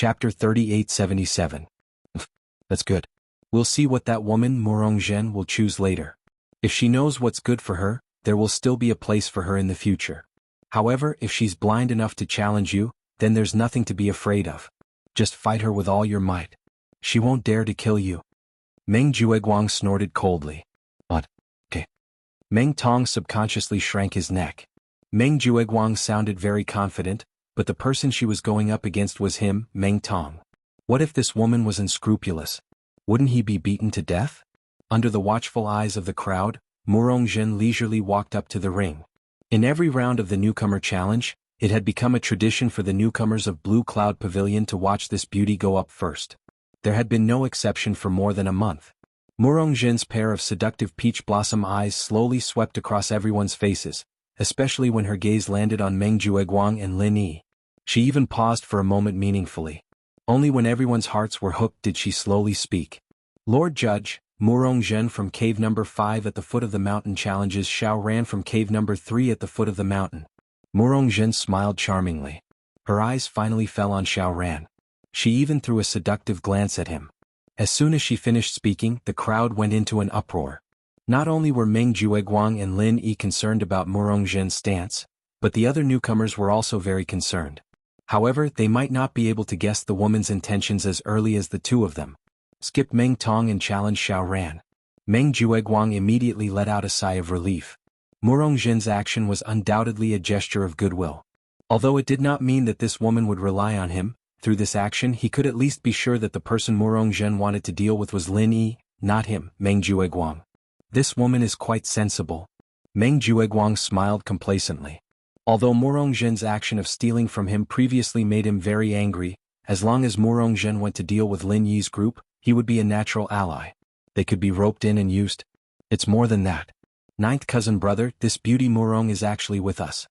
Chapter 3877. That's good. We'll see what that woman Morong Zhen will choose later. If she knows what's good for her, there will still be a place for her in the future. However, if she's blind enough to challenge you, then there's nothing to be afraid of. Just fight her with all your might. She won't dare to kill you. Meng Jueguang snorted coldly. What? Okay. Meng Tong subconsciously shrank his neck. Meng Jueguang sounded very confident, but the person she was going up against was him, Meng Tong. What if this woman was unscrupulous? Wouldn't he be beaten to death? Under the watchful eyes of the crowd, Morong Zhen leisurely walked up to the ring. In every round of the newcomer challenge, it had become a tradition for the newcomers of Blue Cloud Pavilion to watch this beauty go up first. There had been no exception for more than a month. Morong Zhen's pair of seductive peach blossom eyes slowly swept across everyone's faces, especially when her gaze landed on Meng Jueguang and Lin Yi. She even paused for a moment meaningfully. Only when everyone's hearts were hooked did she slowly speak. Lord Judge, Morong Zhen from cave number 5 at the foot of the mountain challenges Xiao Ran from cave number 3 at the foot of the mountain. Morong Zhen smiled charmingly. Her eyes finally fell on Xiao Ran. She even threw a seductive glance at him. As soon as she finished speaking, the crowd went into an uproar. Not only were Meng Jueguang and Lin Yi concerned about Morong Zhen's stance, but the other newcomers were also very concerned. However, they might not be able to guess the woman's intentions as early as the two of them. Skip Meng Tong and challenge Xiao Ran. Meng Jueguang immediately let out a sigh of relief. Morong Zhen's action was undoubtedly a gesture of goodwill. Although it did not mean that this woman would rely on him, through this action he could at least be sure that the person Morong Zhen wanted to deal with was Lin Yi, not him, Meng Jueguang. This woman is quite sensible. Meng Jueguang smiled complacently. Although Morong Zhen's action of stealing from him previously made him very angry, as long as Morong Zhen went to deal with Lin Yi's group, he would be a natural ally. They could be roped in and used. It's more than that. Ninth cousin brother, this beauty Morong is actually with us.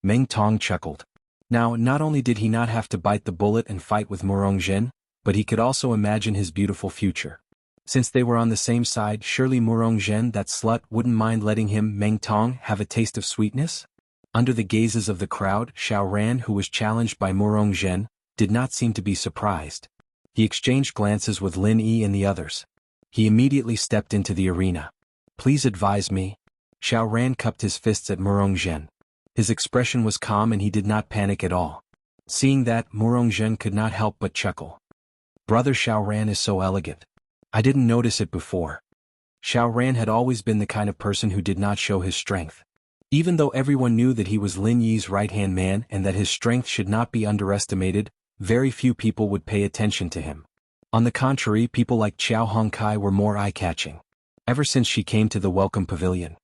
Meng Tong chuckled. Now, not only did he not have to bite the bullet and fight with Morong Zhen, but he could also imagine his beautiful future. Since they were on the same side, surely Morong Zhen, that slut, wouldn't mind letting him, Meng Tong, have a taste of sweetness? Under the gazes of the crowd, Xiao Ran, who was challenged by Morong Zhen, did not seem to be surprised. He exchanged glances with Lin Yi and the others. He immediately stepped into the arena. Please advise me. Xiao Ran cupped his fists at Morong Zhen. His expression was calm and he did not panic at all. Seeing that, Morong Zhen could not help but chuckle. Brother Xiao Ran is so elegant. I didn't notice it before. Xiao Ran had always been the kind of person who did not show his strength. Even though everyone knew that he was Lin Yi's right-hand man and that his strength should not be underestimated, very few people would pay attention to him. On the contrary, people like Qiao Hongkai were more eye-catching. Ever since she came to the welcome pavilion,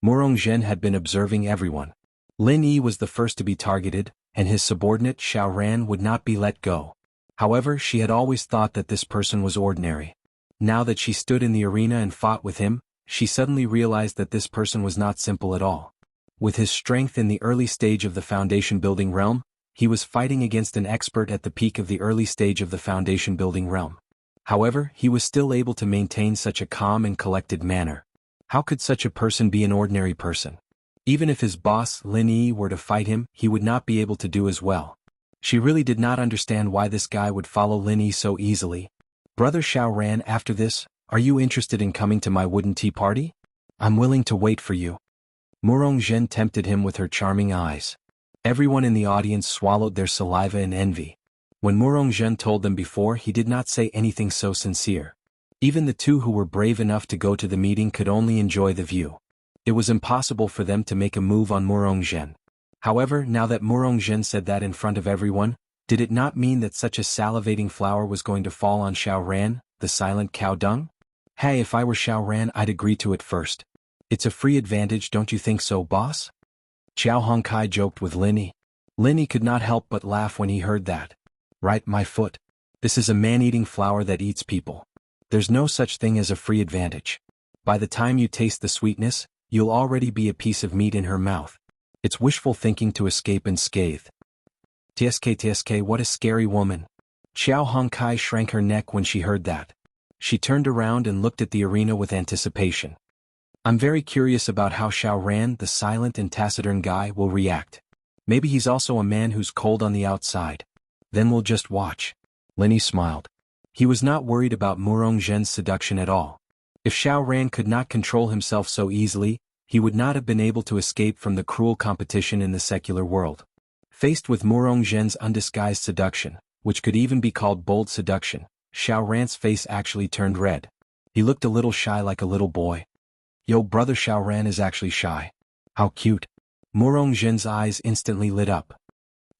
Morong Zhen had been observing everyone. Lin Yi was the first to be targeted, and his subordinate Xiao Ran would not be let go. However, she had always thought that this person was ordinary. Now that she stood in the arena and fought with him, she suddenly realized that this person was not simple at all. With his strength in the early stage of the foundation-building realm, he was fighting against an expert at the peak of the early stage of the foundation-building realm. However, he was still able to maintain such a calm and collected manner. How could such a person be an ordinary person? Even if his boss, Lin Yi, were to fight him, he would not be able to do as well. She really did not understand why this guy would follow Lin Yi so easily. Brother Xiao Ran, after this, are you interested in coming to my wooden tea party? I'm willing to wait for you. Morong Zhen tempted him with her charming eyes. Everyone in the audience swallowed their saliva in envy. When Morong Zhen told them before, he did not say anything so sincere. Even the two who were brave enough to go to the meeting could only enjoy the view. It was impossible for them to make a move on Morong Zhen. However, now that Morong Zhen said that in front of everyone, did it not mean that such a salivating flower was going to fall on Xiao Ran, the silent cow dung? Hey, if I were Xiao Ran, I'd agree to it first. It's a free advantage, don't you think so, boss? Qiao Hongkai joked with Lin Yi. Lin Yi could not help but laugh when he heard that. Right, my foot. This is a man-eating flower that eats people. There's no such thing as a free advantage. By the time you taste the sweetness, you'll already be a piece of meat in her mouth. It's wishful thinking to escape unscathed. TSK, what a scary woman. Qiao Hongkai shrank her neck when she heard that. She turned around and looked at the arena with anticipation. I'm very curious about how Xiao Ran, the silent and taciturn guy, will react. Maybe he's also a man who's cold on the outside. Then we'll just watch. Lin smiled. He was not worried about Murong Zhen's seduction at all. If Xiao Ran could not control himself so easily, he would not have been able to escape from the cruel competition in the secular world. Faced with Murong Zhen's undisguised seduction, which could even be called bold seduction, Xiao Ran's face actually turned red. He looked a little shy, like a little boy. Yo, brother, Xiao Ran is actually shy. How cute. Murong Zhen's eyes instantly lit up.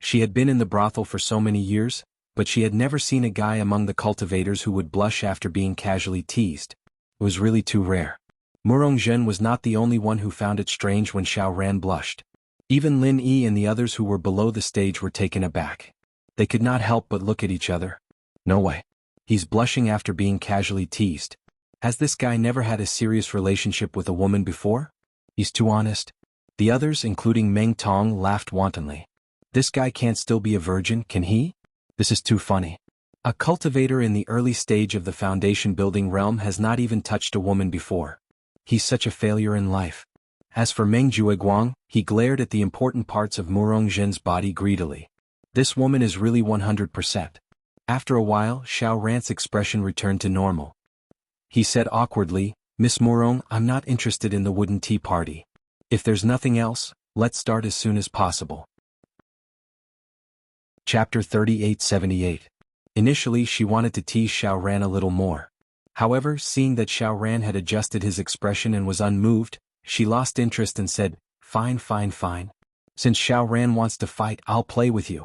She had been in the brothel for so many years, but she had never seen a guy among the cultivators who would blush after being casually teased. It was really too rare. Murong Zhen was not the only one who found it strange when Xiao Ran blushed. Even Lin Yi and the others who were below the stage were taken aback. They could not help but look at each other. No way. He's blushing after being casually teased. Has this guy never had a serious relationship with a woman before? He's too honest. The others, including Meng Tong, laughed wantonly. This guy can't still be a virgin, can he? This is too funny. A cultivator in the early stage of the foundation building realm has not even touched a woman before. He's such a failure in life. As for Meng Jueguang, he glared at the important parts of Murong Zhen's body greedily. This woman is really 100%. After a while, Xiao Ran's expression returned to normal. He said awkwardly, Miss Murong, I'm not interested in the wooden tea party. If there's nothing else, let's start as soon as possible. Chapter 3878. Initially she wanted to tease Xiao Ran a little more. However, seeing that Xiao Ran had adjusted his expression and was unmoved, she lost interest and said, Fine. Since Xiao Ran wants to fight, I'll play with you.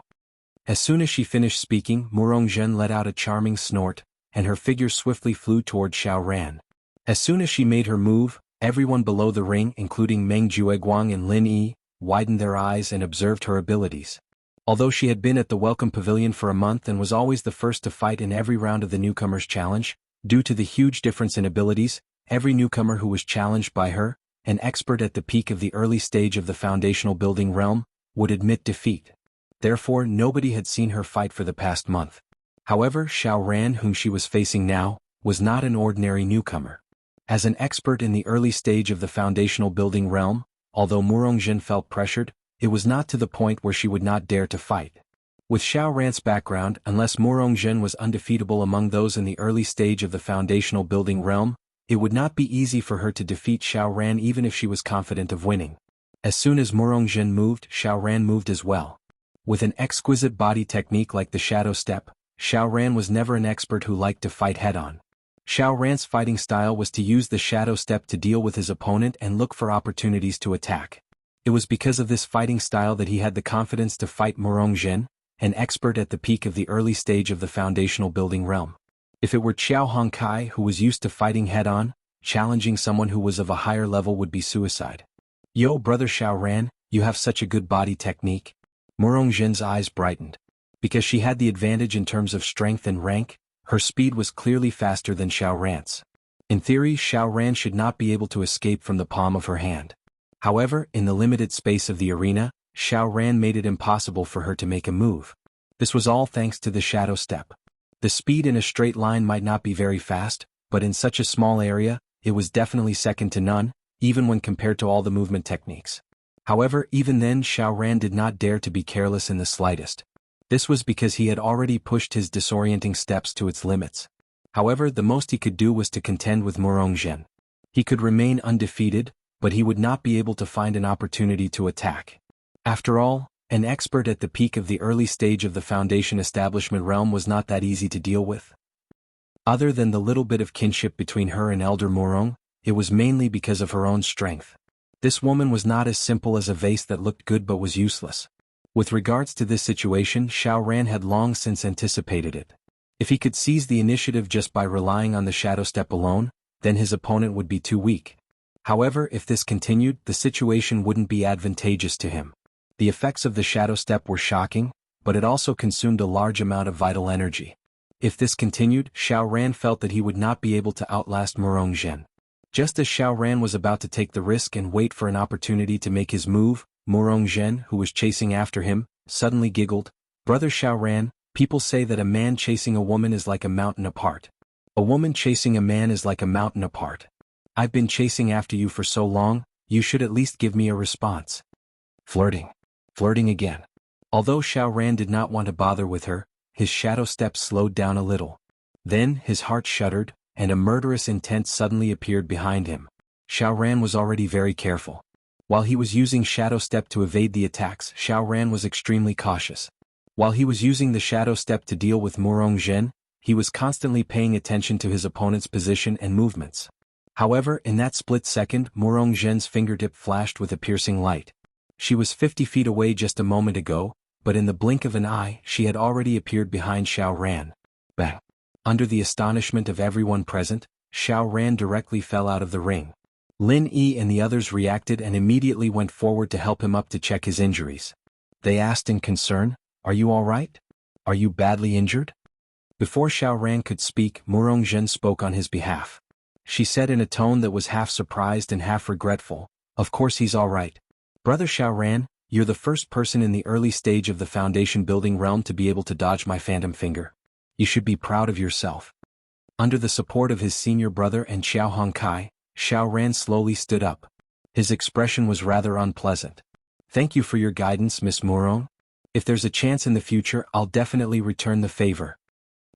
As soon as she finished speaking, Murong Zhen let out a charming snort, and her figure swiftly flew toward Xiao Ran. As soon as she made her move, everyone below the ring, including Meng Jueguang and Lin Yi, widened their eyes and observed her abilities. Although she had been at the Welcome Pavilion for a month and was always the first to fight in every round of the Newcomers' Challenge, due to the huge difference in abilities, every newcomer who was challenged by her, an expert at the peak of the early stage of the foundational building realm, would admit defeat. Therefore, nobody had seen her fight for the past month. However, Xiao Ran, whom she was facing now, was not an ordinary newcomer. As an expert in the early stage of the foundational building realm, although Murong Zhen felt pressured, it was not to the point where she would not dare to fight. With Xiao Ran's background, unless Murong Zhen was undefeatable among those in the early stage of the foundational building realm, it would not be easy for her to defeat Xiao Ran even if she was confident of winning. As soon as Murong Zhen moved, Xiao Ran moved as well. With an exquisite body technique like the shadow step, Xiao Ran was never an expert who liked to fight head-on. Xiao Ran's fighting style was to use the shadow step to deal with his opponent and look for opportunities to attack. It was because of this fighting style that he had the confidence to fight Murong Zhen, an expert at the peak of the early stage of the foundational building realm. If it were Qiao Hongkai who was used to fighting head-on, challenging someone who was of a higher level would be suicide. Yo, brother Xiao Ran, you have such a good body technique. Murong Zhen's eyes brightened. Because she had the advantage in terms of strength and rank, her speed was clearly faster than Xiao Ran's. In theory, Xiao Ran should not be able to escape from the palm of her hand. However, in the limited space of the arena, Xiao Ran made it impossible for her to make a move. This was all thanks to the shadow step. The speed in a straight line might not be very fast, but in such a small area, it was definitely second to none, even when compared to all the movement techniques. However, even then Xiao Ran did not dare to be careless in the slightest. This was because he had already pushed his disorienting steps to its limits. However, the most he could do was to contend with Murong Zhen. He could remain undefeated, but he would not be able to find an opportunity to attack. After all, an expert at the peak of the early stage of the foundation establishment realm was not that easy to deal with. Other than the little bit of kinship between her and Elder Murong, it was mainly because of her own strength. This woman was not as simple as a vase that looked good but was useless. With regards to this situation, Xiao Ran had long since anticipated it. If he could seize the initiative just by relying on the shadow step alone, then his opponent would be too weak. However, if this continued, the situation wouldn't be advantageous to him. The effects of the shadow step were shocking, but it also consumed a large amount of vital energy. If this continued, Xiao Ran felt that he would not be able to outlast Murong Zhen. Just as Xiao Ran was about to take the risk and wait for an opportunity to make his move, Murong Zhen, who was chasing after him, suddenly giggled. Brother Xiao Ran, people say that a man chasing a woman is like a mountain apart. A woman chasing a man is like a mountain apart. I've been chasing after you for so long, you should at least give me a response. Flirting again. Although Xiao Ran did not want to bother with her, his shadow steps slowed down a little. Then, his heart shuddered, and a murderous intent suddenly appeared behind him. Xiao Ran was already very careful. While he was using Shadow Step to evade the attacks, Xiao Ran was extremely cautious. While he was using the Shadow Step to deal with Murong Zhen, he was constantly paying attention to his opponent's position and movements. However, in that split second, Murong Zhen's fingertip flashed with a piercing light. She was 50 feet away just a moment ago, but in the blink of an eye, she had already appeared behind Xiao Ran. Bang! Under the astonishment of everyone present, Xiao Ran directly fell out of the ring. Lin Yi and the others reacted and immediately went forward to help him up to check his injuries. They asked in concern, "Are you all right? Are you badly injured?" Before Xiao Ran could speak, Murong Zhen spoke on his behalf. She said in a tone that was half surprised and half regretful, "Of course he's all right. Brother Xiao Ran, you're the first person in the early stage of the foundation building realm to be able to dodge my phantom finger. You should be proud of yourself." Under the support of his senior brother and Xiao Hongkai, Xiao Ran slowly stood up. His expression was rather unpleasant. "Thank you for your guidance, Miss Murong. If there's a chance in the future, I'll definitely return the favor."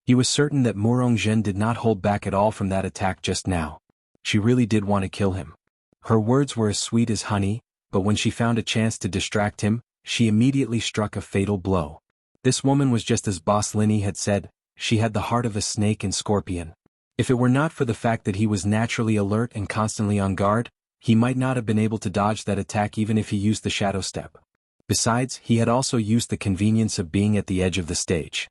He was certain that Murong Zhen did not hold back at all from that attack just now. She really did want to kill him. Her words were as sweet as honey, but when she found a chance to distract him, she immediately struck a fatal blow. This woman was just as Boss Linny had said, she had the heart of a snake and scorpion. If it were not for the fact that he was naturally alert and constantly on guard, he might not have been able to dodge that attack even if he used the Shadow Step. Besides, he had also used the convenience of being at the edge of the stage.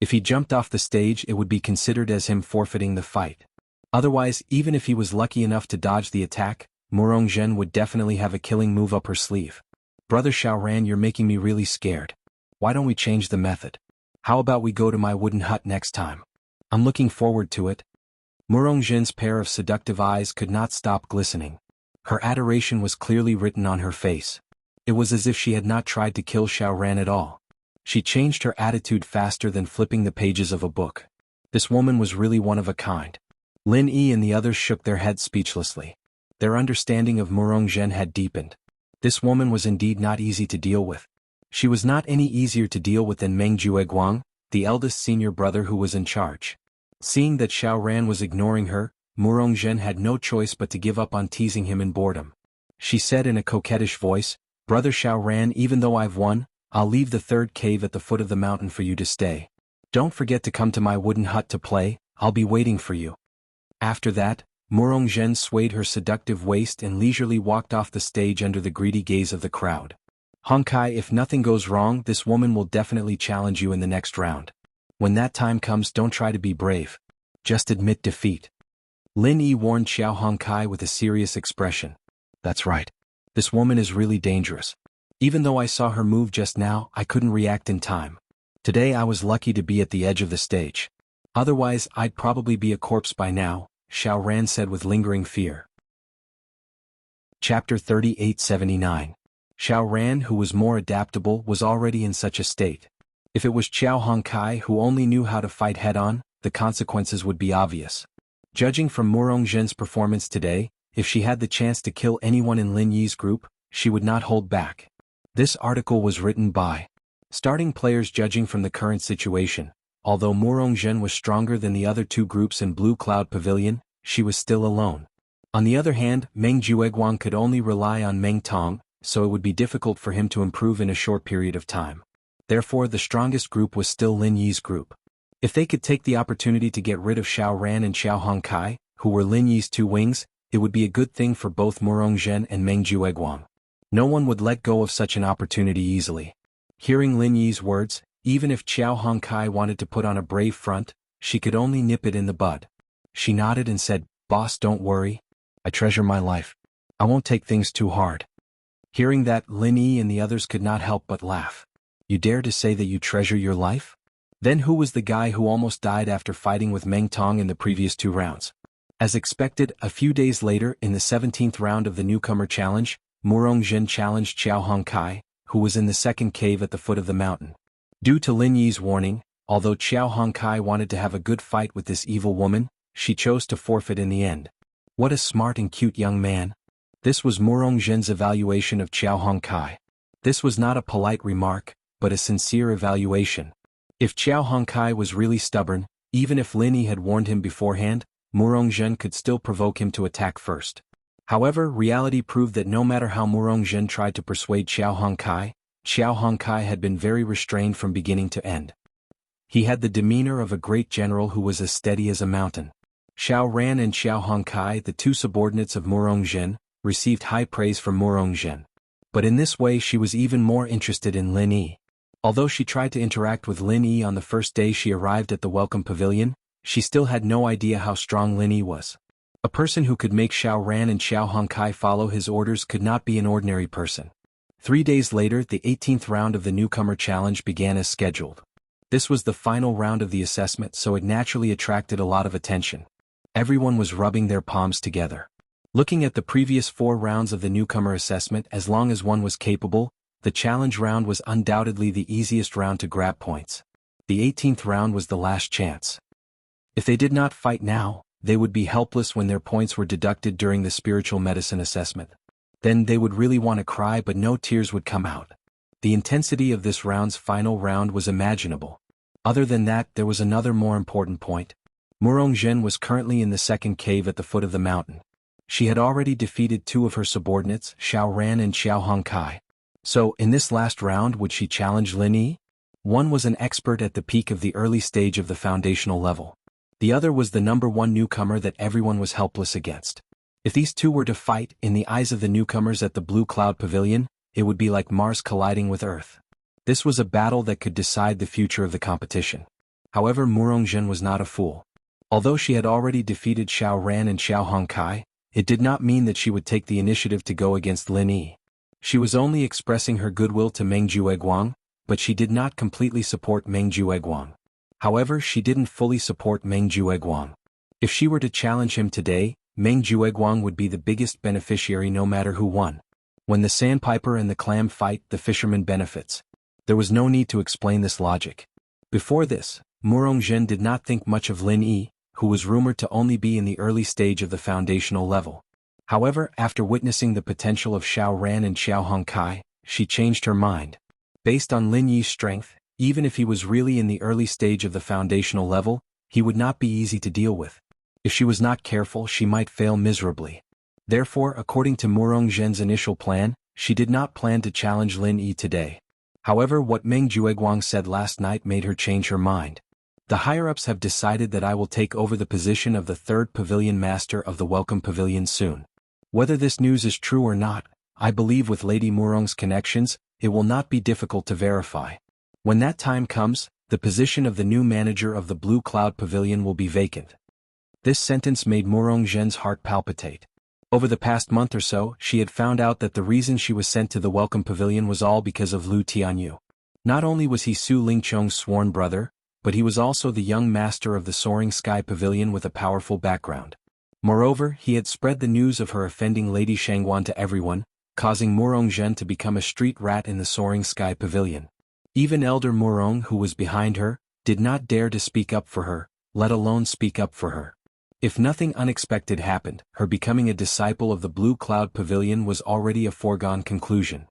If he jumped off the stage, it would be considered as him forfeiting the fight. Otherwise, even if he was lucky enough to dodge the attack, Murong Zhen would definitely have a killing move up her sleeve. "Brother Xiao Ran, you're making me really scared. Why don't we change the method? How about we go to my wooden hut next time? I'm looking forward to it." Murong Zhen's pair of seductive eyes could not stop glistening. Her adoration was clearly written on her face. It was as if she had not tried to kill Xiao Ran at all. She changed her attitude faster than flipping the pages of a book. This woman was really one of a kind. Lin Yi and the others shook their heads speechlessly. Their understanding of Murong Zhen had deepened. This woman was indeed not easy to deal with. She was not any easier to deal with than Meng Jueguang, the eldest senior brother who was in charge. Seeing that Xiao Ran was ignoring her, Murong Zhen had no choice but to give up on teasing him in boredom. She said in a coquettish voice, "Brother Xiao Ran, even though I've won, I'll leave the third cave at the foot of the mountain for you to stay. Don't forget to come to my wooden hut to play, I'll be waiting for you." After that, Murong Zhen swayed her seductive waist and leisurely walked off the stage under the greedy gaze of the crowd. "Hongkai, if nothing goes wrong, this woman will definitely challenge you in the next round. When that time comes, don't try to be brave. Just admit defeat." Lin Yi warned Xiao Hongkai with a serious expression. "That's right. This woman is really dangerous. Even though I saw her move just now, I couldn't react in time. Today I was lucky to be at the edge of the stage. Otherwise, I'd probably be a corpse by now," Xiao Ran said with lingering fear. Chapter 3879. Xiao Ran, who was more adaptable, was already in such a state. If it was Xiao Hongkai who only knew how to fight head-on, the consequences would be obvious. Judging from Murong Zhen's performance today, if she had the chance to kill anyone in Lin Yi's group, she would not hold back. This article was written by starting players. Judging from the current situation, although Murong Zhen was stronger than the other two groups in Blue Cloud Pavilion, she was still alone. On the other hand, Meng Jueguang could only rely on Meng Tong, so it would be difficult for him to improve in a short period of time. Therefore, the strongest group was still Lin Yi's group. If they could take the opportunity to get rid of Xiao Ran and Xiao Hongkai, who were Lin Yi's two wings, it would be a good thing for both Murong Zhen and Meng Jueguang. No one would let go of such an opportunity easily. Hearing Lin Yi's words, even if Xiao Hongkai wanted to put on a brave front, she could only nip it in the bud. She nodded and said, "Boss, don't worry. I treasure my life. I won't take things too hard." Hearing that, Lin Yi and the others could not help but laugh. "You dare to say that you treasure your life? Then who was the guy who almost died after fighting with Meng Tong in the previous 2 rounds? As expected, a few days later, in the 17th round of the Newcomer Challenge, Murong Zhen challenged Xiao Hongkai, who was in the second cave at the foot of the mountain. Due to Lin Yi's warning, although Xiao Hongkai wanted to have a good fight with this evil woman, she chose to forfeit in the end. What a smart and cute young man. This was Murong Zhen's evaluation of Xiao Hongkai. This was not a polite remark, but a sincere evaluation. If Xiao Hongkai was really stubborn, even if Lin Yi had warned him beforehand, Murongzhen could still provoke him to attack first. However, reality proved that no matter how Murongzhen tried to persuade Xiao Hongkai had been very restrained from beginning to end. He had the demeanor of a great general who was as steady as a mountain. Xiao Ran and Xiao Hongkai, the two subordinates of Murongzhen, received high praise from Murongzhen. But in this way she was even more interested in Lin Yi. Although she tried to interact with Lin Yi on the first day she arrived at the welcome pavilion, she still had no idea how strong Lin Yi was. A person who could make Xiao Ran and Xiao Hongkai follow his orders could not be an ordinary person. 3 days later, the 18th round of the newcomer challenge began as scheduled. This was the final round of the assessment, so it naturally attracted a lot of attention. Everyone was rubbing their palms together. Looking at the previous 4 rounds of the newcomer assessment, as long as one was capable, the challenge round was undoubtedly the easiest round to grab points. The 18th round was the last chance. If they did not fight now, they would be helpless when their points were deducted during the spiritual medicine assessment. Then they would really want to cry, but no tears would come out. The intensity of this round's final round was imaginable. Other than that, there was another more important point. Murongzhen was currently in the second cave at the foot of the mountain. She had already defeated 2 of her subordinates, Xiao Ran and Xiao Hongkai. So, in this last round, would she challenge Lin Yi? One was an expert at the peak of the early stage of the foundational level. The other was the number 1 newcomer that everyone was helpless against. If these two were to fight, in the eyes of the newcomers at the Blue Cloud Pavilion, it would be like Mars colliding with Earth. This was a battle that could decide the future of the competition. However, Murongzhen was not a fool. Although she had already defeated Xiao Ran and Xiao Hongkai, it did not mean that she would take the initiative to go against Lin Yi. She was only expressing her goodwill to Meng Jueguang, but she did not completely support Meng Jueguang. However, she didn't fully support Meng Jueguang. If she were to challenge him today, Meng Jueguang would be the biggest beneficiary no matter who won. When the sandpiper and the clam fight, the fisherman benefits. There was no need to explain this logic. Before this, Murongzhen did not think much of Lin Yi, who was rumored to only be in the early stage of the foundational level. However, after witnessing the potential of Xiao Ran and Xiao Hongkai, she changed her mind. Based on Lin Yi's strength, even if he was really in the early stage of the foundational level, he would not be easy to deal with. If she was not careful, she might fail miserably. Therefore, according to Murongzhen's initial plan, she did not plan to challenge Lin Yi today. However, what Meng Jueguang said last night made her change her mind. The higher-ups have decided that I will take over the position of the 3rd Pavilion Master of the Welcome Pavilion soon. Whether this news is true or not, I believe with Lady Murong's connections, it will not be difficult to verify. When that time comes, the position of the new manager of the Blue Cloud Pavilion will be vacant. This sentence made Murongzhen's heart palpitate. Over the past month or so, she had found out that the reason she was sent to the Welcome Pavilion was all because of Lu Tianyu. Not only was he Su Lingchong's sworn brother, but he was also the young master of the Soaring Sky Pavilion with a powerful background. Moreover, he had spread the news of her offending Lady Shangguan to everyone, causing Murongzhen to become a street rat in the Soaring Sky Pavilion. Even Elder Murong, who was behind her, did not dare to speak up for her, let alone speak up for her. If nothing unexpected happened, her becoming a disciple of the Blue Cloud Pavilion was already a foregone conclusion.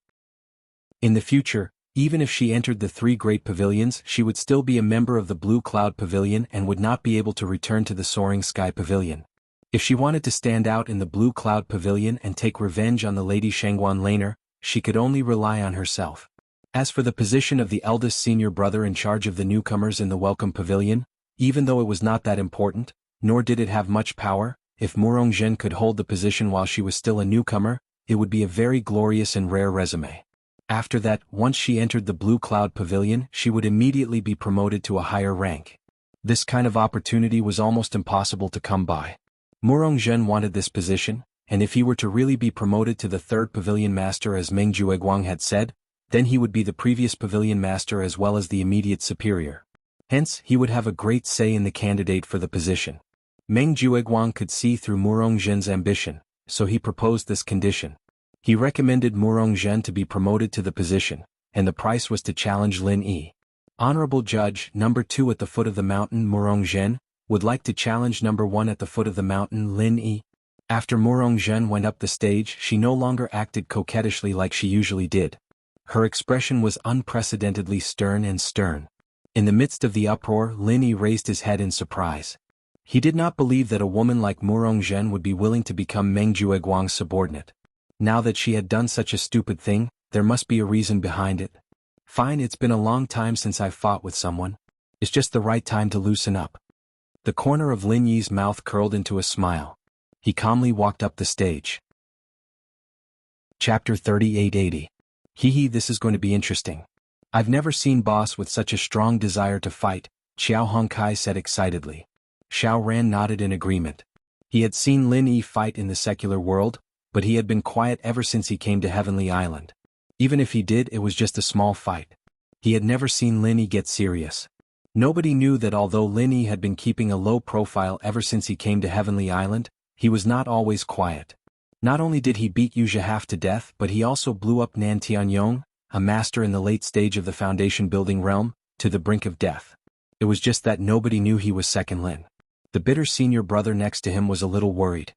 In the future, even if she entered the 3 great pavilions, she would still be a member of the Blue Cloud Pavilion and would not be able to return to the Soaring Sky Pavilion. If she wanted to stand out in the Blue Cloud Pavilion and take revenge on the Lady Shangguan laner, she could only rely on herself. As for the position of the eldest senior brother in charge of the newcomers in the Welcome Pavilion, even though it was not that important, nor did it have much power, if Murongzhen could hold the position while she was still a newcomer, it would be a very glorious and rare resume. After that, once she entered the Blue Cloud Pavilion, she would immediately be promoted to a higher rank. This kind of opportunity was almost impossible to come by. Murongzhen wanted this position, and if he were to really be promoted to the 3rd Pavilion Master as Meng Jueguang had said, then he would be the previous Pavilion Master as well as the immediate superior. Hence, he would have a great say in the candidate for the position. Meng Jueguang could see through Murongzhen's ambition, so he proposed this condition. He recommended Murongzhen to be promoted to the position, and the price was to challenge Lin Yi. Honorable Judge, number 2 at the foot of the mountain Murongzhen, would like to challenge number 1 at the foot of the mountain Lin Yi. After Murongzhen went up the stage, she no longer acted coquettishly like she usually did. Her expression was unprecedentedly stern. In the midst of the uproar, Lin Yi raised his head in surprise. He did not believe that a woman like Murong Zhen would be willing to become Meng Jueguang's subordinate. Now that she had done such a stupid thing, there must be a reason behind it. Fine, it's been a long time since I've fought with someone. It's just the right time to loosen up. The corner of Lin Yi's mouth curled into a smile. He calmly walked up the stage. Chapter 3880. Hee, this is going to be interesting. I've never seen boss with such a strong desire to fight, Xiao Hongkai said excitedly. Xiao Ran nodded in agreement. He had seen Lin Yi fight in the secular world, but he had been quiet ever since he came to Heavenly Island. Even if he did, it was just a small fight. He had never seen Lin Yi get serious. Nobody knew that although Lin Yi had been keeping a low profile ever since he came to Heavenly Island, he was not always quiet. Not only did he beat Yu Zhe half to death, but he also blew up Nan Tianyong, a master in the late stage of the foundation building realm, to the brink of death. It was just that nobody knew he was second Lin. The bitter senior brother next to him was a little worried.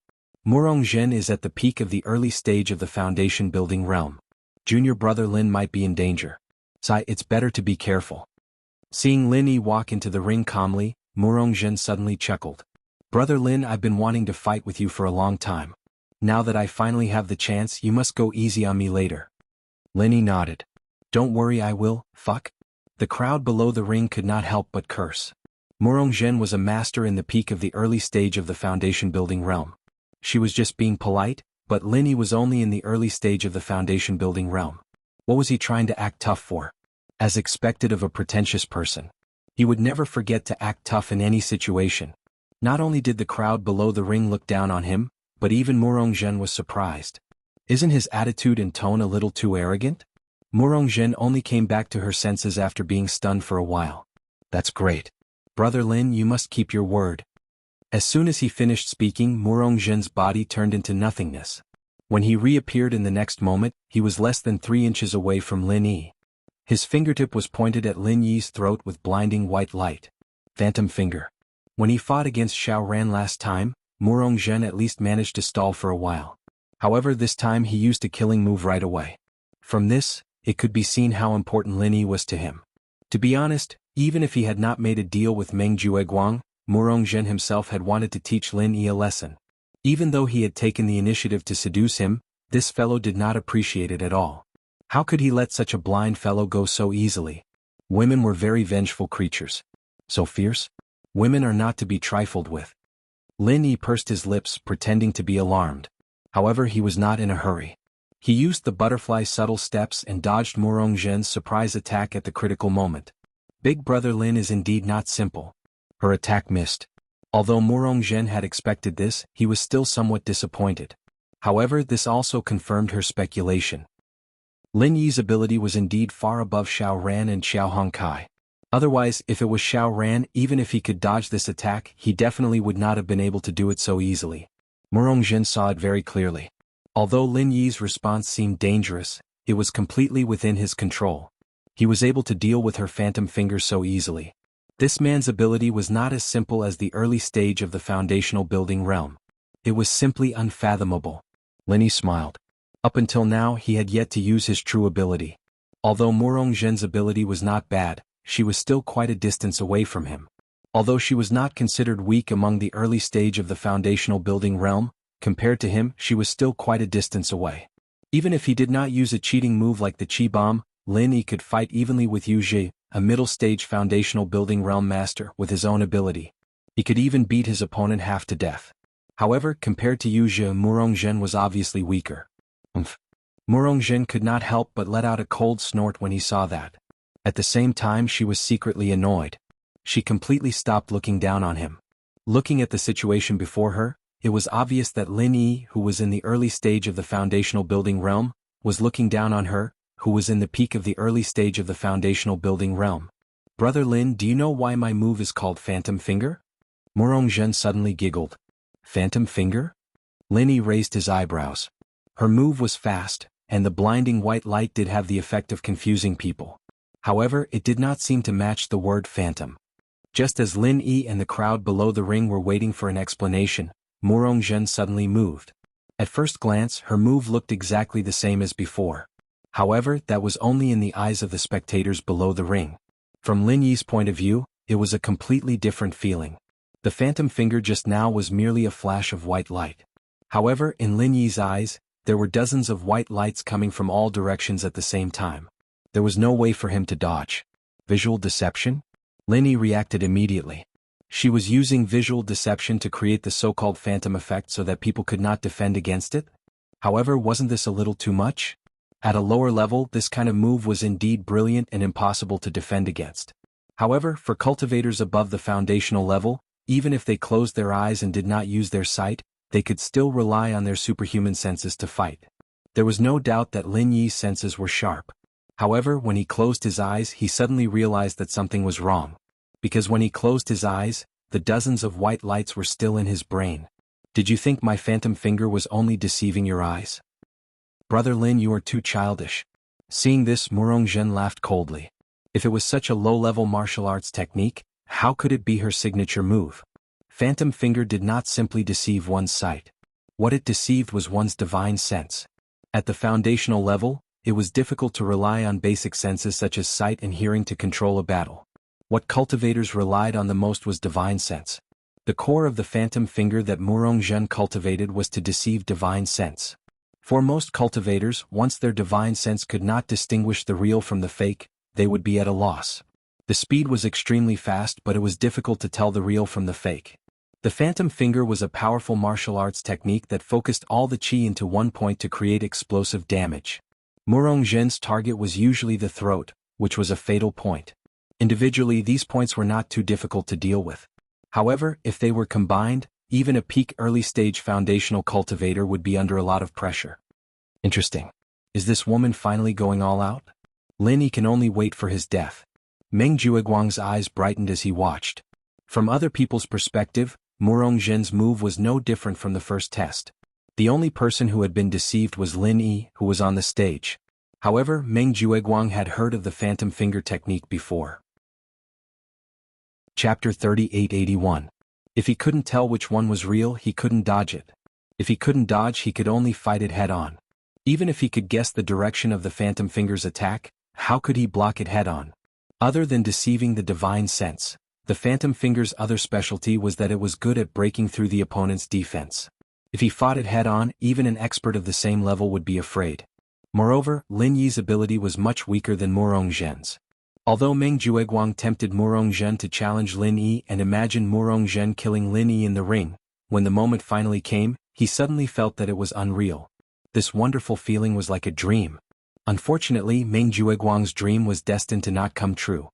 Murong Zhen is at the peak of the early stage of the foundation building realm. Junior brother Lin might be in danger. Sai, it's better to be careful. Seeing Lin Yi walk into the ring calmly, Murong Zhen suddenly chuckled. Brother Lin, I've been wanting to fight with you for a long time. Now that I finally have the chance, you must go easy on me later. Lin Yi nodded. Don't worry, I will, fuck. The crowd below the ring could not help but curse. Murong Zhen was a master in the peak of the early stage of the foundation building realm. She was just being polite, but Lin Yi was only in the early stage of the foundation building realm. What was he trying to act tough for? As expected of a pretentious person. He would never forget to act tough in any situation. Not only did the crowd below the ring look down on him, but even Murong Zhen was surprised. Isn't his attitude and tone a little too arrogant? Murong Zhen only came back to her senses after being stunned for a while. That's great. Brother Lin, you must keep your word. As soon as he finished speaking, Murong Zhen's body turned into nothingness. When he reappeared in the next moment, he was less than 3 inches away from Lin Yi. His fingertip was pointed at Lin Yi's throat with blinding white light. Phantom finger. When he fought against Xiao Ran last time, Murong Zhen at least managed to stall for a while. However, this time he used a killing move right away. From this, it could be seen how important Lin Yi was to him. To be honest, even if he had not made a deal with Meng Jueguang, Murong Zhen himself had wanted to teach Lin Yi a lesson. Even though he had taken the initiative to seduce him, this fellow did not appreciate it at all. How could he let such a blind fellow go so easily? Women were very vengeful creatures. So fierce? Women are not to be trifled with. Lin Yi pursed his lips, pretending to be alarmed. However, he was not in a hurry. He used the butterfly subtle steps and dodged Murong Zhen's surprise attack at the critical moment. Big brother Lin is indeed not simple. Her attack missed. Although Murong Zhen had expected this, he was still somewhat disappointed. However, this also confirmed her speculation. Lin Yi's ability was indeed far above Xiao Ran and Xiao Hongkai. Otherwise, if it was Xiao Ran, even if he could dodge this attack, he definitely would not have been able to do it so easily. Murong Zhen saw it very clearly. Although Lin Yi's response seemed dangerous, it was completely within his control. He was able to deal with her phantom fingers so easily. This man's ability was not as simple as the early stage of the foundational building realm. It was simply unfathomable. Lin Yi smiled. Up until now, he had yet to use his true ability. Although Murong Zhen's ability was not bad, she was still quite a distance away from him. Although she was not considered weak among the early stage of the foundational building realm, compared to him, she was still quite a distance away. Even if he did not use a cheating move like the Qi Bomb, Lin Yi could fight evenly with Yu Zhe, a middle-stage foundational building realm master, with his own ability. He could even beat his opponent half to death. However, compared to Yu Zhe, Murong Zhen was obviously weaker. Murong Zhen could not help but let out a cold snort when he saw that. At the same time, she was secretly annoyed. She completely stopped looking down on him. Looking at the situation before her, it was obvious that Lin Yi, who was in the early stage of the foundational building realm, was looking down on her, who was in the peak of the early stage of the foundational building realm. Brother Lin, do you know why my move is called Phantom Finger? Murong Zhen suddenly giggled. Phantom Finger? Lin Yi raised his eyebrows. Her move was fast, and the blinding white light did have the effect of confusing people. However, it did not seem to match the word phantom. Just as Lin Yi and the crowd below the ring were waiting for an explanation, Murong Zhen suddenly moved. At first glance, her move looked exactly the same as before. However, that was only in the eyes of the spectators below the ring. From Lin Yi's point of view, it was a completely different feeling. The phantom finger just now was merely a flash of white light. However, in Lin Yi's eyes, there were dozens of white lights coming from all directions at the same time. There was no way for him to dodge. Visual deception? Lin Yi reacted immediately. She was using visual deception to create the so-called phantom effect so that people could not defend against it? However, wasn't this a little too much? At a lower level, this kind of move was indeed brilliant and impossible to defend against. However, for cultivators above the foundational level, even if they closed their eyes and did not use their sight, they could still rely on their superhuman senses to fight. There was no doubt that Lin Yi's senses were sharp. However, when he closed his eyes, he suddenly realized that something was wrong. Because when he closed his eyes, the dozens of white lights were still in his brain. Did you think my phantom finger was only deceiving your eyes? Brother Lin, you are too childish. Seeing this, Murong Zhen laughed coldly. If it was such a low-level martial arts technique, how could it be her signature move? Phantom finger did not simply deceive one's sight. What it deceived was one's divine sense. At the foundational level, it was difficult to rely on basic senses such as sight and hearing to control a battle. What cultivators relied on the most was divine sense. The core of the phantom finger that Murong Zhen cultivated was to deceive divine sense. For most cultivators, once their divine sense could not distinguish the real from the fake, they would be at a loss. The speed was extremely fast, but it was difficult to tell the real from the fake. The phantom finger was a powerful martial arts technique that focused all the chi into one point to create explosive damage. Murong Zhen's target was usually the throat, which was a fatal point. Individually, these points were not too difficult to deal with. However, if they were combined, even a peak early-stage foundational cultivator would be under a lot of pressure. Interesting. Is this woman finally going all out? Lin Yi can only wait for his death. Meng Jueguang's eyes brightened as he watched. From other people's perspective, Murong Zhen's move was no different from the first test. The only person who had been deceived was Lin Yi, who was on the stage. However, Meng Jueguang had heard of the phantom finger technique before. Chapter 3881. If he couldn't tell which one was real, he couldn't dodge it. If he couldn't dodge, he could only fight it head-on. Even if he could guess the direction of the phantom finger's attack, how could he block it head-on? Other than deceiving the divine sense, the phantom finger's other specialty was that it was good at breaking through the opponent's defense. If he fought it head-on, even an expert of the same level would be afraid. Moreover, Lin Yi's ability was much weaker than Murong Zhen's. Although Meng Jueguang tempted Murong Zhen to challenge Lin Yi and imagine Murong Zhen killing Lin Yi in the ring, when the moment finally came, he suddenly felt that it was unreal. This wonderful feeling was like a dream. Unfortunately, Meng Jueguang's dream was destined to not come true.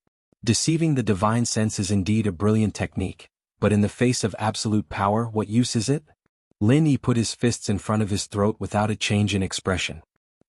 Deceiving the divine sense is indeed a brilliant technique, but in the face of absolute power, what use is it? Lin Yi put his fists in front of his throat without a change in expression.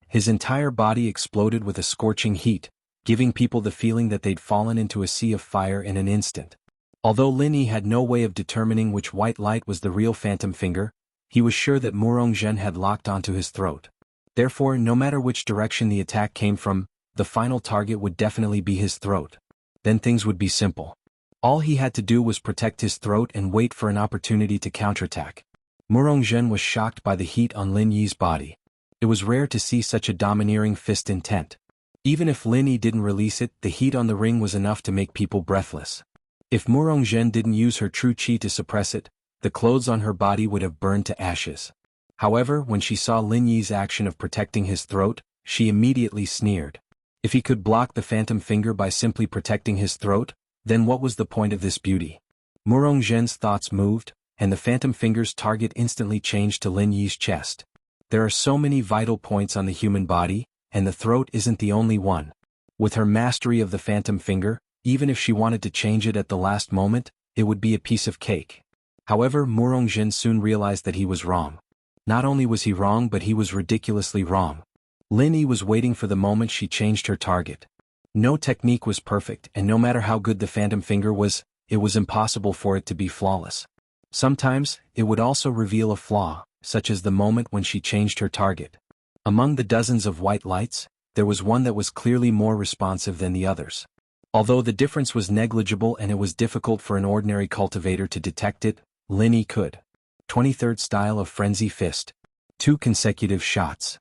His entire body exploded with a scorching heat, giving people the feeling that they'd fallen into a sea of fire in an instant. Although Lin Yi had no way of determining which white light was the real phantom finger, he was sure that Murong Zhen had locked onto his throat. Therefore, no matter which direction the attack came from, the final target would definitely be his throat. Then things would be simple. All he had to do was protect his throat and wait for an opportunity to counterattack. Murong Zhen was shocked by the heat on Lin Yi's body. It was rare to see such a domineering fist intent. Even if Lin Yi didn't release it, the heat on the ring was enough to make people breathless. If Murong Zhen didn't use her true chi to suppress it, the clothes on her body would have burned to ashes. However, when she saw Lin Yi's action of protecting his throat, she immediately sneered. If he could block the phantom finger by simply protecting his throat, then what was the point of this beauty? Murong Zhen's thoughts moved, and the phantom finger's target instantly changed to Lin Yi's chest. There are so many vital points on the human body, and the throat isn't the only one. With her mastery of the phantom finger, even if she wanted to change it at the last moment, it would be a piece of cake. However, Murong Zhen soon realized that he was wrong. Not only was he wrong, but he was ridiculously wrong. Lin Yi was waiting for the moment she changed her target. No technique was perfect, and no matter how good the phantom finger was, it was impossible for it to be flawless. Sometimes, it would also reveal a flaw, such as the moment when she changed her target. Among the dozens of white lights, there was one that was clearly more responsive than the others. Although the difference was negligible and it was difficult for an ordinary cultivator to detect it, Lin Yi could. 23rd Style of Frenzy Fist. 2 consecutive shots.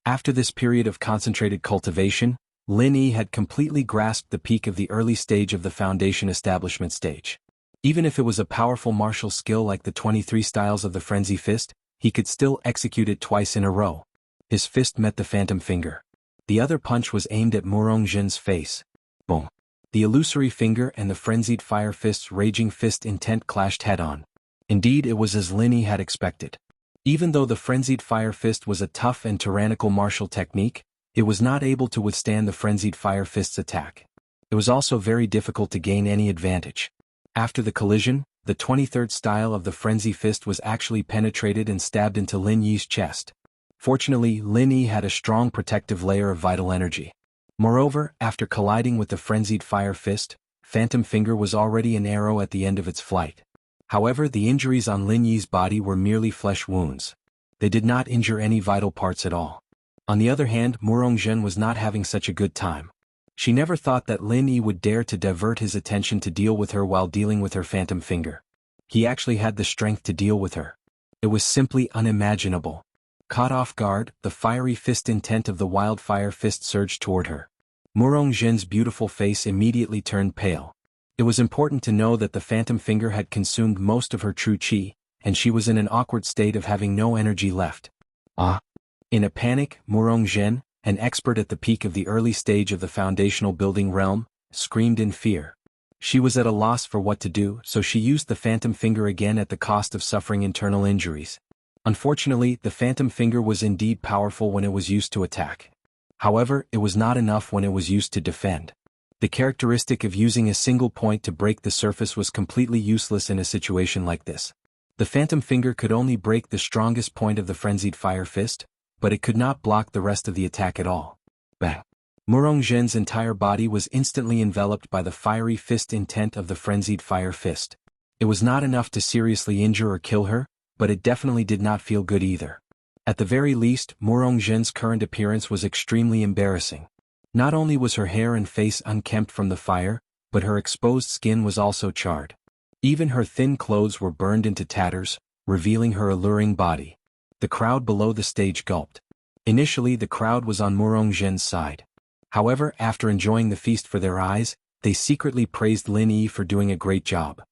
After this period of concentrated cultivation, Lin Yi had completely grasped the peak of the early stage of the foundation establishment stage. Even if it was a powerful martial skill like the 23 styles of the frenzy fist, he could still execute it twice in a row. His fist met the phantom finger. The other punch was aimed at Murong Jin's face. Boom. The illusory finger and the frenzied fire fist's raging fist intent clashed head-on. Indeed, it was as Lin Yi had expected. Even though the frenzied fire fist was a tough and tyrannical martial technique, it was not able to withstand the frenzied fire fist's attack. It was also very difficult to gain any advantage. After the collision, the 23rd style of the frenzy fist was actually penetrated and stabbed into Lin Yi's chest. Fortunately, Lin Yi had a strong protective layer of vital energy. Moreover, after colliding with the frenzied fire fist, Phantom Finger was already an arrow at the end of its flight. However, the injuries on Lin Yi's body were merely flesh wounds. They did not injure any vital parts at all. On the other hand, Murong Jin was not having such a good time. She never thought that Lin Yi would dare to divert his attention to deal with her while dealing with her Phantom Finger. He actually had the strength to deal with her. It was simply unimaginable. Caught off guard, the fiery fist intent of the wildfire fist surged toward her. Murong Jin's beautiful face immediately turned pale. It was important to know that the Phantom Finger had consumed most of her true chi, and she was in an awkward state of having no energy left. In a panic, Murong Jin, an expert at the peak of the early stage of the foundational building realm, screamed in fear. She was at a loss for what to do, so she used the Phantom Finger again at the cost of suffering internal injuries. Unfortunately, the Phantom Finger was indeed powerful when it was used to attack. However, it was not enough when it was used to defend. The characteristic of using a single point to break the surface was completely useless in a situation like this. The Phantom Finger could only break the strongest point of the frenzied fire fist, but it could not block the rest of the attack at all. Bang! Murong Jin's entire body was instantly enveloped by the fiery fist intent of the frenzied fire fist. It was not enough to seriously injure or kill her, but it definitely did not feel good either. At the very least, Murong Jin's current appearance was extremely embarrassing. Not only was her hair and face unkempt from the fire, but her exposed skin was also charred. Even her thin clothes were burned into tatters, revealing her alluring body. The crowd below the stage gulped. Initially, the crowd was on Murong Jin's side. However, after enjoying the feast for their eyes, they secretly praised Lin Yi for doing a great job.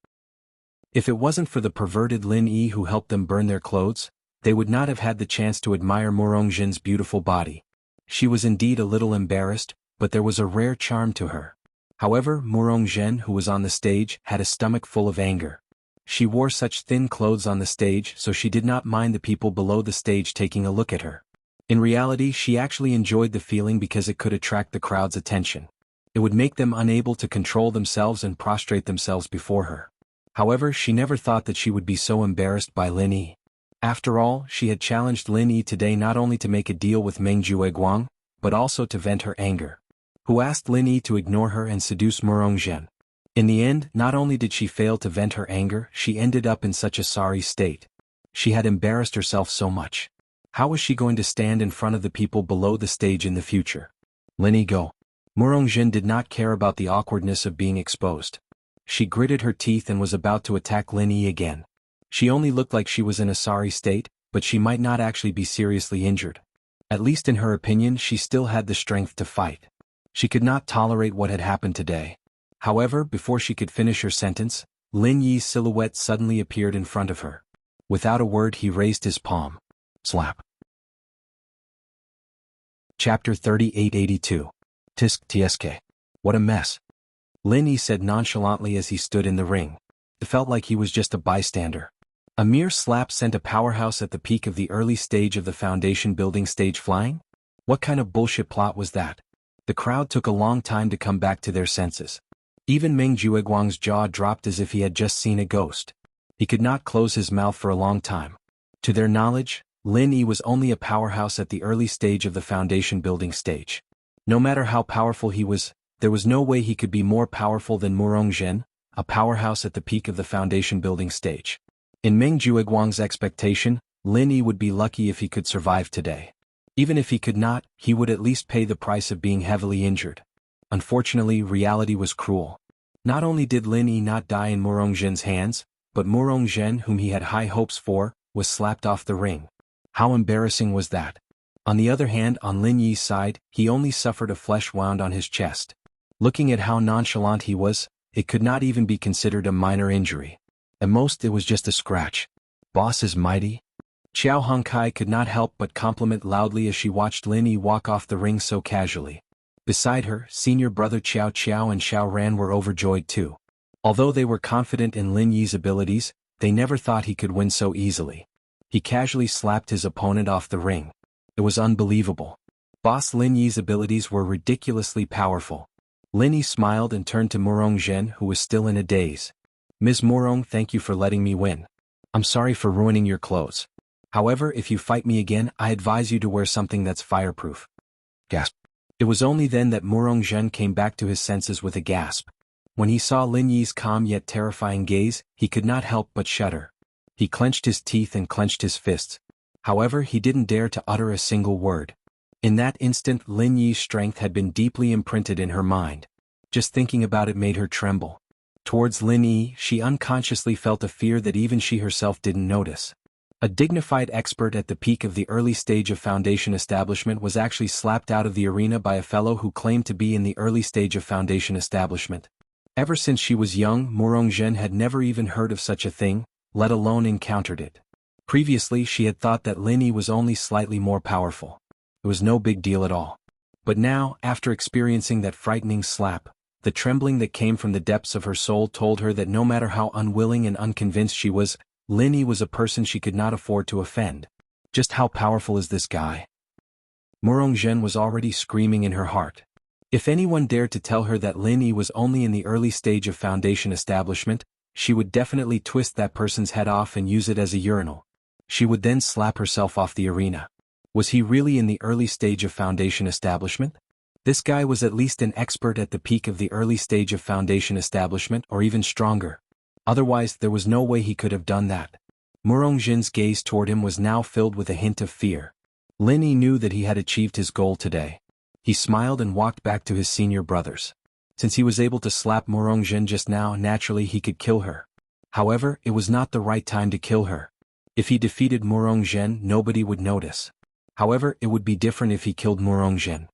If it wasn't for the perverted Lin Yi who helped them burn their clothes, they would not have had the chance to admire Murong Jin's beautiful body. She was indeed a little embarrassed, but there was a rare charm to her. However, Murong Jin, who was on the stage, had a stomach full of anger. She wore such thin clothes on the stage, so she did not mind the people below the stage taking a look at her. In reality, she actually enjoyed the feeling because it could attract the crowd's attention. It would make them unable to control themselves and prostrate themselves before her. However, she never thought that she would be so embarrassed by Lin Yi. After all, she had challenged Lin Yi today not only to make a deal with Meng Jueguang, but also to vent her anger. Who asked Lin Yi to ignore her and seduce Murong Jin. In the end, not only did she fail to vent her anger, she ended up in such a sorry state. She had embarrassed herself so much. How was she going to stand in front of the people below the stage in the future? Lin Yi, go. Murong Jin did not care about the awkwardness of being exposed. She gritted her teeth and was about to attack Lin Yi again. She only looked like she was in a sorry state, but she might not actually be seriously injured. At least in her opinion, she still had the strength to fight. She could not tolerate what had happened today. However, before she could finish her sentence, Lin Yi's silhouette suddenly appeared in front of her. Without a word, he raised his palm. Slap. Chapter 3882. Tisk tsk. What a mess. Lin Yi said nonchalantly as he stood in the ring. It felt like he was just a bystander. A mere slap sent a powerhouse at the peak of the early stage of the foundation building stage flying? What kind of bullshit plot was that? The crowd took a long time to come back to their senses. Even Meng Jueguang's jaw dropped as if he had just seen a ghost. He could not close his mouth for a long time. To their knowledge, Lin Yi was only a powerhouse at the early stage of the foundation building stage. No matter how powerful he was, there was no way he could be more powerful than Murong Jin, a powerhouse at the peak of the foundation building stage. In Meng Jueguang's expectation, Lin Yi would be lucky if he could survive today. Even if he could not, he would at least pay the price of being heavily injured. Unfortunately, reality was cruel. Not only did Lin Yi not die in Murong Jin's hands, but Murong Jin, whom he had high hopes for, was slapped off the ring. How embarrassing was that? On the other hand, on Lin Yi's side, he only suffered a flesh wound on his chest. Looking at how nonchalant he was, it could not even be considered a minor injury. At most it was just a scratch. Boss is mighty? Xiao Hongkai could not help but compliment loudly as she watched Lin Yi walk off the ring so casually. Beside her, senior brother Xiao Qiao and Xiao Ran were overjoyed too. Although they were confident in Lin Yi's abilities, they never thought he could win so easily. He casually slapped his opponent off the ring. It was unbelievable. Boss Lin Yi's abilities were ridiculously powerful. Lin Yi smiled and turned to Murong Zhen, who was still in a daze. Ms. Murong, thank you for letting me win. I'm sorry for ruining your clothes. However, if you fight me again, I advise you to wear something that's fireproof. Gasp. It was only then that Murong Zhen came back to his senses with a gasp. When he saw Lin Yi's calm yet terrifying gaze, he could not help but shudder. He clenched his teeth and clenched his fists. However, he didn't dare to utter a single word. In that instant, Lin Yi's strength had been deeply imprinted in her mind. Just thinking about it made her tremble. Towards Lin Yi, she unconsciously felt a fear that even she herself didn't notice. A dignified expert at the peak of the early stage of Foundation Establishment was actually slapped out of the arena by a fellow who claimed to be in the early stage of Foundation Establishment. Ever since she was young, Murong Zhen had never even heard of such a thing, let alone encountered it. Previously, she had thought that Lin Yi was only slightly more powerful. It was no big deal at all. But now, after experiencing that frightening slap, the trembling that came from the depths of her soul told her that no matter how unwilling and unconvinced she was, Lin Yi was a person she could not afford to offend. Just how powerful is this guy? Murong Zhen was already screaming in her heart. If anyone dared to tell her that Lin Yi was only in the early stage of Foundation Establishment, she would definitely twist that person's head off and use it as a urinal. She would then slap herself off the arena. Was he really in the early stage of Foundation Establishment? This guy was at least an expert at the peak of the early stage of Foundation Establishment, or even stronger. Otherwise, there was no way he could have done that. Murong Zhen's gaze toward him was now filled with a hint of fear. Lin Yi knew that he had achieved his goal today. He smiled and walked back to his senior brothers. Since he was able to slap Murong Zhen just now, naturally he could kill her. However, it was not the right time to kill her. If he defeated Murong Zhen, nobody would notice. However, it would be different if he killed Murong Zhen.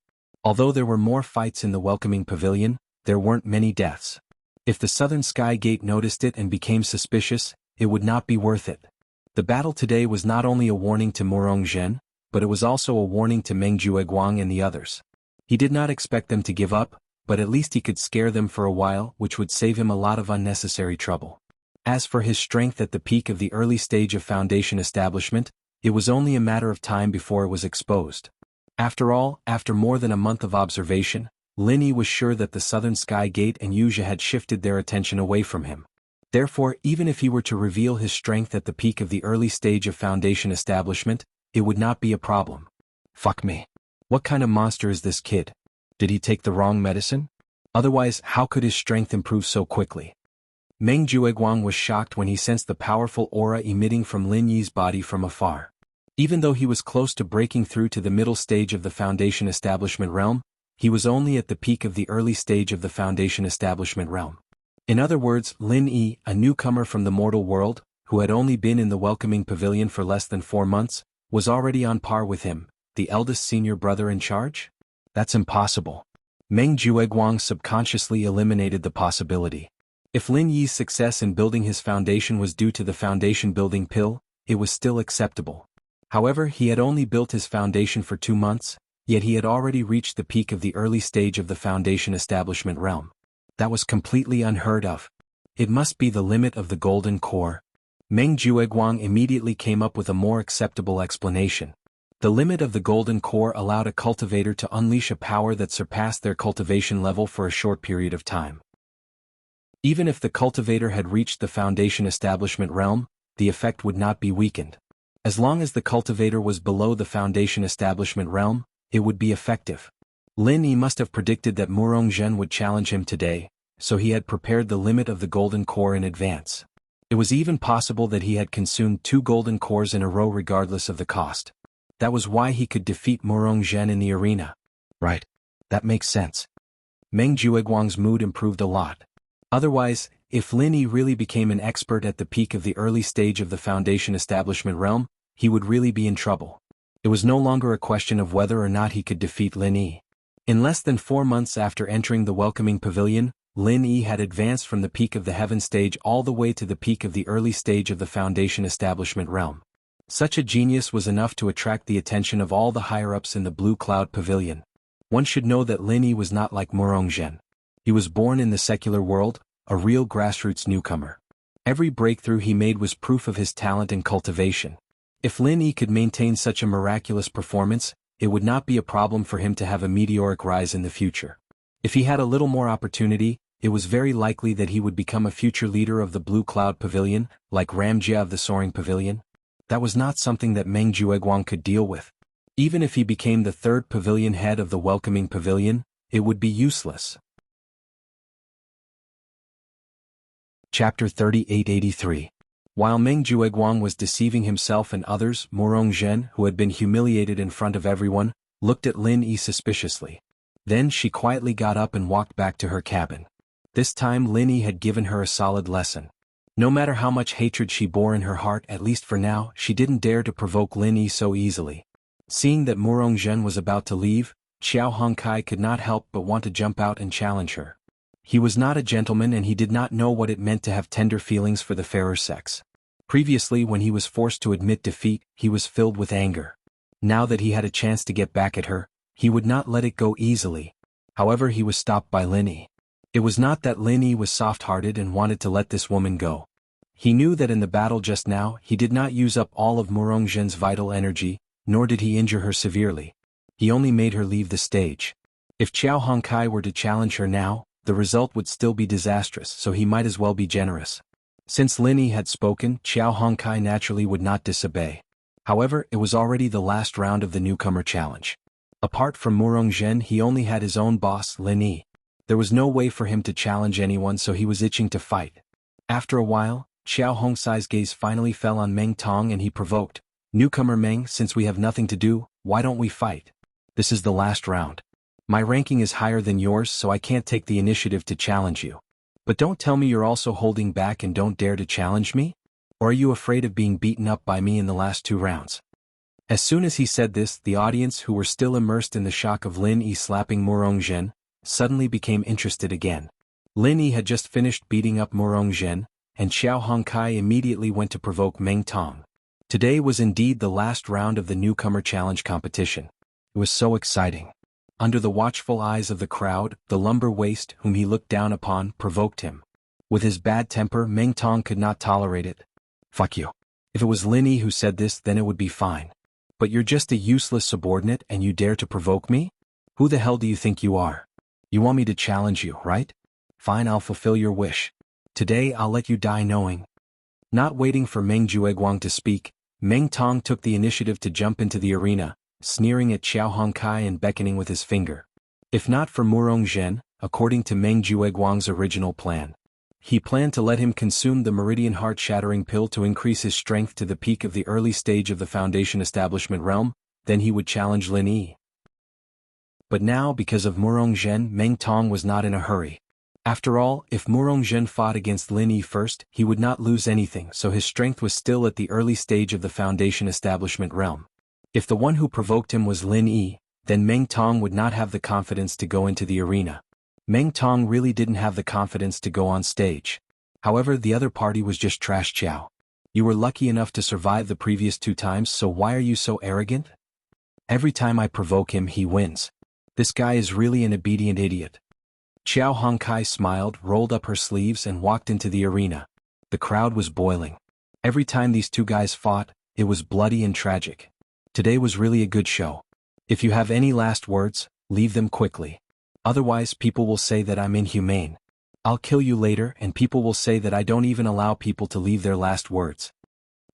Although there were more fights in the welcoming pavilion, there weren't many deaths. If the Southern Sky Gate noticed it and became suspicious, it would not be worth it. The battle today was not only a warning to Murong Zhen, but it was also a warning to Meng Jueguang and the others. He did not expect them to give up, but at least he could scare them for a while, which would save him a lot of unnecessary trouble. As for his strength at the peak of the early stage of Foundation Establishment, it was only a matter of time before it was exposed. After all, after more than a month of observation, Lin Yi was sure that the Southern Sky Gate and Yuja had shifted their attention away from him. Therefore, even if he were to reveal his strength at the peak of the early stage of Foundation Establishment, it would not be a problem. Fuck me. What kind of monster is this kid? Did he take the wrong medicine? Otherwise, how could his strength improve so quickly? Meng Jueguang was shocked when he sensed the powerful aura emitting from Lin Yi's body from afar. Even though he was close to breaking through to the middle stage of the Foundation Establishment realm, he was only at the peak of the early stage of the Foundation Establishment realm. In other words, Lin Yi, a newcomer from the mortal world, who had only been in the welcoming pavilion for less than 4 months, was already on par with him, the eldest senior brother in charge? That's impossible. Meng Jueguang subconsciously eliminated the possibility. If Lin Yi's success in building his foundation was due to the foundation building pill, it was still acceptable. However, he had only built his foundation for 2 months, yet he had already reached the peak of the early stage of the Foundation Establishment realm. That was completely unheard of. It must be the limit of the golden core. Meng Jueguang immediately came up with a more acceptable explanation. The limit of the golden core allowed a cultivator to unleash a power that surpassed their cultivation level for a short period of time. Even if the cultivator had reached the Foundation Establishment realm, the effect would not be weakened. As long as the cultivator was below the Foundation Establishment realm, it would be effective. Lin Yi must have predicted that Murong Zhen would challenge him today, so he had prepared the limit of the golden core in advance. It was even possible that he had consumed 2 golden cores in a row regardless of the cost. That was why he could defeat Murong Zhen in the arena. Right. That makes sense. Meng Jueguang's mood improved a lot. Otherwise, if Lin Yi really became an expert at the peak of the early stage of the Foundation Establishment realm, he would really be in trouble. It was no longer a question of whether or not he could defeat Lin Yi. In less than 4 months after entering the welcoming pavilion, Lin Yi had advanced from the peak of the heaven stage all the way to the peak of the early stage of the Foundation Establishment realm. Such a genius was enough to attract the attention of all the higher-ups in the Blue Cloud Pavilion. One should know that Lin Yi was not like Murongzhen. He was born in the secular world, a real grassroots newcomer. Every breakthrough he made was proof of his talent and cultivation. If Lin Yi could maintain such a miraculous performance, it would not be a problem for him to have a meteoric rise in the future. If he had a little more opportunity, it was very likely that he would become a future leader of the Blue Cloud Pavilion, like Ramjia of the Soaring Pavilion. That was not something that Meng Jueguang could deal with. Even if he became the third pavilion head of the Welcoming Pavilion, it would be useless. Chapter 3883. While Meng Jueguang was deceiving himself and others, Murongzhen, who had been humiliated in front of everyone, looked at Lin Yi suspiciously. Then she quietly got up and walked back to her cabin. This time Lin Yi had given her a solid lesson. No matter how much hatred she bore in her heart, at least for now, she didn't dare to provoke Lin Yi so easily. Seeing that Murongzhen was about to leave, Xiao Hongkai could not help but want to jump out and challenge her. He was not a gentleman and he did not know what it meant to have tender feelings for the fairer sex. Previously, when he was forced to admit defeat, he was filled with anger. Now that he had a chance to get back at her, he would not let it go easily. However, he was stopped by Lin Yi. It was not that Lin Yi was soft-hearted and wanted to let this woman go. He knew that in the battle just now, he did not use up all of Murongzhen's vital energy, nor did he injure her severely. He only made her leave the stage. If Xiao Hongkai were to challenge her now, the result would still be disastrous, so he might as well be generous. Since Lin Yi had spoken, Xiao Hongkai naturally would not disobey. However, it was already the last round of the newcomer challenge. Apart from Murongzhen, he only had his own boss, Lin Yi. There was no way for him to challenge anyone, so he was itching to fight. After a while, Xiao Hongkai's gaze finally fell on Meng Tong and he provoked, "Newcomer Meng, since we have nothing to do, why don't we fight? This is the last round. My ranking is higher than yours, so I can't take the initiative to challenge you. But don't tell me you're also holding back and don't dare to challenge me? Or are you afraid of being beaten up by me in the last 2 rounds?" As soon as he said this, the audience, who were still immersed in the shock of Lin Yi slapping Murongzhen, suddenly became interested again. Lin Yi had just finished beating up Murongzhen, and Xiao Hongkai immediately went to provoke Meng Tong. Today was indeed the last round of the newcomer challenge competition. It was so exciting. Under the watchful eyes of the crowd, the lumber waist, whom he looked down upon, provoked him. With his bad temper, Meng Tong could not tolerate it. "Fuck you. If it was Lin Yi who said this, then it would be fine. But you're just a useless subordinate and you dare to provoke me? Who the hell do you think you are? You want me to challenge you, right? Fine, I'll fulfill your wish. Today I'll let you die knowing." Not waiting for Meng Jueguang to speak, Meng Tong took the initiative to jump into the arena, sneering at Xiao Hongkai and beckoning with his finger. If not for Murongzhen, according to Meng Jueguang's original plan, he planned to let him consume the Meridian Heart-Shattering Pill to increase his strength to the peak of the early stage of the Foundation Establishment realm, then he would challenge Lin Yi. But now, because of Murongzhen, Meng Tong was not in a hurry. After all, if Murongzhen fought against Lin Yi first, he would not lose anything, so his strength was still at the early stage of the Foundation Establishment realm. If the one who provoked him was Lin Yi, then Meng Tong would not have the confidence to go into the arena. Meng Tong really didn't have the confidence to go on stage. However, the other party was just trash chow. You were lucky enough to survive the previous 2 times, so why are you so arrogant? Every time I provoke him, he wins. This guy is really an obedient idiot. Xiao Hongkai smiled, rolled up her sleeves and walked into the arena. The crowd was boiling. Every time these 2 guys fought, it was bloody and tragic. Today was really a good show. If you have any last words, leave them quickly. Otherwise, people will say that I'm inhumane. I'll kill you later and people will say that I don't even allow people to leave their last words.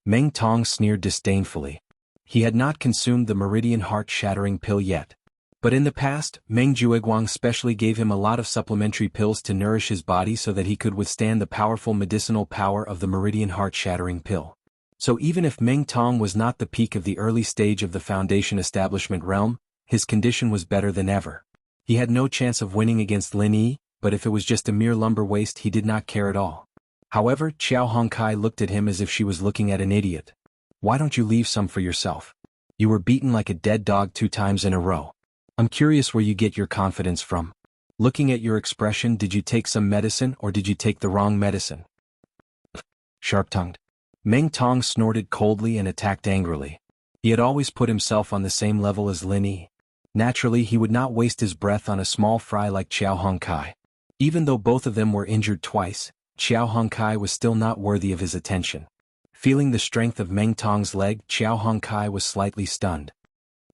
Meng Tong sneered disdainfully. He had not consumed the Meridian Heart-Shattering Pill yet. But in the past, Meng Jueguang specially gave him a lot of supplementary pills to nourish his body so that he could withstand the powerful medicinal power of the Meridian Heart-Shattering Pill. So even if Meng Tong was not the peak of the early stage of the Foundation Establishment realm, his condition was better than ever. He had no chance of winning against Lin Yi, but if it was just a mere lumber waist, he did not care at all. However, Xiao Hongkai looked at him as if she was looking at an idiot. "Why don't you leave some for yourself? You were beaten like a dead dog 2 times in a row. I'm curious where you get your confidence from. Looking at your expression, did you take some medicine or did you take the wrong medicine? Sharp-tongued. Meng Tong snorted coldly and attacked angrily. He had always put himself on the same level as Lin Yi. Naturally, he would not waste his breath on a small fry like Qiao Hongkai. Even though both of them were injured twice, Qiao Hongkai was still not worthy of his attention. Feeling the strength of Meng Tong's leg, Qiao Hongkai was slightly stunned.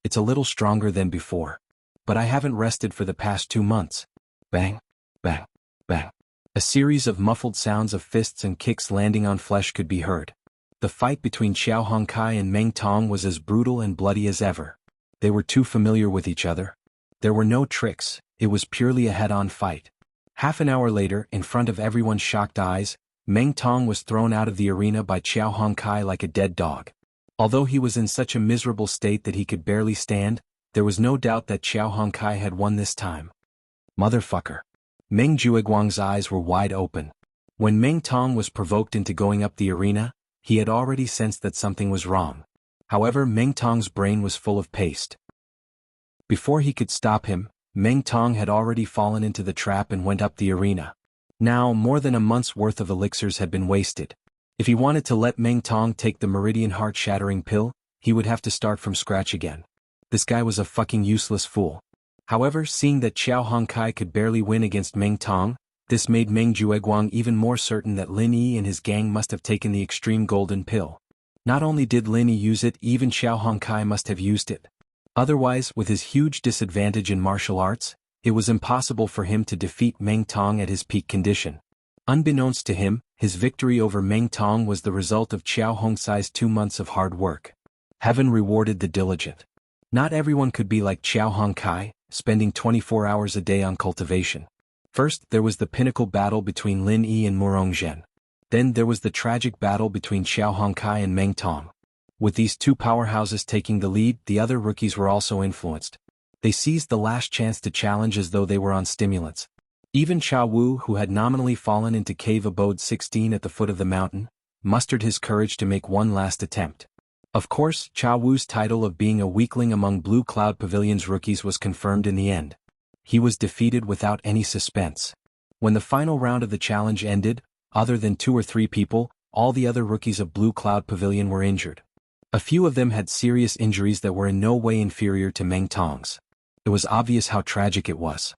It's a little stronger than before. But I haven't rested for the past 2 months. Bang, bang, bang. A series of muffled sounds of fists and kicks landing on flesh could be heard. The fight between Qiao Hongkai and Meng Tong was as brutal and bloody as ever. They were too familiar with each other. There were no tricks, it was purely a head-on fight. Half an hour later, in front of everyone's shocked eyes, Meng Tong was thrown out of the arena by Qiao Hongkai like a dead dog. Although he was in such a miserable state that he could barely stand, there was no doubt that Qiao Hongkai had won this time. Motherfucker. Meng Jueguang's eyes were wide open. When Meng Tong was provoked into going up the arena, he had already sensed that something was wrong. However, Meng Tong's brain was full of paste. Before he could stop him, Meng Tong had already fallen into the trap and went up the arena. Now, more than a month's worth of elixirs had been wasted. If he wanted to let Meng Tong take the Meridian Heart-Shattering pill, he would have to start from scratch again. This guy was a fucking useless fool. However, seeing that Qiao Hongkai could barely win against Meng Tong, this made Meng Jueguang even more certain that Lin Yi and his gang must have taken the extreme golden pill. Not only did Lin Yi use it, even Qiao Hongkai must have used it. Otherwise, with his huge disadvantage in martial arts, it was impossible for him to defeat Meng Tong at his peak condition. Unbeknownst to him, his victory over Meng Tong was the result of Qiao Hongkai's 2 months of hard work. Heaven rewarded the diligent. Not everyone could be like Qiao Hongkai, spending 24 hours a day on cultivation. First, there was the pinnacle battle between Lin Yi and Murongzhen. Then there was the tragic battle between Qiao Hongkai and Meng Tong. With these 2 powerhouses taking the lead, the other rookies were also influenced. They seized the last chance to challenge as though they were on stimulants. Even Cha Wu, who had nominally fallen into Cave Abode 16 at the foot of the mountain, mustered his courage to make one last attempt. Of course, Cha Wu's title of being a weakling among Blue Cloud Pavilion's rookies was confirmed in the end. He was defeated without any suspense. When the final round of the challenge ended, other than 2 or 3 people, all the other rookies of Blue Cloud Pavilion were injured. A few of them had serious injuries that were in no way inferior to Meng Tong's. It was obvious how tragic it was.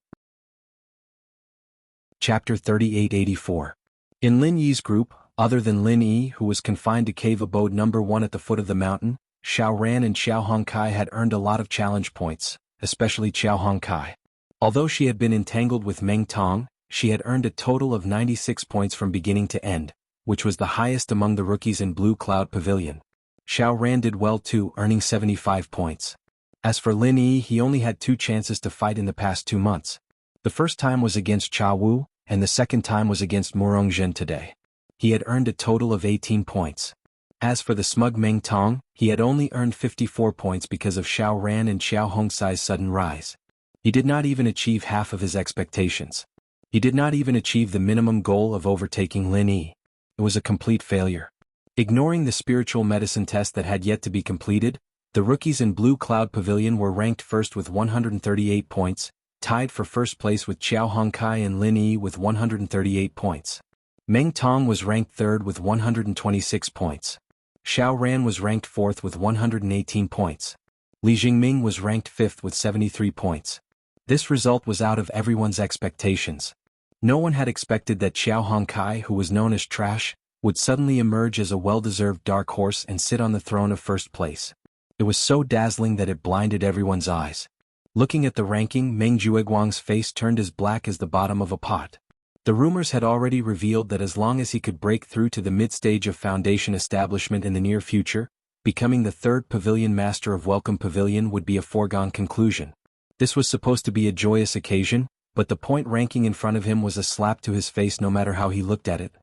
Chapter 3884. In Lin Yi's group, other than Lin Yi, who was confined to Cave Abode number 1 at the foot of the mountain, Xiao Ran and Qiao Hongkai had earned a lot of challenge points, especially Qiao Hongkai. Although she had been entangled with Meng Tong, she had earned a total of 96 points from beginning to end, which was the highest among the rookies in Blue Cloud Pavilion. Xiao Ran did well too, earning 75 points. As for Lin Yi, he only had 2 chances to fight in the past 2 months. The first time was against Cha Wu, and the second time was against Murongzhen today. He had earned a total of 18 points. As for the smug Meng Tong, he had only earned 54 points because of Xiao Ran and Xiao Hongkai's sudden rise. He did not even achieve half of his expectations. He did not even achieve the minimum goal of overtaking Lin Yi. It was a complete failure. Ignoring the spiritual medicine test that had yet to be completed, the rookies in Blue Cloud Pavilion were ranked first with 138 points, tied for first place with Qiao Hongkai and Lin Yi with 138 points. Meng Tong was ranked third with 126 points. Xiao Ran was ranked fourth with 118 points. Li Jingming was ranked fifth with 73 points. This result was out of everyone's expectations. No one had expected that Qiao Hongkai, who was known as Trash, would suddenly emerge as a well-deserved dark horse and sit on the throne of first place. It was so dazzling that it blinded everyone's eyes. Looking at the ranking, Meng Jueguang's face turned as black as the bottom of a pot. The rumors had already revealed that as long as he could break through to the mid-stage of Foundation establishment in the near future, becoming the 3rd Pavilion Master of Welcome Pavilion would be a foregone conclusion. This was supposed to be a joyous occasion, but the point ranking in front of him was a slap to his face no matter how he looked at it.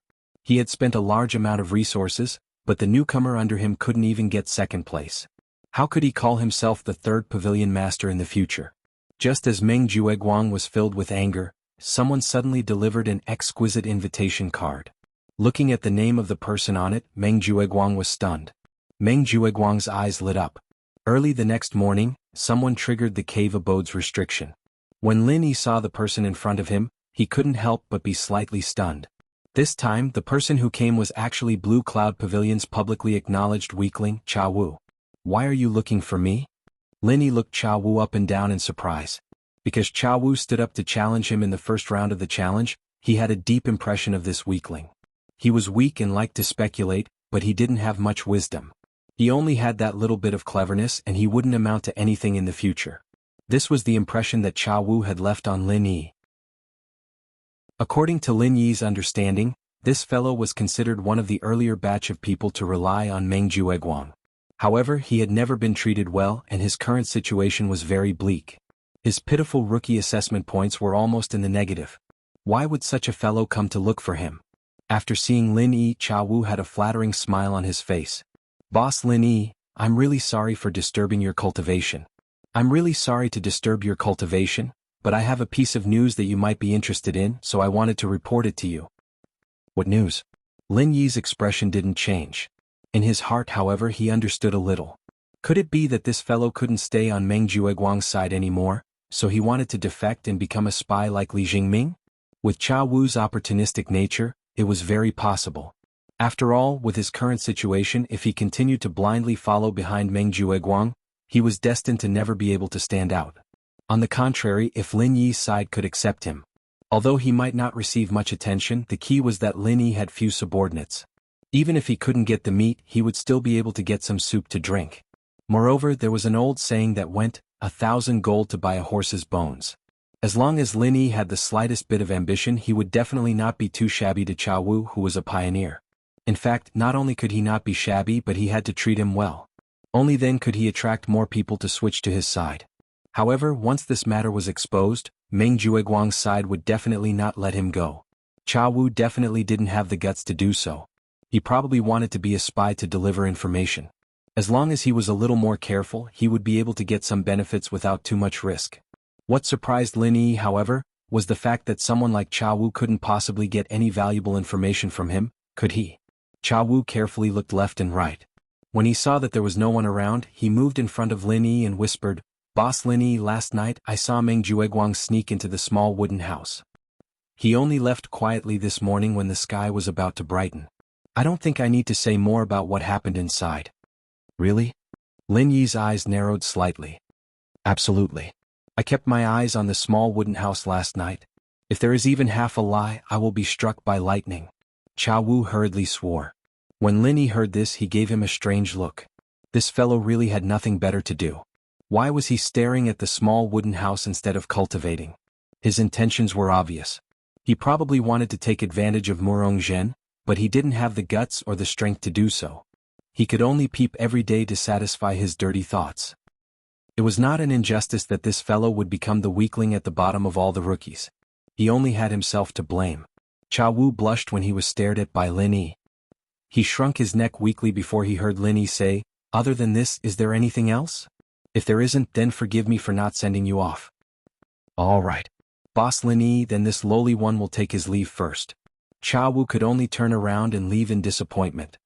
He had spent a large amount of resources, but the newcomer under him couldn't even get second place. How could he call himself the 3rd Pavilion Master in the future? Just as Meng Jueguang was filled with anger, someone suddenly delivered an exquisite invitation card. Looking at the name of the person on it, Meng Jueguang was stunned. Meng Jueguang's eyes lit up. Early the next morning, someone triggered the cave abode's restriction. When Lin Yi saw the person in front of him, he couldn't help but be slightly stunned. This time, the person who came was actually Blue Cloud Pavilion's publicly acknowledged weakling, Cha Wu. "Why are you looking for me?" Lin Yi looked Cha Wu up and down in surprise. Because Cha Wu stood up to challenge him in the first round of the challenge, he had a deep impression of this weakling. He was weak and liked to speculate, but he didn't have much wisdom. He only had that little bit of cleverness and he wouldn't amount to anything in the future. This was the impression that Cha Wu had left on Lin Yi. According to Lin Yi's understanding, this fellow was considered one of the earlier batch of people to rely on Meng Jueguang. However, he had never been treated well and his current situation was very bleak. His pitiful rookie assessment points were almost in the negative. Why would such a fellow come to look for him? After seeing Lin Yi, Cha Wu had a flattering smile on his face. "Boss Lin Yi, I'm really sorry for disturbing your cultivation. I'm really sorry to disturb your cultivation, but I have a piece of news that you might be interested in, so I wanted to report it to you." "What news?" Lin Yi's expression didn't change. In his heart, however, he understood a little. Could it be that this fellow couldn't stay on Meng Jueguang's side anymore, so he wanted to defect and become a spy like Li Jingming? With Cha Wu's opportunistic nature, it was very possible. After all, with his current situation, if he continued to blindly follow behind Meng Jueguang, he was destined to never be able to stand out. On the contrary, if Lin Yi's side could accept him. Although he might not receive much attention, the key was that Lin Yi had few subordinates. Even if he couldn't get the meat, he would still be able to get some soup to drink. Moreover, there was an old saying that went, 1,000 gold to buy a horse's bones. As long as Lin Yi had the slightest bit of ambition, he would definitely not be too shabby to Cha Wu, who was a pioneer. In fact, not only could he not be shabby, but he had to treat him well. Only then could he attract more people to switch to his side. However, once this matter was exposed, Meng Jueguang's side would definitely not let him go. Cha Wu definitely didn't have the guts to do so. He probably wanted to be a spy to deliver information. As long as he was a little more careful, he would be able to get some benefits without too much risk. What surprised Lin Yi, however, was the fact that someone like Cha Wu couldn't possibly get any valuable information from him, could he? Cha Wu carefully looked left and right. When he saw that there was no one around, he moved in front of Lin Yi and whispered, "Boss Lin Yi, last night I saw Meng Jueguang sneak into the small wooden house. He only left quietly this morning when the sky was about to brighten. I don't think I need to say more about what happened inside." "Really?" Lin Yi's eyes narrowed slightly. "Absolutely. I kept my eyes on the small wooden house last night. If there is even half a lie, I will be struck by lightning." Cha Wu hurriedly swore. When Lin Yi heard this, he gave him a strange look. This fellow really had nothing better to do. Why was he staring at the small wooden house instead of cultivating? His intentions were obvious. He probably wanted to take advantage of Murong Zhen, but he didn't have the guts or the strength to do so. He could only peep every day to satisfy his dirty thoughts. It was not an injustice that this fellow would become the weakling at the bottom of all the rookies. He only had himself to blame. Cha Wu blushed when he was stared at by Lin Yi. He shrunk his neck weakly before he heard Lin Yi say, "Other than this, is there anything else? If there isn't, then forgive me for not sending you off." "All right. Boss Lin Yi, then this lowly one will take his leave first." Cha Wu could only turn around and leave in disappointment.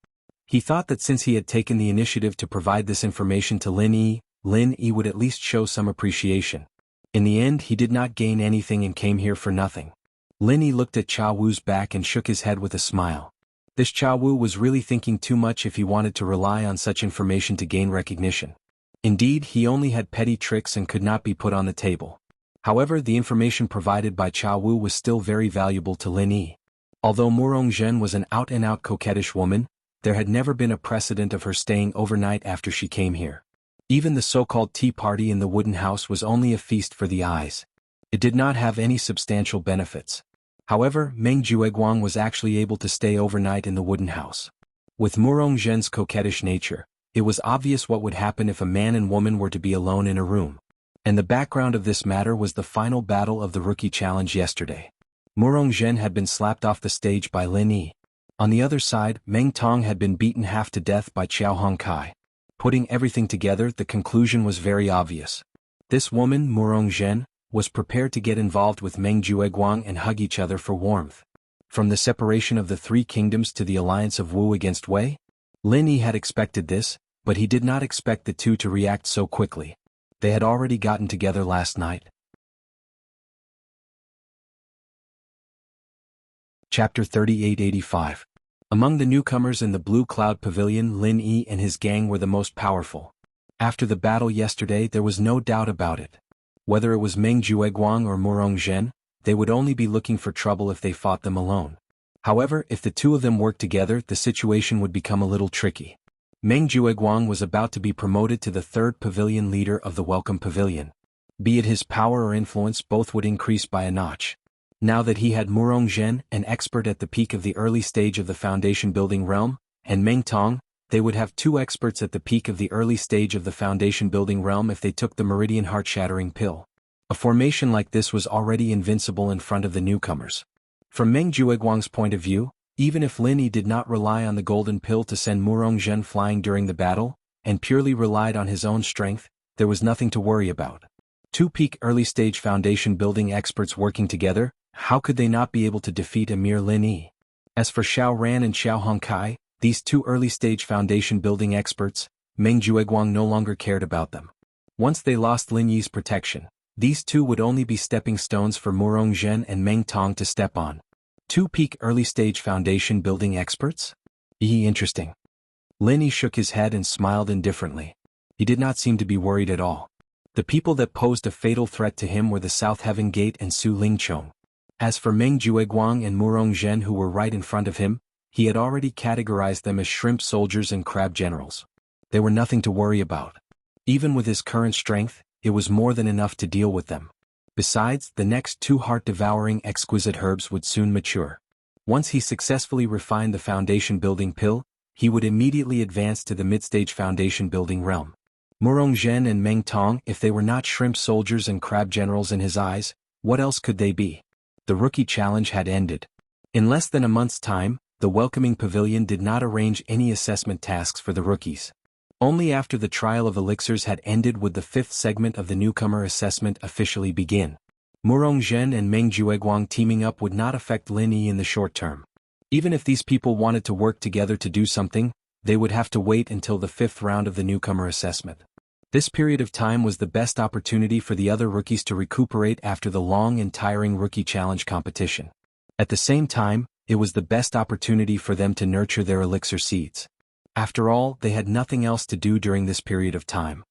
He thought that since he had taken the initiative to provide this information to Lin Yi would at least show some appreciation. In the end, he did not gain anything and came here for nothing. Lin Yi looked at Cha Wu's back and shook his head with a smile. This Cha Wu was really thinking too much if he wanted to rely on such information to gain recognition. Indeed, he only had petty tricks and could not be put on the table. However, the information provided by Cha Wu was still very valuable to Lin Yi. Although Murong Zhen was an out-and-out coquettish woman, there had never been a precedent of her staying overnight after she came here. Even the so-called tea party in the wooden house was only a feast for the eyes. It did not have any substantial benefits. However, Meng Jueguang was actually able to stay overnight in the wooden house. With Murong Zhen's coquettish nature, it was obvious what would happen if a man and woman were to be alone in a room. And the background of this matter was the final battle of the Rookie Challenge yesterday. Murong Zhen had been slapped off the stage by Lin Yi. On the other side, Meng Tong had been beaten half to death by Qiao Hongkai. Putting everything together, the conclusion was very obvious. This woman, Murong Zhen, was prepared to get involved with Meng Jueguang and hug each other for warmth. From the separation of the three kingdoms to the alliance of Wu against Wei? Lin Yi had expected this, but he did not expect the two to react so quickly. They had already gotten together last night. Chapter 3885. Among the newcomers in the Blue Cloud Pavilion, Lin Yi and his gang were the most powerful. After the battle yesterday, there was no doubt about it. Whether it was Meng Jueguang or Murong Zhen, they would only be looking for trouble if they fought them alone. However, if the two of them worked together, the situation would become a little tricky. Meng Jueguang was about to be promoted to the third pavilion leader of the Welcome Pavilion. Be it his power or influence, both would increase by a notch. Now that he had Murong Zhen, an expert at the peak of the early stage of the foundation building realm, and Meng Tong, they would have two experts at the peak of the early stage of the foundation building realm if they took the Meridian Heart-Shattering Pill. A formation like this was already invincible in front of the newcomers. From Meng Jueguang's point of view, even if Lin Yi did not rely on the golden pill to send Murong Zhen flying during the battle, and purely relied on his own strength, there was nothing to worry about. Two peak early-stage foundation building experts working together, how could they not be able to defeat a mere Lin Yi? As for Xiao Ran and Xiao Hongkai, these two early-stage foundation building experts, Meng Jueguang no longer cared about them. Once they lost Lin Yi's protection, these two would only be stepping stones for Murong Zhen and Meng Tong to step on. Two peak early-stage foundation building experts? Interesting. Lin Yi shook his head and smiled indifferently. He did not seem to be worried at all. The people that posed a fatal threat to him were the South Heaven Gate and Su Lingchong. As for Meng Jueguang and Murong Zhen, who were right in front of him, he had already categorized them as shrimp soldiers and crab generals. They were nothing to worry about. Even with his current strength, it was more than enough to deal with them. Besides, the next two heart-devouring exquisite herbs would soon mature. Once he successfully refined the foundation-building pill, he would immediately advance to the mid-stage foundation-building realm. Murong Zhen and Meng Tong, if they were not shrimp soldiers and crab generals in his eyes, what else could they be? The rookie challenge had ended. In less than a month's time, the Welcoming Pavilion did not arrange any assessment tasks for the rookies. Only after the trial of elixirs had ended would the fifth segment of the newcomer assessment officially begin. Murong Zhen and Meng Jueguang teaming up would not affect Lin Yi in the short term. Even if these people wanted to work together to do something, they would have to wait until the fifth round of the newcomer assessment. This period of time was the best opportunity for the other rookies to recuperate after the long and tiring rookie challenge competition. At the same time, it was the best opportunity for them to nurture their elixir seeds. After all, they had nothing else to do during this period of time.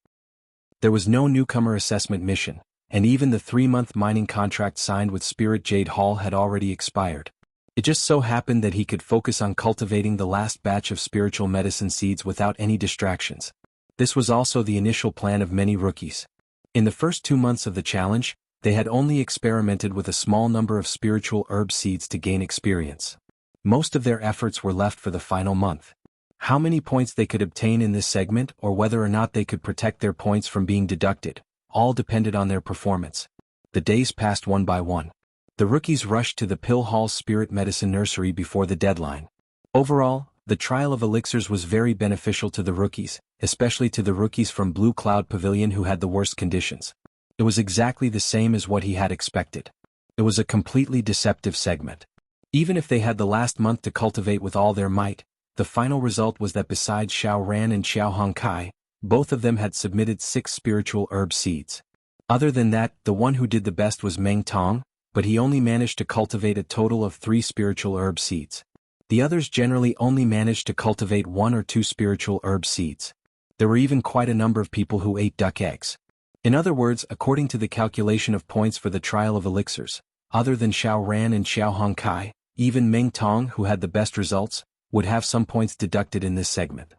There was no newcomer assessment mission, and even the 3-month mining contract signed with Spirit Jade Hall had already expired. It just so happened that he could focus on cultivating the last batch of spiritual medicine seeds without any distractions. This was also the initial plan of many rookies. In the first 2 months of the challenge, they had only experimented with a small number of spiritual herb seeds to gain experience. Most of their efforts were left for the final month. How many points they could obtain in this segment, or whether or not they could protect their points from being deducted, all depended on their performance. The days passed one by one. The rookies rushed to the Pill Hall's Spirit Medicine Nursery before the deadline. Overall, the trial of elixirs was very beneficial to the rookies, especially to the rookies from Blue Cloud Pavilion who had the worst conditions. It was exactly the same as what he had expected. It was a completely deceptive segment. Even if they had the last month to cultivate with all their might, the final result was that besides Xiao Ran and Xiao Hongkai, both of them had submitted 6 spiritual herb seeds. Other than that, the one who did the best was Meng Tong, but he only managed to cultivate a total of 3 spiritual herb seeds. The others generally only managed to cultivate 1 or 2 spiritual herb seeds. There were even quite a number of people who ate duck eggs. In other words, according to the calculation of points for the trial of elixirs, other than Xiao Ran and Xiao Hongkai, even Meng Tong, who had the best results, would have some points deducted in this segment.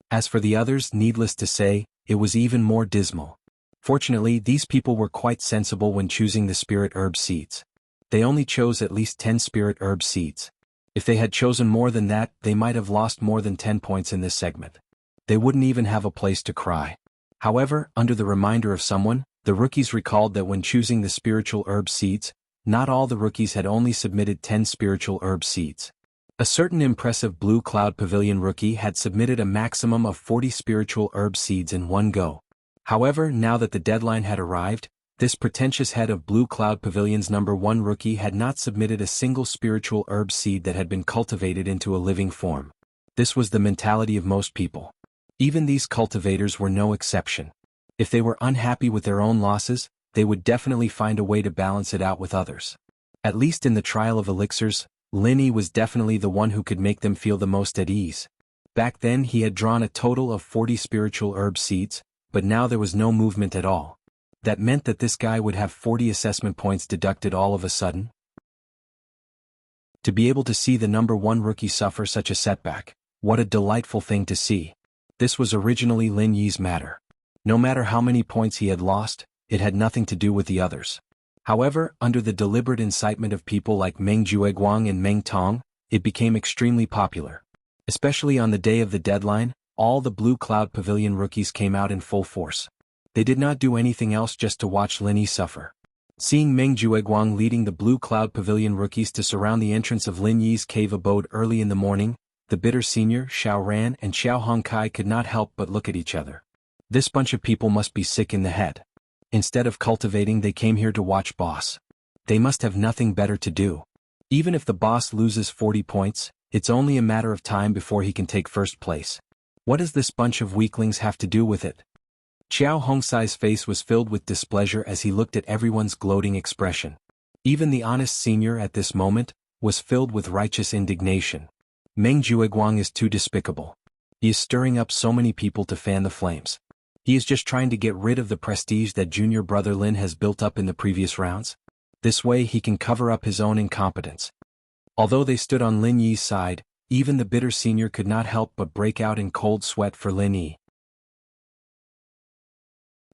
As for the others, needless to say, it was even more dismal. Fortunately, these people were quite sensible when choosing the spirit herb seeds. They only chose at least 10 spirit herb seeds. If they had chosen more than that, they might have lost more than 10 points in this segment. They wouldn't even have a place to cry. However, under the reminder of someone, the rookies recalled that when choosing the spiritual herb seeds, not all the rookies had only submitted 10 spiritual herb seeds. A certain impressive Blue Cloud Pavilion rookie had submitted a maximum of 40 spiritual herb seeds in one go. However, now that the deadline had arrived, this pretentious head of Blue Cloud Pavilion's #1 rookie had not submitted a single spiritual herb seed that had been cultivated into a living form. This was the mentality of most people. Even these cultivators were no exception. If they were unhappy with their own losses, they would definitely find a way to balance it out with others. At least in the trial of elixirs, Lin Yi was definitely the one who could make them feel the most at ease. Back then he had drawn a total of 40 spiritual herb seeds, but now there was no movement at all. That meant that this guy would have 40 assessment points deducted all of a sudden. To be able to see the number 1 rookie suffer such a setback, what a delightful thing to see. This was originally Lin Yi's matter. No matter how many points he had lost, it had nothing to do with the others. However, under the deliberate incitement of people like Meng Jueguang and Meng Tong, it became extremely popular. Especially on the day of the deadline, all the Blue Cloud Pavilion rookies came out in full force. They did not do anything else just to watch Lin Yi suffer. Seeing Meng Jueguang leading the Blue Cloud Pavilion rookies to surround the entrance of Lin Yi's cave abode early in the morning, the bitter senior, Xiao Ran and Xiao Hongkai could not help but look at each other. This bunch of people must be sick in the head. Instead of cultivating, they came here to watch boss. They must have nothing better to do. Even if the boss loses 40 points, it's only a matter of time before he can take first place. What does this bunch of weaklings have to do with it? Xiao Hongsai's face was filled with displeasure as he looked at everyone's gloating expression. Even the honest senior at this moment was filled with righteous indignation. Meng Jueguang is too despicable. He is stirring up so many people to fan the flames. He is just trying to get rid of the prestige that junior brother Lin has built up in the previous rounds. This way he can cover up his own incompetence. Although they stood on Lin Yi's side, even the bitter senior could not help but break out in cold sweat for Lin Yi.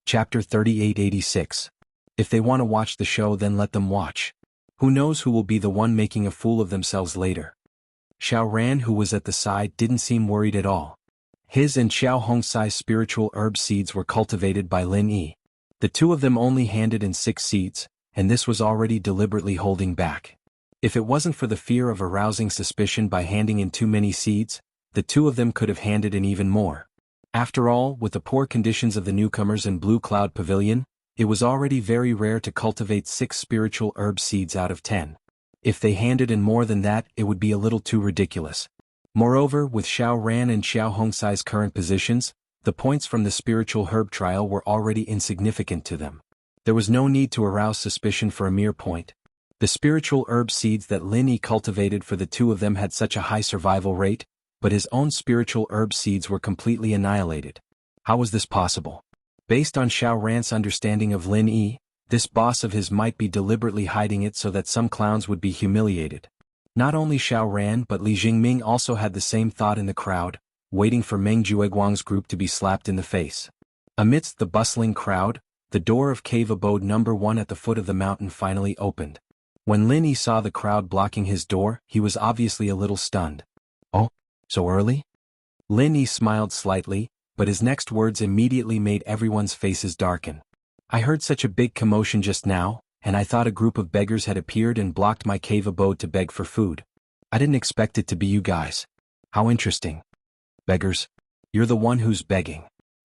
Chapter 3886. If they want to watch the show, then let them watch. Who knows who will be the one making a fool of themselves later. Xiao Ran, who was at the side, didn't seem worried at all. His and Xiao Hongsai's spiritual herb seeds were cultivated by Lin Yi. The two of them only handed in 6 seeds, and this was already deliberately holding back. If it wasn't for the fear of arousing suspicion by handing in too many seeds, the two of them could have handed in even more. After all, with the poor conditions of the newcomers in Blue Cloud Pavilion, it was already very rare to cultivate 6 spiritual herb seeds out of 10. If they handed in more than that, it would be a little too ridiculous. Moreover, with Xiao Ran and Xiao Hongsai's current positions, the points from the spiritual herb trial were already insignificant to them. There was no need to arouse suspicion for a mere point. The spiritual herb seeds that Lin Yi cultivated for the two of them had such a high survival rate, but his own spiritual herb seeds were completely annihilated. How was this possible? Based on Xiao Ran's understanding of Lin Yi, this boss of his might be deliberately hiding it so that some clowns would be humiliated. Not only Xiao Ran but Li Jingming also had the same thought in the crowd, waiting for Meng Jueguang's group to be slapped in the face. Amidst the bustling crowd, the door of cave abode number 1 at the foot of the mountain finally opened. When Lin Yi saw the crowd blocking his door, he was obviously a little stunned. Oh, so early? Lin Yi smiled slightly, but his next words immediately made everyone's faces darken. I heard such a big commotion just now, and I thought a group of beggars had appeared and blocked my cave abode to beg for food. I didn't expect it to be you guys. How interesting. Beggars? You're the one who's begging.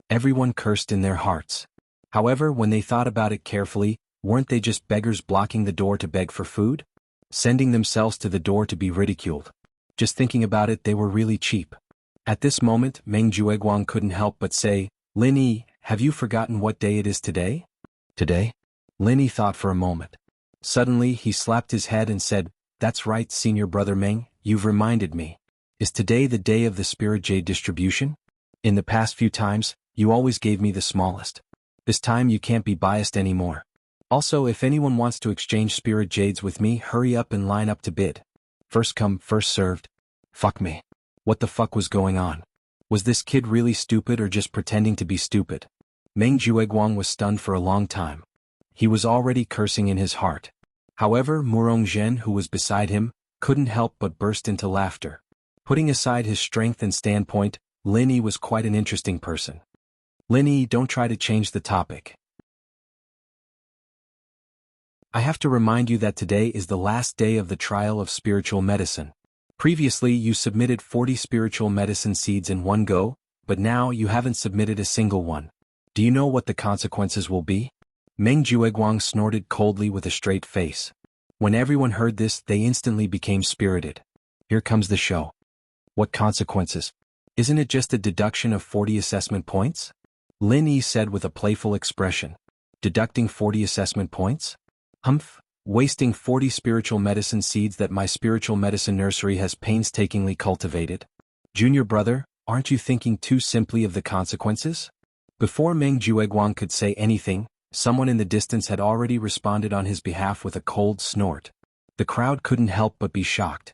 Everyone cursed in their hearts. However, when they thought about it carefully, weren't they just beggars blocking the door to beg for food? Sending themselves to the door to be ridiculed. Just thinking about it, they were really cheap. At this moment, Meng Jueguang couldn't help but say, Lin Yi, have you forgotten what day it is today? Today? Lin Yi thought for a moment. Suddenly, he slapped his head and said, That's right, senior brother Meng, you've reminded me. Is today the day of the Spirit Jade distribution? In the past few times, you always gave me the smallest. This time you can't be biased anymore. Also, if anyone wants to exchange Spirit Jades with me, hurry up and line up to bid. First come, first served. Fuck me. What the fuck was going on? Was this kid really stupid or just pretending to be stupid? Meng Jueguang was stunned for a long time. He was already cursing in his heart. However, Murong Zhen, who was beside him, couldn't help but burst into laughter. Putting aside his strength and standpoint, Lin Yi was quite an interesting person. Lin Yi, don't try to change the topic. I have to remind you that today is the last day of the trial of spiritual medicine. Previously, you submitted 40 spiritual medicine seeds in one go, but now you haven't submitted a single one. Do you know what the consequences will be? Meng Jueguang snorted coldly with a straight face. When everyone heard this, they instantly became spirited. Here comes the show. What consequences? Isn't it just a deduction of 40 assessment points? Lin Yi said with a playful expression. Deducting 40 assessment points? Humph, wasting 40 spiritual medicine seeds that my spiritual medicine nursery has painstakingly cultivated? Junior brother, aren't you thinking too simply of the consequences? Before Meng Jueguang could say anything, someone in the distance had already responded on his behalf with a cold snort. The crowd couldn't help but be shocked.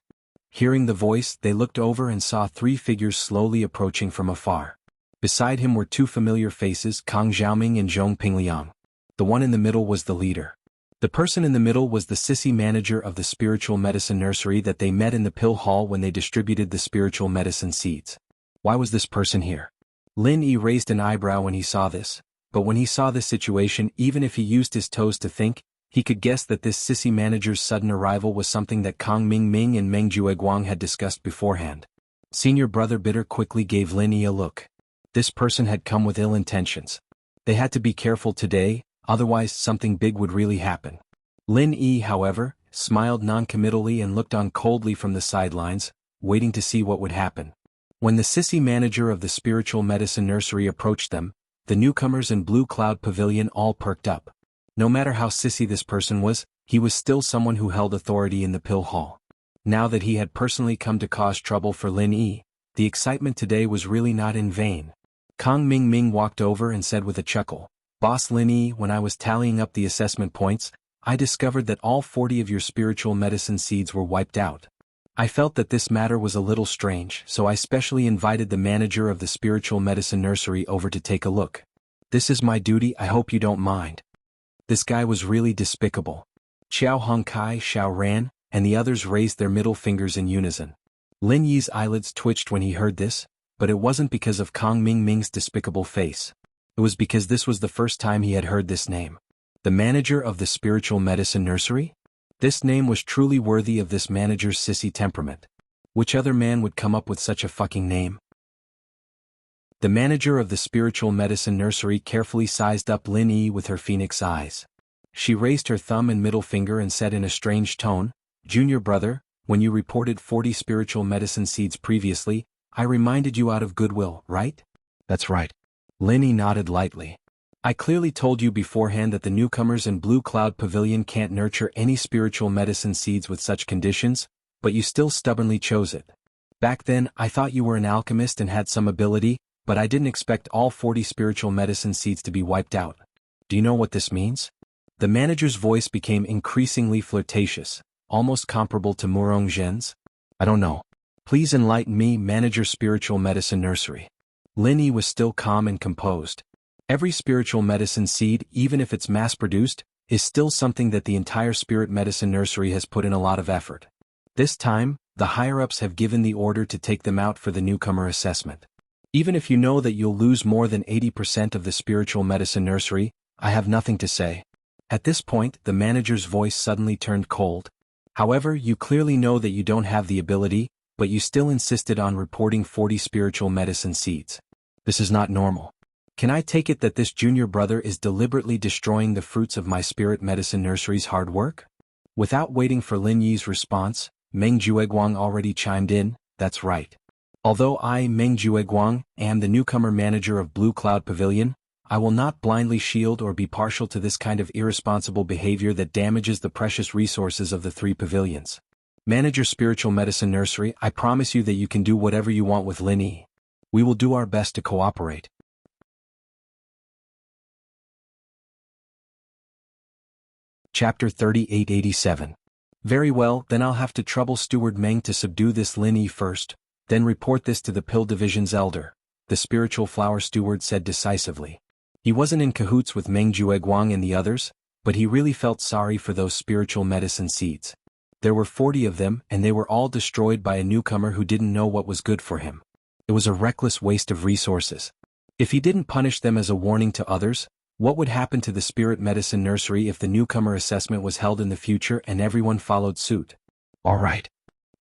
Hearing the voice, they looked over and saw 3 figures slowly approaching from afar. Beside him were 2 familiar faces, Kang Xiaoming and Zhong Pingliang. The one in the middle was the leader. The person in the middle was the sissy manager of the spiritual medicine nursery that they met in the pill hall when they distributed the spiritual medicine seeds. Why was this person here? Lin Yi raised an eyebrow when he saw this, but when he saw this situation, even if he used his toes to think, he could guess that this sissy manager's sudden arrival was something that Kang Mingming and Meng Jueguang had discussed beforehand. Senior brother Bitter quickly gave Lin Yi a look. This person had come with ill intentions. They had to be careful today, otherwise something big would really happen. Lin Yi, however, smiled non-committally and looked on coldly from the sidelines, waiting to see what would happen. When the sissy manager of the spiritual medicine nursery approached them, the newcomers in Blue Cloud Pavilion all perked up. No matter how sissy this person was, he was still someone who held authority in the pill hall. Now that he had personally come to cause trouble for Lin Yi, the excitement today was really not in vain. Kang Mingming walked over and said with a chuckle, "Boss Lin Yi, when I was tallying up the assessment points, I discovered that all 40 of your spiritual medicine seeds were wiped out. I felt that this matter was a little strange, so I specially invited the manager of the spiritual medicine nursery over to take a look. This is my duty, I hope you don't mind." This guy was really despicable. Xiao Hongkai, Xiao Ran, and the others raised their middle fingers in unison. Lin Yi's eyelids twitched when he heard this, but it wasn't because of Kang Mingming's despicable face. It was because this was the first time he had heard this name. The manager of the spiritual medicine nursery? This name was truly worthy of this manager's sissy temperament. Which other man would come up with such a fucking name? The manager of the spiritual medicine nursery carefully sized up Lin Yi with her phoenix eyes. She raised her thumb and middle finger and said in a strange tone, "Junior brother, when you reported 40 spiritual medicine seeds previously, I reminded you out of goodwill, right?" "That's right." Lin Yi nodded lightly. "I clearly told you beforehand that the newcomers in Blue Cloud Pavilion can't nurture any spiritual medicine seeds with such conditions, but you still stubbornly chose it. Back then, I thought you were an alchemist and had some ability, but I didn't expect all 40 spiritual medicine seeds to be wiped out. Do you know what this means?" The manager's voice became increasingly flirtatious, almost comparable to Murong Zhen's. "I don't know. Please enlighten me, manager spiritual medicine nursery." Lin Yi was still calm and composed. Every spiritual medicine seed, even if it's mass-produced, is still something that the entire spirit medicine nursery has put in a lot of effort. This time, the higher-ups have given the order to take them out for the newcomer assessment. Even if you know that you'll lose more than 80% of the spiritual medicine nursery, I have nothing to say. At this point, the manager's voice suddenly turned cold. However, you clearly know that you don't have the ability, but you still insisted on reporting 40 spiritual medicine seeds. This is not normal. Can I take it that this junior brother is deliberately destroying the fruits of my spirit medicine nursery's hard work? Without waiting for Lin Yi's response, Meng Jueguang already chimed in, "That's right. Although I, Meng Jueguang, am the newcomer manager of Blue Cloud Pavilion, I will not blindly shield or be partial to this kind of irresponsible behavior that damages the precious resources of the 3 pavilions. Manager Spiritual Medicine Nursery, I promise you that you can do whatever you want with Lin Yi. We will do our best to cooperate." Chapter 3887. "Very well, then I'll have to trouble Steward Meng to subdue this Lin Yi first, then report this to the Pill Division's elder," the spiritual flower steward said decisively. He wasn't in cahoots with Meng Jueguang and the others, but he really felt sorry for those spiritual medicine seeds. There were 40 of them, and they were all destroyed by a newcomer who didn't know what was good for him. It was a reckless waste of resources. If he didn't punish them as a warning to others, what would happen to the spirit medicine nursery if the newcomer assessment was held in the future and everyone followed suit? "All right,"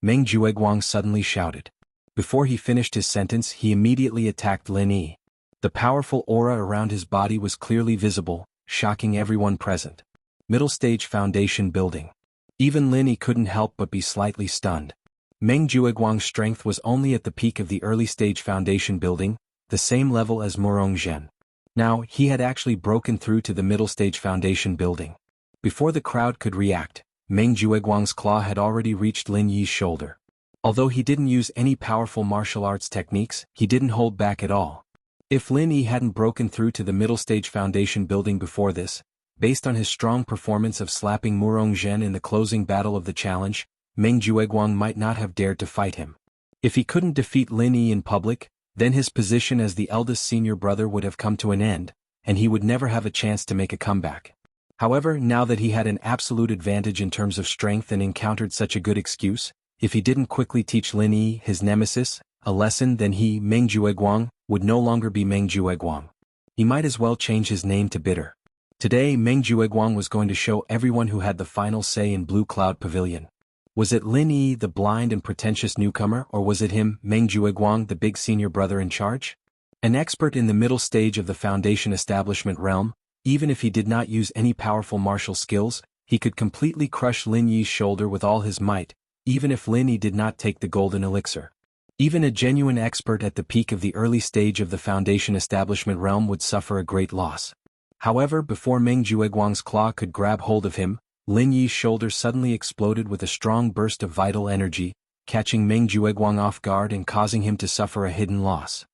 Meng Jueguang suddenly shouted. Before he finished his sentence, he immediately attacked Lin Yi. The powerful aura around his body was clearly visible, shocking everyone present. Middle stage foundation building. Even Lin Yi couldn't help but be slightly stunned. Meng Jueguang's strength was only at the peak of the early-stage foundation building, the same level as Murong Zhen. Now, he had actually broken through to the middle-stage foundation building. Before the crowd could react, Meng Jueguang's claw had already reached Lin Yi's shoulder. Although he didn't use any powerful martial arts techniques, he didn't hold back at all. If Lin Yi hadn't broken through to the middle-stage foundation building before this, based on his strong performance of slapping Murong Zhen in the closing battle of the challenge, Meng Jueguang might not have dared to fight him. If he couldn't defeat Lin Yi in public, then his position as the eldest senior brother would have come to an end, and he would never have a chance to make a comeback. However, now that he had an absolute advantage in terms of strength and encountered such a good excuse, if he didn't quickly teach Lin Yi, his nemesis, a lesson, then he, Meng Jueguang, would no longer be Meng Jueguang. He might as well change his name to Bitter. Today, Meng Jueguang was going to show everyone who had the final say in Blue Cloud Pavilion. Was it Lin Yi, the blind and pretentious newcomer, or was it him, Meng Jueguang, the big senior brother in charge? An expert in the middle stage of the foundation establishment realm, even if he did not use any powerful martial skills, he could completely crush Lin Yi's shoulder with all his might, even if Lin Yi did not take the golden elixir. Even a genuine expert at the peak of the early stage of the foundation establishment realm would suffer a great loss. However, before Meng Jueguang's claw could grab hold of him, Lin Yi's shoulder suddenly exploded with a strong burst of vital energy, catching Meng Jueguang off guard and causing him to suffer a hidden loss.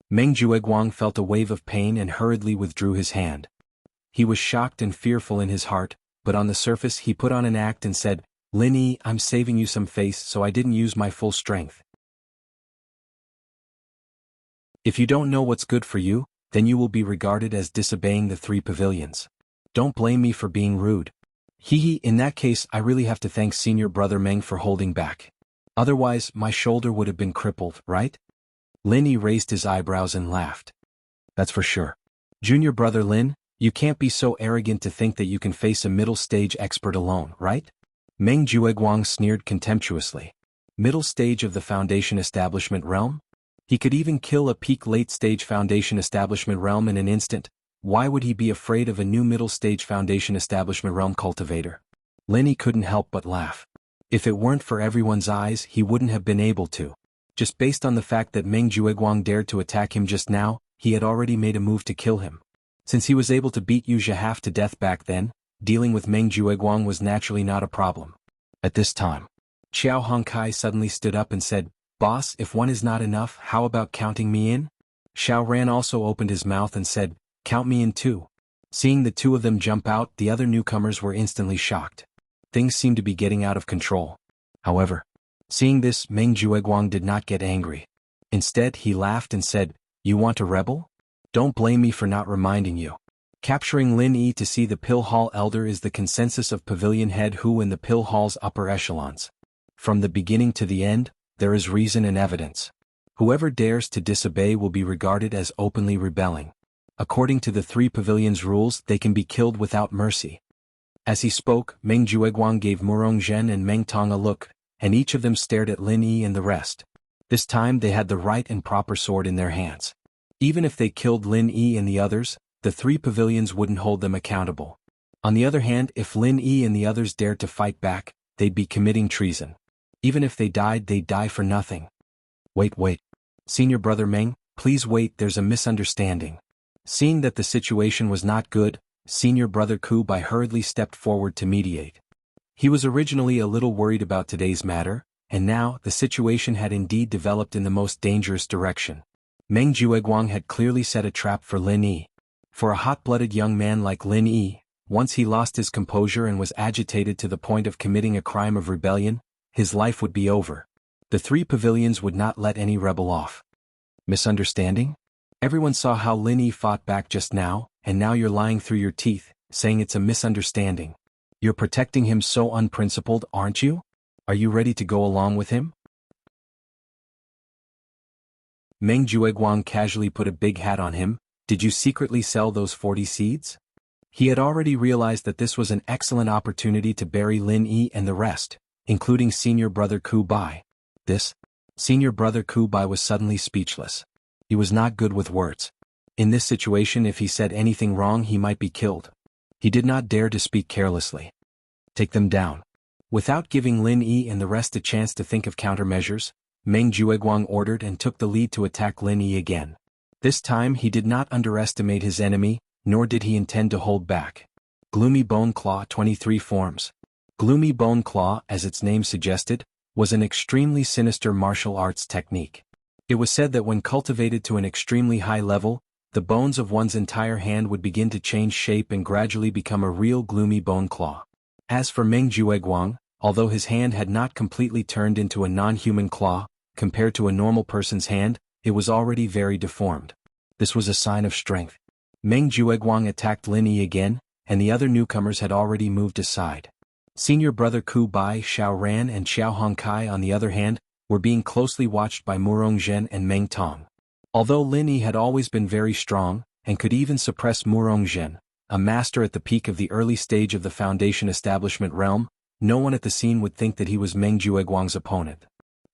Meng Jueguang felt a wave of pain and hurriedly withdrew his hand. He was shocked and fearful in his heart, but on the surface he put on an act and said, "Lin Yi, I'm saving you some face, so I didn't use my full strength. If you don't know what's good for you, then you will be regarded as disobeying the three pavilions. Don't blame me for being rude. In that case I really have to thank senior brother Meng for holding back. Otherwise, my shoulder would have been crippled, right?" Lin Yi raised his eyebrows and laughed. "That's for sure. Junior brother Lin, you can't be so arrogant to think that you can face a middle-stage expert alone, right?" Meng Jueguang sneered contemptuously. Middle stage of the foundation establishment realm? He could even kill a peak late-stage foundation establishment realm in an instant. Why would he be afraid of a new middle-stage foundation establishment realm cultivator? Lin Yi couldn't help but laugh. If it weren't for everyone's eyes, he wouldn't have been able to. Just based on the fact that Meng Jueguang dared to attack him just now, he had already made a move to kill him. Since he was able to beat Yu Zhe half to death back then, dealing with Meng Jueguang was naturally not a problem. At this time, Xiao Hongkai suddenly stood up and said, "Boss, if one is not enough, how about counting me in?" Xiao Ran also opened his mouth and said, "Count me in too." Seeing the two of them jump out, the other newcomers were instantly shocked. Things seemed to be getting out of control. However, seeing this, Meng Jueguang did not get angry. Instead, he laughed and said, "You want to rebel? Don't blame me for not reminding you. Capturing Lin Yi to see the Pill Hall Elder is the consensus of Pavilion Head Hu in the Pill Hall's upper echelons. From the beginning to the end, there is reason and evidence. Whoever dares to disobey will be regarded as openly rebelling. According to the three pavilions' rules, they can be killed without mercy." As he spoke, Meng Jueguang gave Murong Zhen and Meng Tong a look, and each of them stared at Lin Yi and the rest. This time they had the right and proper sword in their hands. Even if they killed Lin Yi and the others, the three pavilions wouldn't hold them accountable. On the other hand, if Lin Yi and the others dared to fight back, they'd be committing treason. Even if they died, they'd die for nothing. Wait. Senior brother Meng, please wait, there's a misunderstanding." Seeing that the situation was not good, senior brother Ku Bai hurriedly stepped forward to mediate. He was originally a little worried about today's matter, and now the situation had indeed developed in the most dangerous direction. Meng Jueguang had clearly set a trap for Lin Yi. For a hot-blooded young man like Lin Yi, once he lost his composure and was agitated to the point of committing a crime of rebellion, his life would be over. The three pavilions would not let any rebel off. Misunderstanding? Everyone saw how Lin Yi fought back just now, and now you're lying through your teeth, saying it's a misunderstanding. You're protecting him so unprincipled, aren't you? Are you ready to go along with him? Meng Jueguang casually put a big hat on him. Did you secretly sell those 40 seeds? He had already realized that this was an excellent opportunity to bury Lin Yi and the rest, including senior brother Ku Bai. Senior brother Ku Bai was suddenly speechless. He was not good with words. In this situation, if he said anything wrong, he might be killed. He did not dare to speak carelessly. "Take them down." Without giving Lin Yi and the rest a chance to think of countermeasures, Meng Jueguang ordered and took the lead to attack Lin Yi again. This time he did not underestimate his enemy, nor did he intend to hold back. Gloomy Bone Claw 23 forms. Gloomy Bone Claw, as its name suggested, was an extremely sinister martial arts technique. It was said that when cultivated to an extremely high level, the bones of one's entire hand would begin to change shape and gradually become a real gloomy bone claw. As for Meng Jueguang, although his hand had not completely turned into a non-human claw, compared to a normal person's hand, it was already very deformed. This was a sign of strength. Meng Jueguang attacked Lin Yi again, and the other newcomers had already moved aside. Senior brother Ku Bai, Xiao Ran and Xiao Hongkai, on the other hand, were being closely watched by Murong Zhen and Meng Tong. Although Lin Yi had always been very strong, and could even suppress Murong Zhen, a master at the peak of the early stage of the Foundation establishment realm, no one at the scene would think that he was Meng Jueguang's opponent.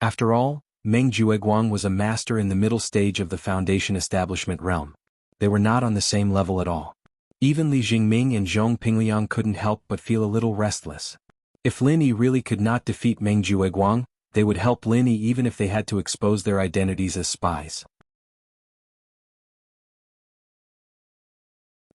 After all, Meng Jueguang was a master in the middle stage of the Foundation establishment realm. They were not on the same level at all. Even Li Jingming and Zhong Pingliang couldn't help but feel a little restless. If Lin Yi really could not defeat Meng Jueguang, they would help Lin Yi even if they had to expose their identities as spies.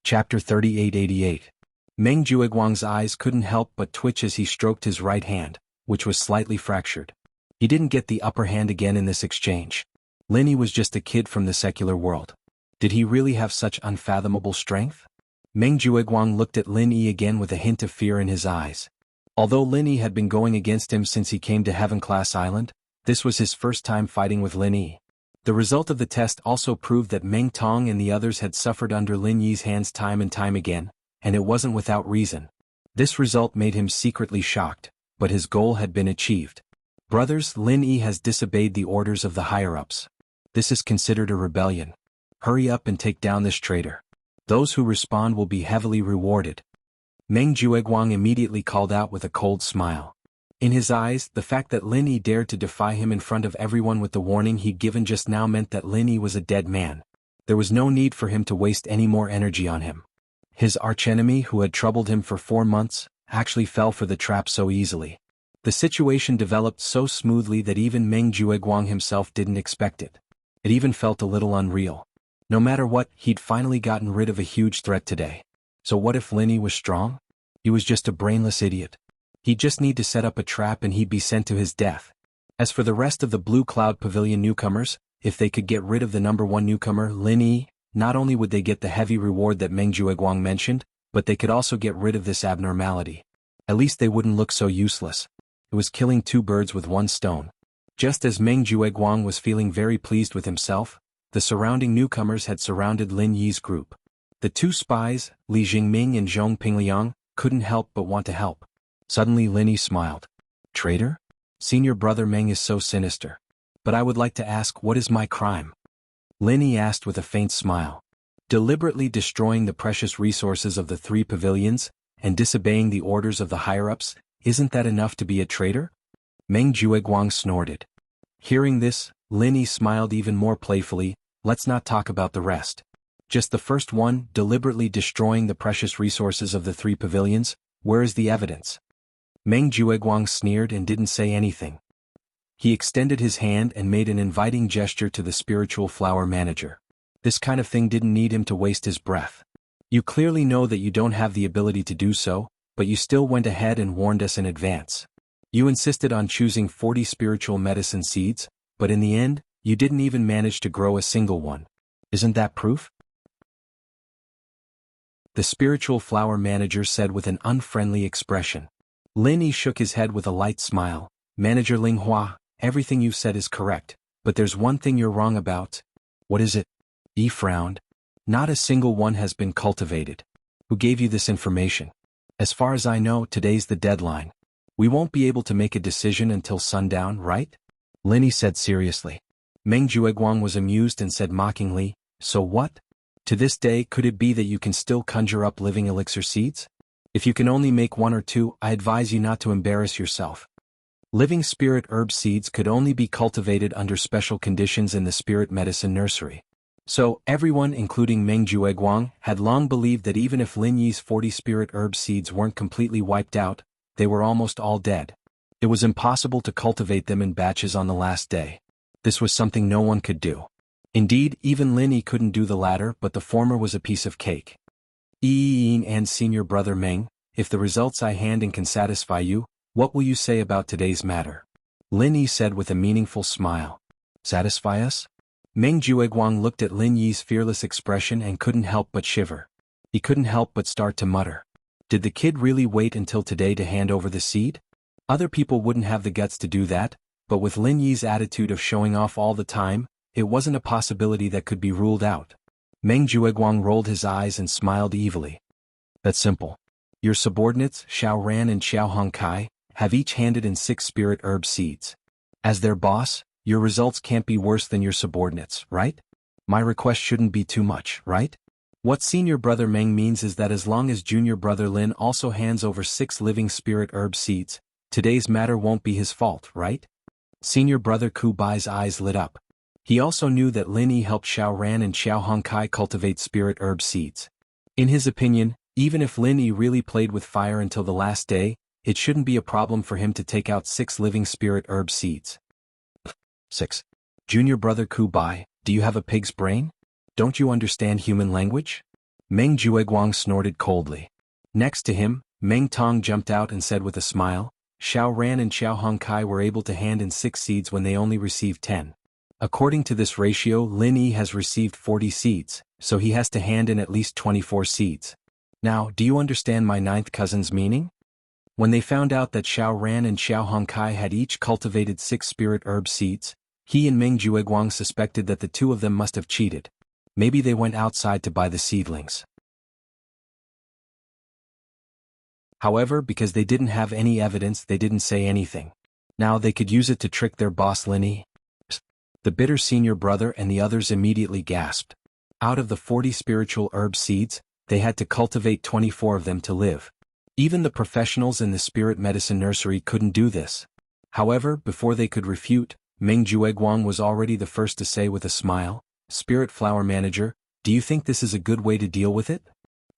Chapter 3888. Meng Jueguang's eyes couldn't help but twitch as he stroked his right hand, which was slightly fractured. He didn't get the upper hand again in this exchange. Lin Yi was just a kid from the secular world. Did he really have such unfathomable strength? Meng Jueguang looked at Lin Yi again with a hint of fear in his eyes. Although Lin Yi had been going against him since he came to Heaven Class Island, this was his first time fighting with Lin Yi. The result of the test also proved that Meng Tong and the others had suffered under Lin Yi's hands time and time again, and it wasn't without reason. This result made him secretly shocked, but his goal had been achieved. Brothers, Lin Yi has disobeyed the orders of the higher-ups. This is considered a rebellion. Hurry up and take down this traitor. Those who respond will be heavily rewarded. Meng Jueguang immediately called out with a cold smile. In his eyes, the fact that Lin Yi dared to defy him in front of everyone with the warning he'd given just now meant that Lin Yi was a dead man. There was no need for him to waste any more energy on him. His archenemy, who had troubled him for 4 months, actually fell for the trap so easily. The situation developed so smoothly that even Meng Jueguang himself didn't expect it. It even felt a little unreal. No matter what, he'd finally gotten rid of a huge threat today. So what if Lin Yi was strong? He was just a brainless idiot. He'd just need to set up a trap and he'd be sent to his death. As for the rest of the Blue Cloud Pavilion newcomers, if they could get rid of the number 1 newcomer, Lin Yi, not only would they get the heavy reward that Meng Jueguang mentioned, but they could also get rid of this abnormality. At least they wouldn't look so useless. It was killing 2 birds with 1 stone. Just as Meng Jueguang was feeling very pleased with himself, the surrounding newcomers had surrounded Lin Yi's group. The 2 spies, Li Jingming and Zhong Pingliang, couldn't help but want to help. Suddenly Lin Yi smiled. Traitor? Senior brother Meng is so sinister. But I would like to ask, what is my crime? Lin Yi asked with a faint smile. Deliberately destroying the precious resources of the 3 pavilions, and disobeying the orders of the higher-ups, isn't that enough to be a traitor? Meng Jueguang snorted. Hearing this, Lin Yi smiled even more playfully. Let's not talk about the rest. Just the first one, deliberately destroying the precious resources of the 3 pavilions, where is the evidence? Meng Jueguang sneered and didn't say anything. He extended his hand and made an inviting gesture to the spiritual flower manager. This kind of thing didn't need him to waste his breath. You clearly know that you don't have the ability to do so, but you still went ahead and warned us in advance. You insisted on choosing 40 spiritual medicine seeds, but in the end, you didn't even manage to grow a single one. Isn't that proof? The spiritual flower manager said with an unfriendly expression. Lin Yi shook his head with a light smile. Manager Ling Hua, everything you've said is correct, but there's one thing you're wrong about. What is it? Yi frowned. Not a single one has been cultivated. Who gave you this information? As far as I know, today's the deadline. We won't be able to make a decision until sundown, right? Lin Yi said seriously. Meng Jueguang was amused and said mockingly, so what? To this day, could it be that you can still conjure up living elixir seeds? If you can only make 1 or 2, I advise you not to embarrass yourself. Living spirit herb seeds could only be cultivated under special conditions in the spirit medicine nursery. So, everyone including Meng Jueguang had long believed that even if Lin Yi's 40 spirit herb seeds weren't completely wiped out, they were almost all dead. It was impossible to cultivate them in batches on the last day. This was something no one could do. Indeed, even Lin Yi couldn't do the latter, but the former was a piece of cake. And senior brother Meng, if the results I hand in can satisfy you, what will you say about today's matter? Lin Yi said with a meaningful smile. Satisfy us? Meng Jueguang looked at Lin Yi's fearless expression and couldn't help but shiver. He couldn't help but start to mutter. Did the kid really wait until today to hand over the seed? Other people wouldn't have the guts to do that, but with Lin Yi's attitude of showing off all the time, it wasn't a possibility that could be ruled out. Meng Jueguang rolled his eyes and smiled evilly. That's simple. Your subordinates, Xiao Ran and Xiao Hongkai, have each handed in 6 spirit herb seeds. As their boss, your results can't be worse than your subordinates, right? My request shouldn't be too much, right? What senior brother Meng means is that as long as junior brother Lin also hands over 6 living spirit herb seeds, today's matter won't be his fault, right? Senior brother Ku Bai's eyes lit up. He also knew that Lin Yi helped Xiao Ran and Xiao Hongkai cultivate spirit herb seeds. In his opinion, even if Lin Yi really played with fire until the last day, it shouldn't be a problem for him to take out 6 living spirit herb seeds. 6. Junior brother Ku Bai, do you have a pig's brain? Don't you understand human language? Meng Jueguang snorted coldly. Next to him, Meng Tong jumped out and said with a smile, Xiao Ran and Xiao Hongkai were able to hand in 6 seeds when they only received 10. According to this ratio, Lin Yi has received 40 seeds, so he has to hand in at least 24 seeds. Now, do you understand my 9th cousin's meaning? When they found out that Xiao Ran and Xiao Hongkai had each cultivated 6 spirit herb seeds, he and Meng Jueguang suspected that the two of them must have cheated. Maybe they went outside to buy the seedlings. However, because they didn't have any evidence, they didn't say anything. Now they could use it to trick their boss Lin Yi. The bitter senior brother and the others immediately gasped. Out of the 40 spiritual herb seeds, they had to cultivate 24 of them to live. Even the professionals in the spirit medicine nursery couldn't do this. However, before they could refute, Meng Jueguang was already the first to say with a smile, Spirit Flower Manager, do you think this is a good way to deal with it?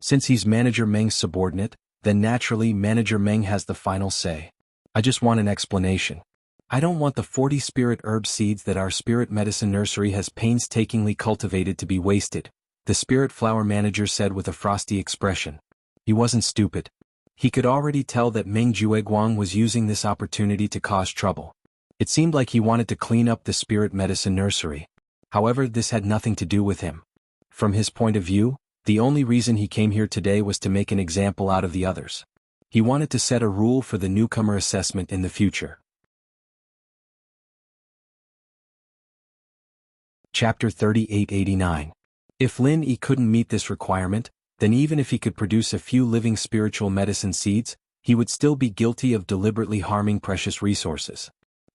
Since he's Manager Meng's subordinate, then naturally Manager Meng has the final say. I just want an explanation. I don't want the 40 spirit herb seeds that our spirit medicine nursery has painstakingly cultivated to be wasted, the Spirit Flower Manager said with a frosty expression. He wasn't stupid. He could already tell that Meng Jueguang was using this opportunity to cause trouble. It seemed like he wanted to clean up the spirit medicine nursery. However, this had nothing to do with him. From his point of view, the only reason he came here today was to make an example out of the others. He wanted to set a rule for the newcomer assessment in the future. Chapter 3889. If Lin Yi couldn't meet this requirement, then even if he could produce a few living spiritual medicine seeds, he would still be guilty of deliberately harming precious resources.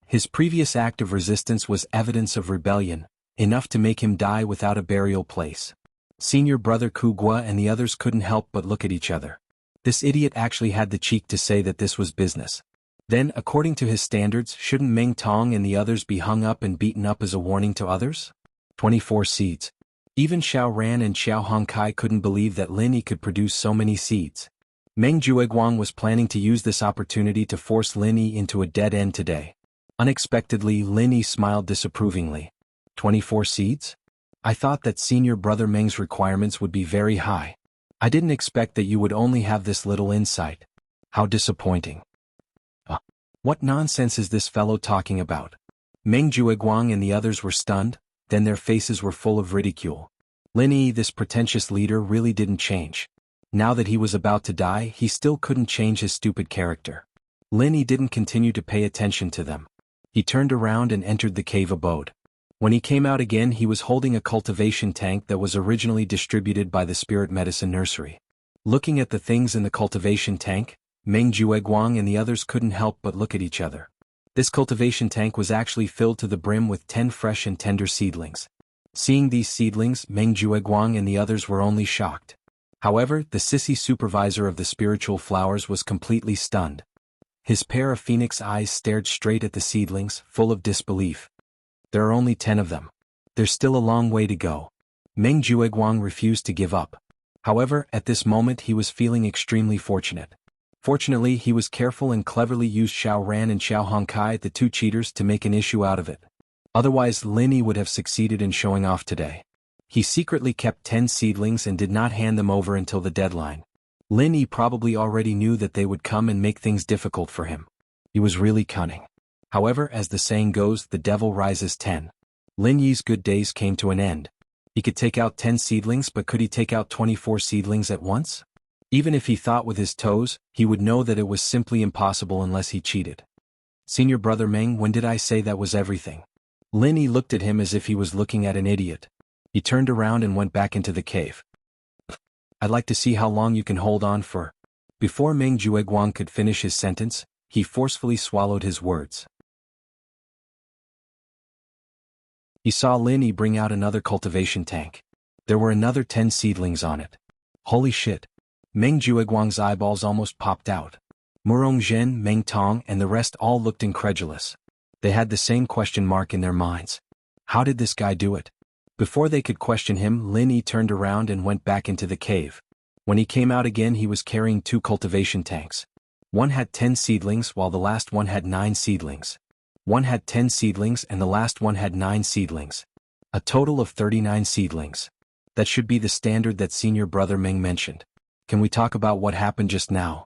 His previous act of resistance was evidence of rebellion, enough to make him die without a burial place. Senior brother Ku Gua and the others couldn't help but look at each other. This idiot actually had the cheek to say that this was business. Then, according to his standards, shouldn't Meng Tong and the others be hung up and beaten up as a warning to others? 24 seeds. Even Xiao Ran and Xiao Hongkai couldn't believe that Lin Yi could produce so many seeds. Meng Jueguang was planning to use this opportunity to force Lin Yi into a dead end today. Unexpectedly, Lin Yi smiled disapprovingly. 24 seeds? I thought that senior brother Meng's requirements would be very high. I didn't expect that you would only have this little insight. How disappointing. What nonsense is this fellow talking about? Meng Jueguang and the others were stunned, then their faces were full of ridicule. Lin Yi, this pretentious leader, really didn't change. Now that he was about to die, he still couldn't change his stupid character. Lin Yi didn't continue to pay attention to them. He turned around and entered the cave abode. When he came out again, he was holding a cultivation tank that was originally distributed by the Spirit Medicine Nursery. Looking at the things in the cultivation tank, Meng Jueguang and the others couldn't help but look at each other. This cultivation tank was actually filled to the brim with 10 fresh and tender seedlings. Seeing these seedlings, Meng Jueguang and the others were only shocked. However, the sissy supervisor of the spiritual flowers was completely stunned. His pair of phoenix eyes stared straight at the seedlings, full of disbelief. There are only 10 of them. There's still a long way to go. Meng Jueguang refused to give up. However, at this moment he was feeling extremely fortunate. Fortunately, he was careful and cleverly used Xiao Ran and Xiao Hongkai, the two cheaters, to make an issue out of it. Otherwise, Lin Yi would have succeeded in showing off today. He secretly kept 10 seedlings and did not hand them over until the deadline. Lin Yi probably already knew that they would come and make things difficult for him. He was really cunning. However, as the saying goes, the devil rises 10. Lin Yi's good days came to an end. He could take out 10 seedlings, but could he take out 24 seedlings at once? Even if he thought with his toes, he would know that it was simply impossible unless he cheated. Senior brother Meng, when did I say that was everything? Lin Yi looked at him as if he was looking at an idiot. He turned around and went back into the cave. I'd like to see how long you can hold on for. Before Meng Jueguang could finish his sentence, he forcefully swallowed his words. He saw Lin Yi bring out another cultivation tank. There were another 10 seedlings on it. Holy shit. Meng Jueguang's eyeballs almost popped out. Murong Zhen, Meng Tong, and the rest all looked incredulous. They had the same question mark in their minds. How did this guy do it? Before they could question him, Lin Yi turned around and went back into the cave. When he came out again, he was carrying 2 cultivation tanks. One had 10 seedlings while the last one had 9 seedlings. One had 10 seedlings and the last one had 9 seedlings. A total of 39 seedlings. That should be the standard that senior brother Meng mentioned. Can we talk about what happened just now?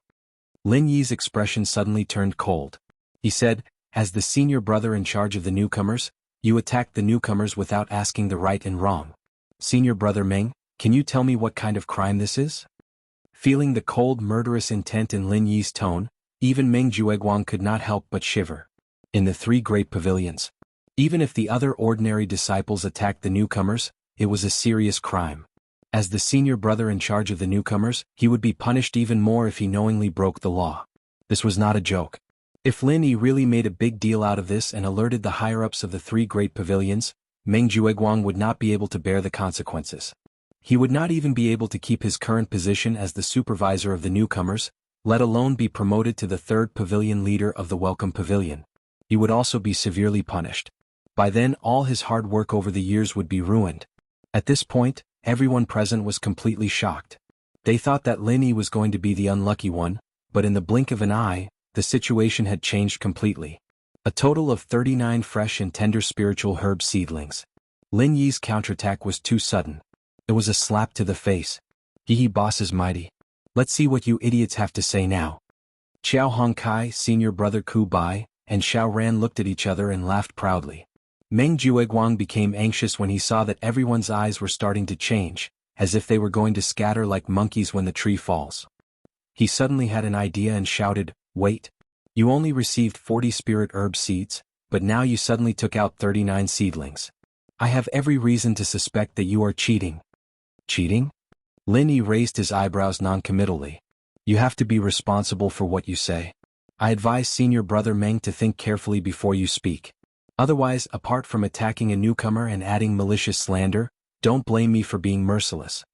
Lin Yi's expression suddenly turned cold. He said, as the senior brother in charge of the newcomers, you attacked the newcomers without asking the right and wrong. Senior brother Meng, can you tell me what kind of crime this is? Feeling the cold, murderous intent in Lin Yi's tone, even Meng Jueguang could not help but shiver. In the 3 great pavilions, even if the other ordinary disciples attacked the newcomers, it was a serious crime. As the senior brother in charge of the newcomers, he would be punished even more if he knowingly broke the law. This was not a joke. If Lin Yi really made a big deal out of this and alerted the higher-ups of the 3 great pavilions, Meng Jueguang would not be able to bear the consequences. He would not even be able to keep his current position as the supervisor of the newcomers, let alone be promoted to the 3rd pavilion leader of the Welcome Pavilion. He would also be severely punished. By then, all his hard work over the years would be ruined. At this point, everyone present was completely shocked. They thought that Lin Yi was going to be the unlucky one, but in the blink of an eye, the situation had changed completely. A total of 39 fresh and tender spiritual herb seedlings. Lin Yi's counterattack was too sudden. It was a slap to the face. Hee boss is mighty. Let's see what you idiots have to say now. Xiao Hongkai, senior brother Ku Bai, and Xiao Ran looked at each other and laughed proudly. Meng Jueguang became anxious when he saw that everyone's eyes were starting to change, as if they were going to scatter like monkeys when the tree falls. He suddenly had an idea and shouted, "Wait! You only received 40 spirit herb seeds, but now you suddenly took out 39 seedlings. I have every reason to suspect that you are cheating." Cheating? Lin Yi raised his eyebrows non-committally. You have to be responsible for what you say. I advise senior brother Meng to think carefully before you speak. Otherwise, apart from attacking a newcomer and adding malicious slander, don't blame me for being merciless.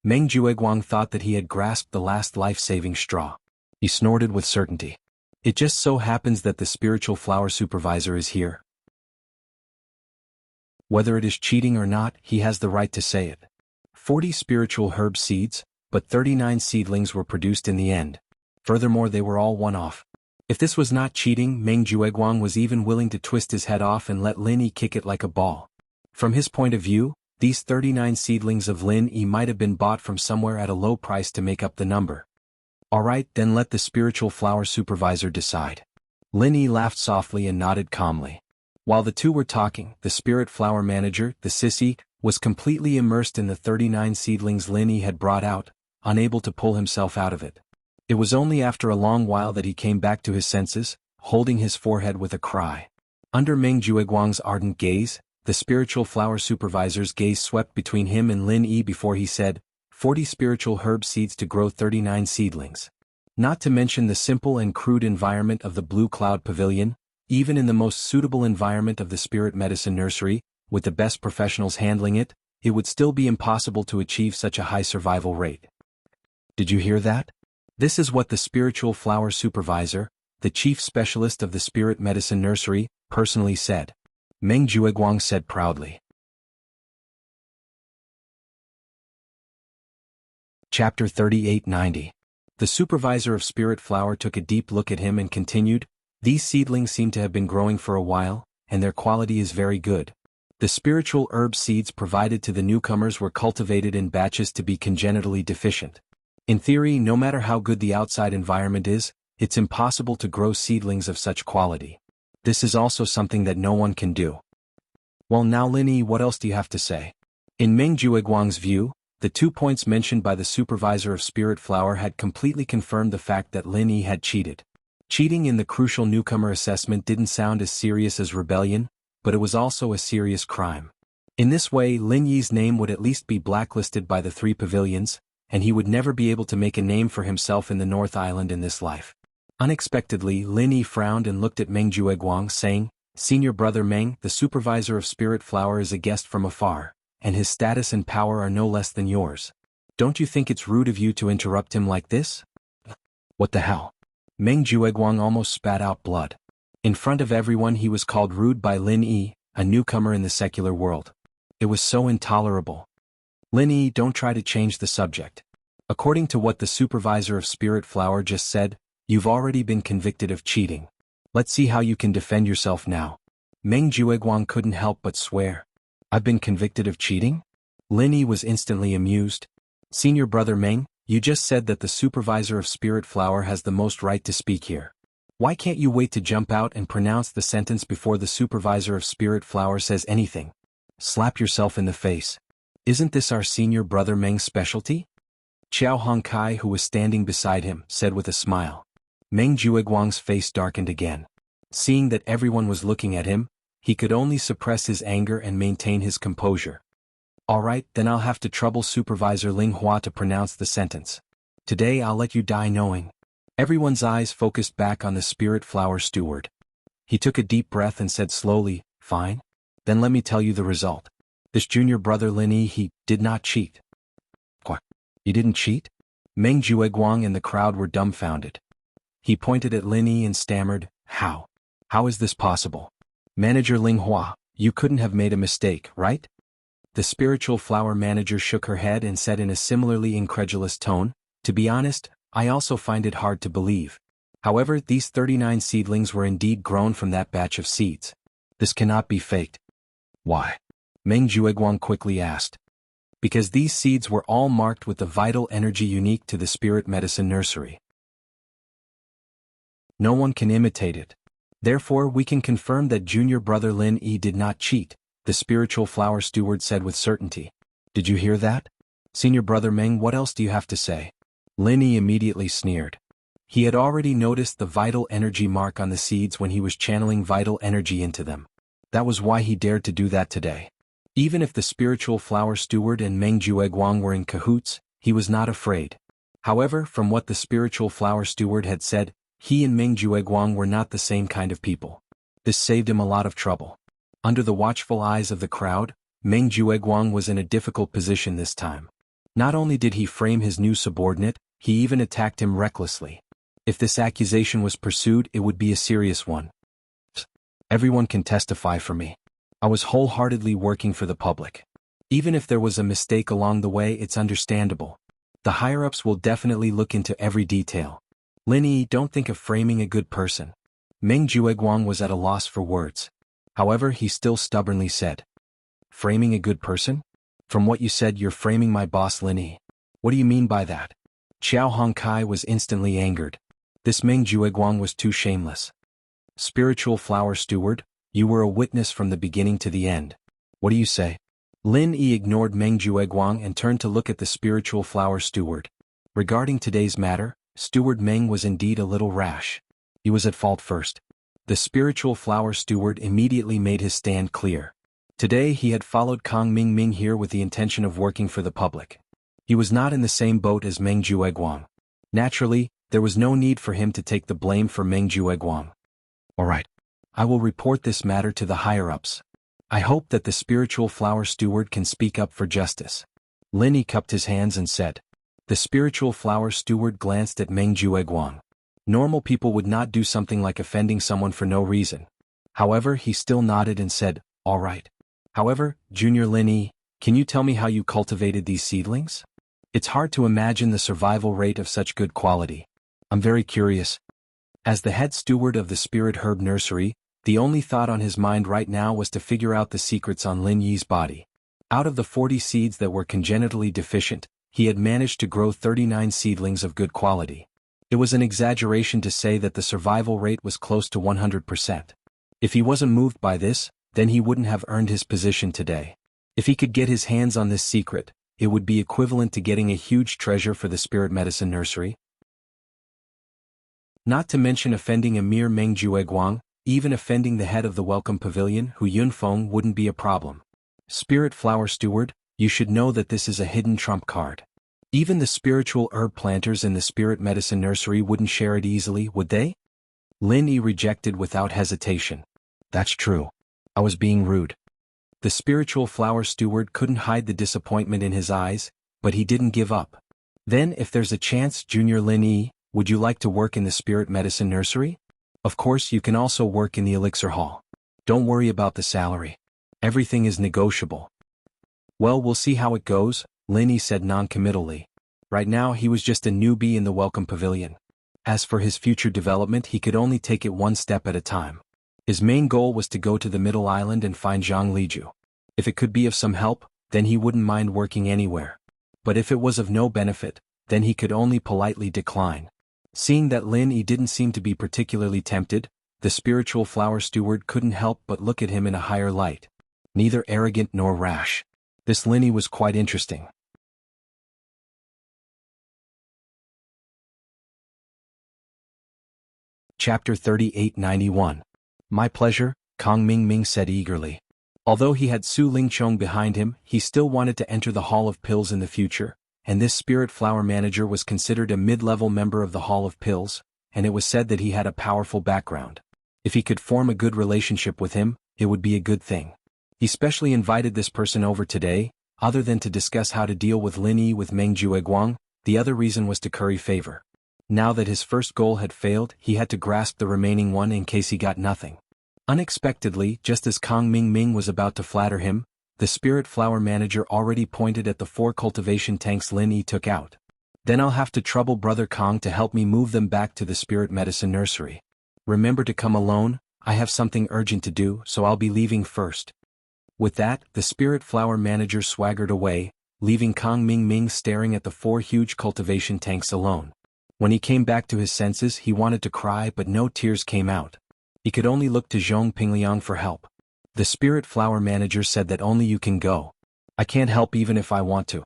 Meng Jueguang thought that he had grasped the last life-saving straw. He snorted with certainty. It just so happens that the spiritual flower supervisor is here. Whether it is cheating or not, he has the right to say it. 40 spiritual herb seeds, but 39 seedlings were produced in the end. Furthermore, they were all one-off. If this was not cheating, Meng Jueguang was even willing to twist his head off and let Lin Yi kick it like a ball. From his point of view, these 39 seedlings of Lin Yi might have been bought from somewhere at a low price to make up the number. Alright, then let the spiritual flower supervisor decide. Lin Yi laughed softly and nodded calmly. While the two were talking, the spirit flower manager, the sissy, was completely immersed in the 39 seedlings Lin Yi had brought out, unable to pull himself out of it. It was only after a long while that he came back to his senses, holding his forehead with a cry. Under Meng Jueguang's ardent gaze, the spiritual flower supervisor's gaze swept between him and Lin Yi before he said, 40 spiritual herb seeds to grow 39 seedlings. Not to mention the simple and crude environment of the Blue Cloud Pavilion, even in the most suitable environment of the Spirit Medicine Nursery, with the best professionals handling it, it would still be impossible to achieve such a high survival rate. Did you hear that? This is what the spiritual flower supervisor, the chief specialist of the Spirit Medicine Nursery, personally said. Meng Jueguang said proudly. Chapter 3890. The supervisor of Spirit Flower took a deep look at him and continued, "These seedlings seem to have been growing for a while, and their quality is very good. The spiritual herb seeds provided to the newcomers were cultivated in batches to be congenitally deficient. In theory, no matter how good the outside environment is, it's impossible to grow seedlings of such quality. This is also something that no one can do." Well, now Lin Yi, what else do you have to say? In Meng Jueguang's view, the 2 points mentioned by the supervisor of Spirit Flower had completely confirmed the fact that Lin Yi had cheated. Cheating in the crucial newcomer assessment didn't sound as serious as rebellion, but it was also a serious crime. In this way, Lin Yi's name would at least be blacklisted by the 3 pavilions, and he would never be able to make a name for himself in the North Island in this life. Unexpectedly, Lin Yi frowned and looked at Meng Jueguang, saying, "Senior brother Meng, the supervisor of Spirit Flower is a guest from afar, and his status and power are no less than yours. Don't you think it's rude of you to interrupt him like this?" "What the hell?" Meng Jueguang almost spat out blood. In front of everyone he was called rude by Lin Yi, a newcomer in the secular world. It was so intolerable. "Lin Yi, don't try to change the subject. According to what the supervisor of Spirit Flower just said, you've already been convicted of cheating. Let's see how you can defend yourself now." Meng Jueguang couldn't help but swear. "I've been convicted of cheating?" Lin Yi was instantly amused. "Senior brother Meng, you just said that the supervisor of Spirit Flower has the most right to speak here. Why can't you wait to jump out and pronounce the sentence before the supervisor of Spirit Flower says anything? Slap yourself in the face. Isn't this our senior brother Meng's specialty?" Qiao Hongkai, who was standing beside him, said with a smile. Meng Jueguang's face darkened again. Seeing that everyone was looking at him, he could only suppress his anger and maintain his composure. "All right, then I'll have to trouble Supervisor Ling Hua to pronounce the sentence. Today I'll let you die knowing." Everyone's eyes focused back on the Spirit Flower steward. He took a deep breath and said slowly, "Fine. Then let me tell you the result. This junior brother Lin Yi, he did not cheat." "What? He didn't cheat?" Meng Jueguang and the crowd were dumbfounded. He pointed at Lin Yi and stammered, "How? How is this possible? Manager Ling Hua, you couldn't have made a mistake, right?" The Spiritual Flower manager shook her head and said in a similarly incredulous tone, "To be honest, I also find it hard to believe. However, these 39 seedlings were indeed grown from that batch of seeds. This cannot be faked." "Why?" Meng Jueguang quickly asked. "Because these seeds were all marked with the vital energy unique to the spirit medicine nursery. No one can imitate it. Therefore we can confirm that junior brother Lin Yi did not cheat," the Spiritual Flower steward said with certainty. "Did you hear that? Senior brother Meng, what else do you have to say?" Lin Yi immediately sneered. He had already noticed the vital energy mark on the seeds when he was channeling vital energy into them. That was why he dared to do that today. Even if the Spiritual Flower steward and Meng Jueguang were in cahoots, he was not afraid. However, from what the Spiritual Flower steward had said, he and Meng Jueguang were not the same kind of people. This saved him a lot of trouble. Under the watchful eyes of the crowd, Meng Jueguang was in a difficult position this time. Not only did he frame his new subordinate, he even attacked him recklessly. If this accusation was pursued, it would be a serious one. "Everyone can testify for me. I was wholeheartedly working for the public. Even if there was a mistake along the way, it's understandable. The higher-ups will definitely look into every detail. Lin Yi, don't think of framing a good person." Meng Jueguang was at a loss for words. However, he still stubbornly said, "Framing a good person? From what you said, you're framing my boss Lin Yi. What do you mean by that?" Qiao Hongkai was instantly angered. This Meng Jueguang was too shameless. "Spiritual Flower steward, you were a witness from the beginning to the end. What do you say?" Lin Yi ignored Meng Jueguang and turned to look at the Spiritual Flower steward. Regarding today's matter, Steward Meng was indeed a little rash. He was at fault first. The Spiritual Flower steward immediately made his stand clear. Today he had followed Kong Ming here with the intention of working for the public. He was not in the same boat as Meng Jueguang. Naturally, there was no need for him to take the blame for Meng Jueguang. "All right. I will report this matter to the higher-ups. I hope that the Spiritual Flower steward can speak up for justice." Lin Yi cupped his hands and said. The Spiritual Flower steward glanced at Meng Jueguang. Normal people would not do something like offending someone for no reason. However, he still nodded and said, "All right. However, Junior Lin Yi, can you tell me how you cultivated these seedlings?" It's hard to imagine the survival rate of such good quality. I'm very curious. As the head steward of the Spirit Herb Nursery, the only thought on his mind right now was to figure out the secrets on Lin Yi's body. Out of the 40 seeds that were congenitally deficient, he had managed to grow 39 seedlings of good quality. It was an exaggeration to say that the survival rate was close to 100%. If he wasn't moved by this, then he wouldn't have earned his position today. If he could get his hands on this secret, it would be equivalent to getting a huge treasure for the Spirit Medicine Nursery. Not to mention offending Emir Meng Jueguang, even offending the head of the Welcome Pavilion, Hu Yunfeng, wouldn't be a problem. Spirit Flower Steward, you should know that this is a hidden trump card. Even the spiritual herb planters in the Spirit Medicine Nursery wouldn't share it easily, would they? Lin Yi rejected without hesitation. That's true. I was being rude. The spiritual flower steward couldn't hide the disappointment in his eyes, but he didn't give up. Then if there's a chance, Junior Lin Yi, would you like to work in the Spirit Medicine Nursery? Of course you can also work in the Elixir Hall. Don't worry about the salary. Everything is negotiable. Well, we'll see how it goes, Lin Yi said non-committally. Right now he was just a newbie in the Welcome Pavilion. As for his future development, he could only take it one step at a time. His main goal was to go to the Middle Island and find Zhang Liju. If it could be of some help, then he wouldn't mind working anywhere. But if it was of no benefit, then he could only politely decline. Seeing that Lin Yi didn't seem to be particularly tempted, the spiritual flower steward couldn't help but look at him in a higher light. Neither arrogant nor rash. This Lin Yi was quite interesting. Chapter 3891. My pleasure, Kang Ming said eagerly. Although he had Su Lingchong behind him, he still wanted to enter the Hall of Pills in the future, and this Spirit Flower Manager was considered a mid-level member of the Hall of Pills, and it was said that he had a powerful background. If he could form a good relationship with him, it would be a good thing. He specially invited this person over today, other than to discuss how to deal with Lin Yi with Meng Jueguang. The other reason was to curry favor. Now that his first goal had failed, he had to grasp the remaining one in case he got nothing. Unexpectedly, just as Kang Ming was about to flatter him, the Spirit Flower Manager already pointed at the 4 cultivation tanks Lin Yi took out. Then I'll have to trouble Brother Kang to help me move them back to the Spirit Medicine Nursery. Remember to come alone, I have something urgent to do, so I'll be leaving first. With that, the Spirit Flower Manager swaggered away, leaving Kang Ming staring at the 4 huge cultivation tanks alone. When he came back to his senses, he wanted to cry, but no tears came out. He could only look to Zhong Pingliang for help. The Spirit Flower Manager said that only you can go. I can't help even if I want to.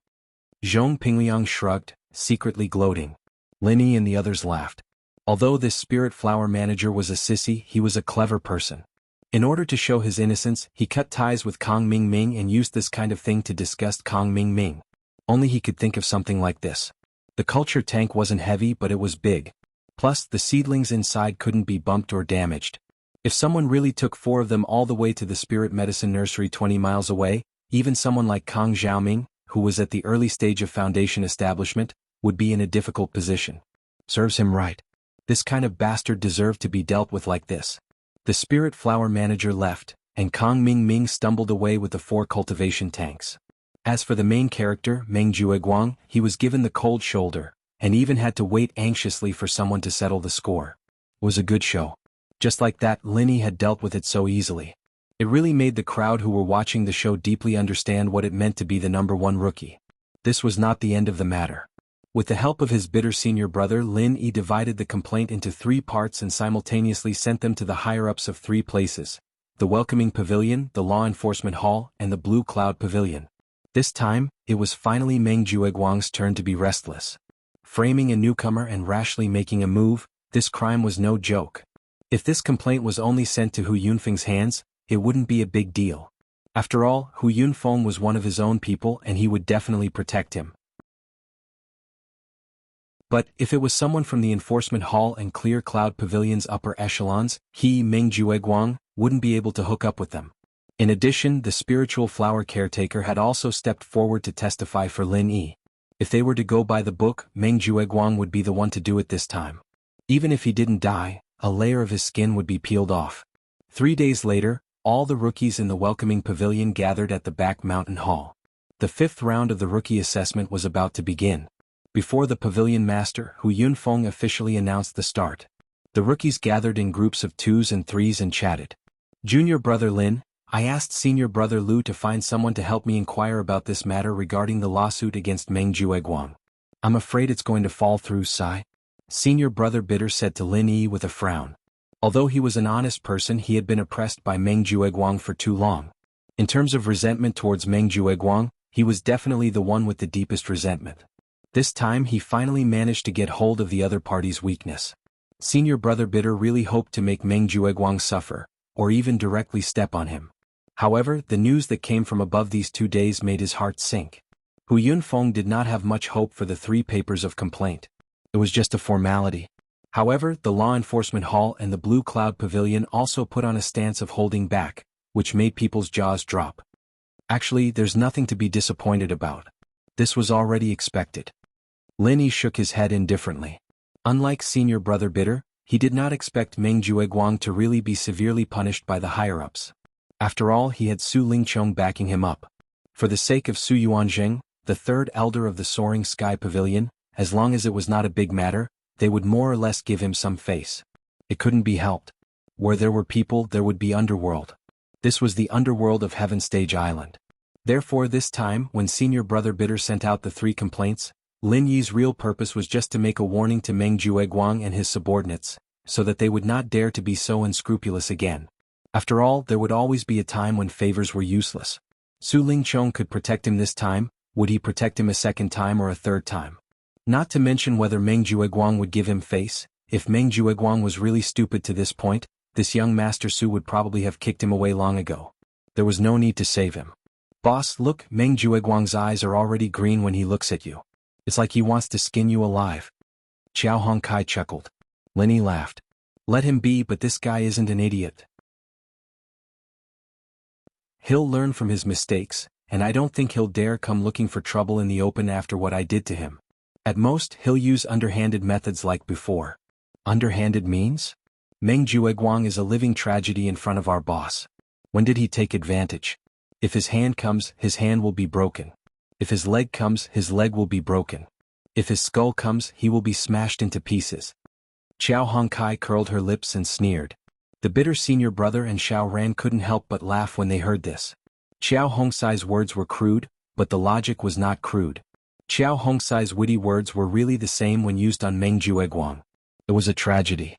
Zhong Pingliang shrugged, secretly gloating. Lin Yi and the others laughed. Although this Spirit Flower Manager was a sissy, he was a clever person. In order to show his innocence, he cut ties with Kang Ming and used this kind of thing to disgust Kang Ming. Only he could think of something like this. The culture tank wasn't heavy, but it was big. Plus, the seedlings inside couldn't be bumped or damaged. If someone really took 4 of them all the way to the Spirit Medicine Nursery 20 miles away, even someone like Kang Xiaoming, who was at the early stage of foundation establishment, would be in a difficult position. Serves him right. This kind of bastard deserved to be dealt with like this. The Spirit Flower Manager left, and Kang Ming stumbled away with the 4 cultivation tanks. As for the main character, Meng Jueguang, he was given the cold shoulder, and even had to wait anxiously for someone to settle the score. It was a good show. Just like that, Lin Yi had dealt with it so easily. It really made the crowd who were watching the show deeply understand what it meant to be the #1 rookie. This was not the end of the matter. With the help of his bitter senior brother, Lin Yi divided the complaint into 3 parts and simultaneously sent them to the higher-ups of 3 places: the Welcoming Pavilion, the Law Enforcement Hall, and the Blue Cloud Pavilion. This time, it was finally Meng Jueguang's turn to be restless. Framing a newcomer and rashly making a move, this crime was no joke. If this complaint was only sent to Hu Yunfeng's hands, it wouldn't be a big deal. After all, Hu Yunfeng was one of his own people and he would definitely protect him. But if it was someone from the Enforcement Hall and Clear Cloud Pavilion's upper echelons, he, Meng Jueguang, wouldn't be able to hook up with them. In addition, the spiritual flower caretaker had also stepped forward to testify for Lin Yi. If they were to go by the book, Meng Jueguang would be the one to do it this time. Even if he didn't die, a layer of his skin would be peeled off. 3 days later, all the rookies in the Welcoming Pavilion gathered at the back mountain hall. The fifth round of the rookie assessment was about to begin. Before the pavilion master, Hu Yunfeng, officially announced the start. The rookies gathered in groups of 2s and 3s and chatted. Junior brother Lin, I asked senior brother Lu to find someone to help me inquire about this matter regarding the lawsuit against Meng Jueguang. I'm afraid it's going to fall through, Sai. Senior brother Bitter said to Lin Yi with a frown. Although he was an honest person, he had been oppressed by Meng Jueguang for too long. In terms of resentment towards Meng Jueguang, he was definitely the one with the deepest resentment. This time he finally managed to get hold of the other party's weakness. Senior brother Bitter really hoped to make Meng Jueguang suffer, or even directly step on him. However, the news that came from above these 2 days made his heart sink. Hu Yunfeng did not have much hope for the 3 papers of complaint. It was just a formality. However, the Law Enforcement Hall and the Blue Cloud Pavilion also put on a stance of holding back, which made people's jaws drop. Actually, there's nothing to be disappointed about. This was already expected. Lin Yi shook his head indifferently. Unlike senior brother Bitter, he did not expect Meng Jueguang to really be severely punished by the higher-ups. After all, he had Su Lingqiong backing him up. For the sake of Su Yuanzheng, the third elder of the Soaring Sky Pavilion, as long as it was not a big matter, they would more or less give him some face. It couldn't be helped. Where there were people, there would be underworld. This was the underworld of Heaven Stage Island. Therefore, this time, when senior brother Bitter sent out the 3 complaints, Lin Yi's real purpose was just to make a warning to Meng Jueguang and his subordinates, so that they would not dare to be so unscrupulous again. After all, there would always be a time when favors were useless. Su Lingqiong could protect him this time. Would he protect him a second time or a third time? Not to mention whether Meng Jueguang would give him face. If Meng Jueguang was really stupid to this point, this young Master Su would probably have kicked him away long ago. There was no need to save him. Boss, look, Meng Jueguang's eyes are already green when he looks at you. It's like he wants to skin you alive. Qiao Hongkai chuckled. Lin Yi laughed. Let him be, but this guy isn't an idiot. He'll learn from his mistakes, and I don't think he'll dare come looking for trouble in the open after what I did to him. At most, he'll use underhanded methods like before. Underhanded means? Meng Jueguang is a living tragedy in front of our boss. When did he take advantage? If his hand comes, his hand will be broken. If his leg comes, his leg will be broken. If his skull comes, he will be smashed into pieces. Qiao Hongkai curled her lips and sneered. The bitter senior brother and Xiao Ran couldn't help but laugh when they heard this. Qiao Hongsai's words were crude, but the logic was not crude. Qiao Hongsai's witty words were really the same when used on Meng Jueguang. It was a tragedy.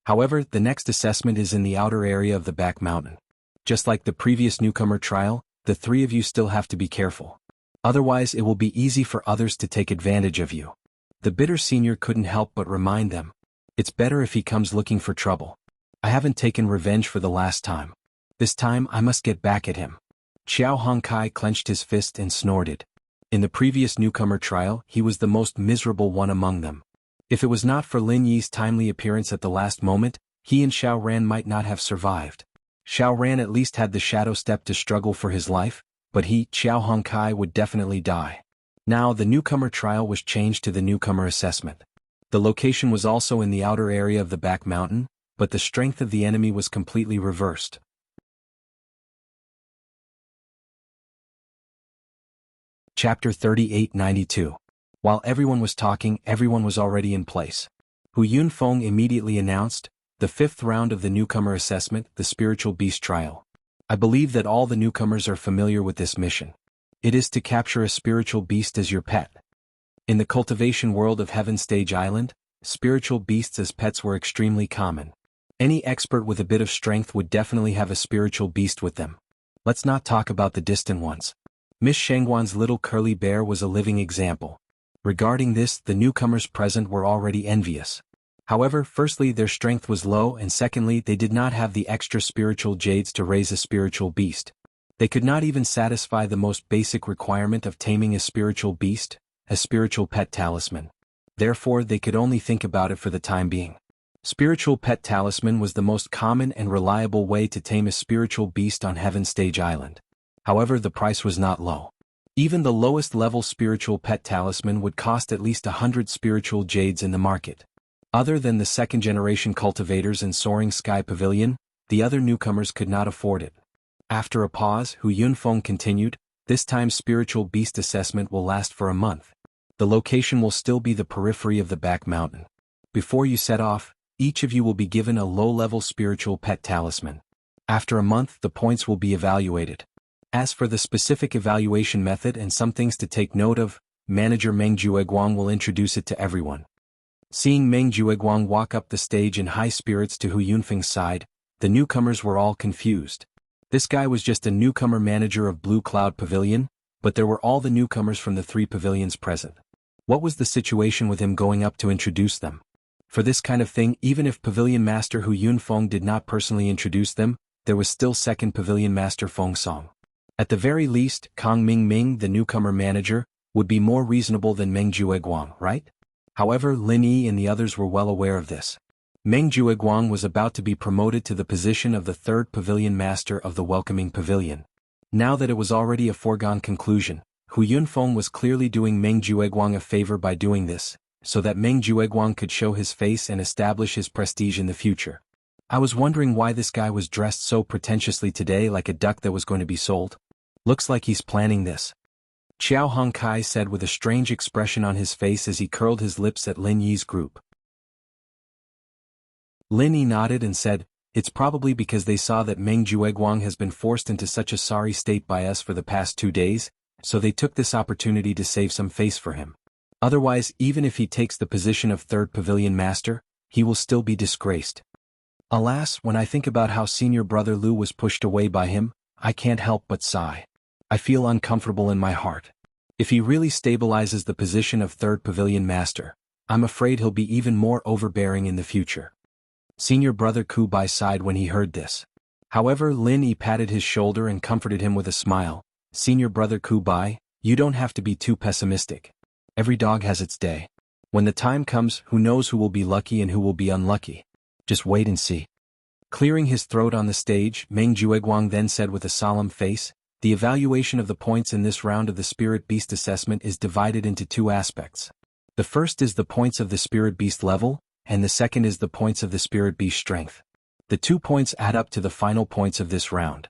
However, the next assessment is in the outer area of the back mountain. Just like the previous newcomer trial, the 3 of you still have to be careful. Otherwise it will be easy for others to take advantage of you. The bitter senior couldn't help but remind them. It's better if he comes looking for trouble. I haven't taken revenge for the last time. This time I must get back at him. Qiao Hongkai clenched his fist and snorted. In the previous newcomer trial, he was the most miserable one among them. If it was not for Lin Yi's timely appearance at the last moment, he and Xiao Ran might not have survived. Xiao Ran at least had the shadow step to struggle for his life, but he, Qiao Hongkai, would definitely die. Now the newcomer trial was changed to the newcomer assessment. The location was also in the outer area of the back mountain, but the strength of the enemy was completely reversed. Chapter 3892. While everyone was talking, everyone was already in place. Hu Yunfeng immediately announced, the 5th round of the newcomer assessment, the spiritual beast trial. I believe that all the newcomers are familiar with this mission. It is to capture a spiritual beast as your pet. In the cultivation world of Heaven Stage Island, spiritual beasts as pets were extremely common. Any expert with a bit of strength would definitely have a spiritual beast with them. Let's not talk about the distant ones. Miss Shangguan's little curly bear was a living example. Regarding this, the newcomers present were already envious. However, firstly, their strength was low, and secondly, they did not have the extra spiritual jades to raise a spiritual beast. They could not even satisfy the most basic requirement of taming a spiritual beast, a spiritual pet talisman. Therefore, they could only think about it for the time being. Spiritual pet talisman was the most common and reliable way to tame a spiritual beast on Heaven Stage Island. However, the price was not low. Even the lowest level spiritual pet talisman would cost at least 100 spiritual jades in the market. Other than the 2nd generation cultivators and Soaring Sky Pavilion, the other newcomers could not afford it. After a pause, Hu Yunfeng continued, This time spiritual beast assessment will last for a month. The location will still be the periphery of the back mountain. Before you set off, each of you will be given a low-level spiritual pet talisman. After a month the points will be evaluated. As for the specific evaluation method and some things to take note of, Manager Meng Jueguang will introduce it to everyone. Seeing Meng Jueguang walk up the stage in high spirits to Hu Yunfeng's side, the newcomers were all confused. This guy was just a newcomer manager of Blue Cloud Pavilion, but there were all the newcomers from the 3 pavilions present. What was the situation with him going up to introduce them? For this kind of thing, even if Pavilion Master Hu Yunfeng did not personally introduce them, there was still second Pavilion Master Feng Song. At the very least, Kang Ming, the newcomer manager, would be more reasonable than Meng Jueguang, right? However, Lin Yi and the others were well aware of this. Meng Jueguang was about to be promoted to the position of the 3rd Pavilion Master of the Welcoming Pavilion. Now that it was already a foregone conclusion, Hu Yunfeng was clearly doing Meng Jueguang a favor by doing this, so that Meng Jueguang could show his face and establish his prestige in the future. I was wondering why this guy was dressed so pretentiously today like a duck that was going to be sold. Looks like he's planning this. Xiao Hongkai said with a strange expression on his face as he curled his lips at Lin Yi's group. Lin Yi nodded and said, "It's probably because they saw that Meng Jueguang has been forced into such a sorry state by us for the past 2 days, so they took this opportunity to save some face for him. Otherwise, even if he takes the position of 3rd Pavilion Master, he will still be disgraced. Alas, when I think about how senior brother Lu was pushed away by him, I can't help but sigh. I feel uncomfortable in my heart. If he really stabilizes the position of 3rd Pavilion Master, I'm afraid he'll be even more overbearing in the future." Senior brother Ku Bai sighed when he heard this. However, Lin Yi patted his shoulder and comforted him with a smile. "Senior brother Ku Bai, you don't have to be too pessimistic. Every dog has its day. When the time comes, who knows who will be lucky and who will be unlucky. Just wait and see." Clearing his throat on the stage, Meng Jueguang then said with a solemn face, "The evaluation of the points in this round of the Spirit Beast assessment is divided into 2 aspects. The first is the points of the Spirit Beast level, and the second is the points of the Spirit Beast strength. The 2 points add up to the final points of this round."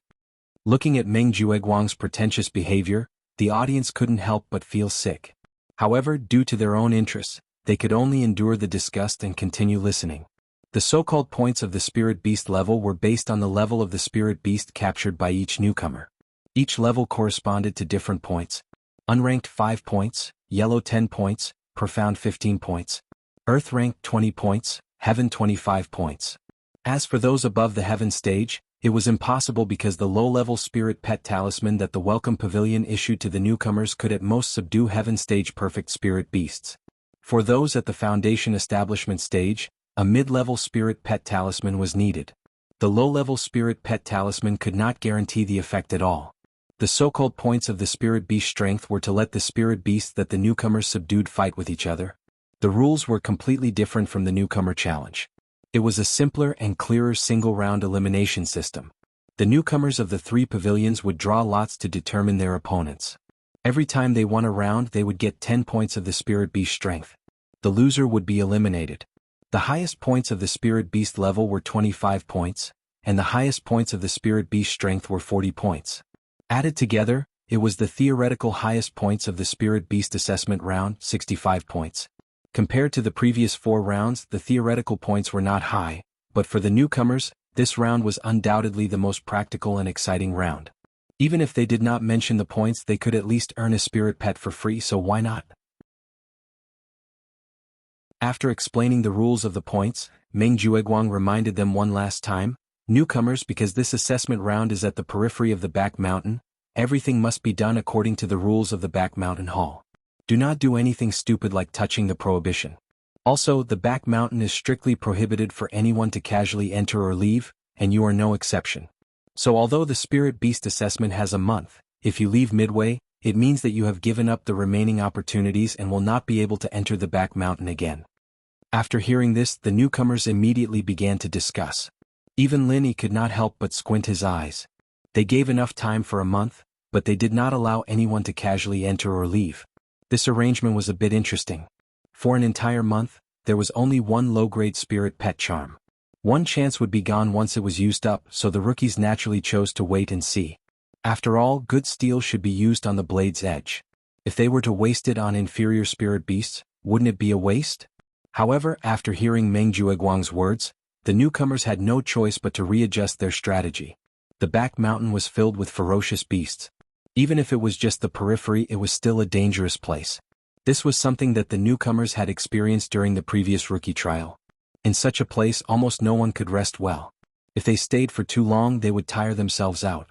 Looking at Meng Jueguang's pretentious behavior, the audience couldn't help but feel sick. However, due to their own interests, they could only endure the disgust and continue listening. The so-called points of the Spirit Beast level were based on the level of the Spirit Beast captured by each newcomer. Each level corresponded to different points. Unranked 5 points, Yellow 10 points, Profound 15 points. Earth ranked 20 points, Heaven 25 points. As for those above the Heaven stage, it was impossible because the low-level Spirit Pet Talisman that the Welcome Pavilion issued to the newcomers could at most subdue Heaven stage perfect Spirit Beasts. For those at the Foundation Establishment stage, a mid-level Spirit Pet Talisman was needed. The low-level Spirit Pet Talisman could not guarantee the effect at all. The so-called points of the Spirit Beast strength were to let the Spirit Beasts that the newcomers subdued fight with each other. The rules were completely different from the newcomer challenge. It was a simpler and clearer single-round elimination system. The newcomers of the 3 pavilions would draw lots to determine their opponents. Every time they won a round they would get 10 points of the Spirit Beast strength. The loser would be eliminated. The highest points of the Spirit Beast level were 25 points, and the highest points of the Spirit Beast strength were 40 points. Added together, it was the theoretical highest points of the Spirit Beast assessment round, 65 points. Compared to the previous 4 rounds, the theoretical points were not high, but for the newcomers, this round was undoubtedly the most practical and exciting round. Even if they did not mention the points, they could at least earn a spirit pet for free, so why not? After explaining the rules of the points, Meng Jueguang reminded them one last time, "Newcomers, because this assessment round is at the periphery of the back mountain, everything must be done according to the rules of the back mountain hall. Do not do anything stupid like touching the prohibition. Also, the back mountain is strictly prohibited for anyone to casually enter or leave, and you are no exception. So although the Spirit Beast assessment has a month, if you leave midway, it means that you have given up the remaining opportunities and will not be able to enter the back mountain again." After hearing this, the newcomers immediately began to discuss. Even Lin Yi could not help but squint his eyes. They gave enough time for a month, but they did not allow anyone to casually enter or leave. This arrangement was a bit interesting. For an entire month, there was only one low-grade spirit pet charm. One chance would be gone once it was used up, so the rookies naturally chose to wait and see. After all, good steel should be used on the blade's edge. If they were to waste it on inferior spirit beasts, wouldn't it be a waste? However, after hearing Meng Jueguang's words, the newcomers had no choice but to readjust their strategy. The back mountain was filled with ferocious beasts. Even if it was just the periphery, it was still a dangerous place. This was something that the newcomers had experienced during the previous rookie trial. In such a place, almost no one could rest well. If they stayed for too long, they would tire themselves out.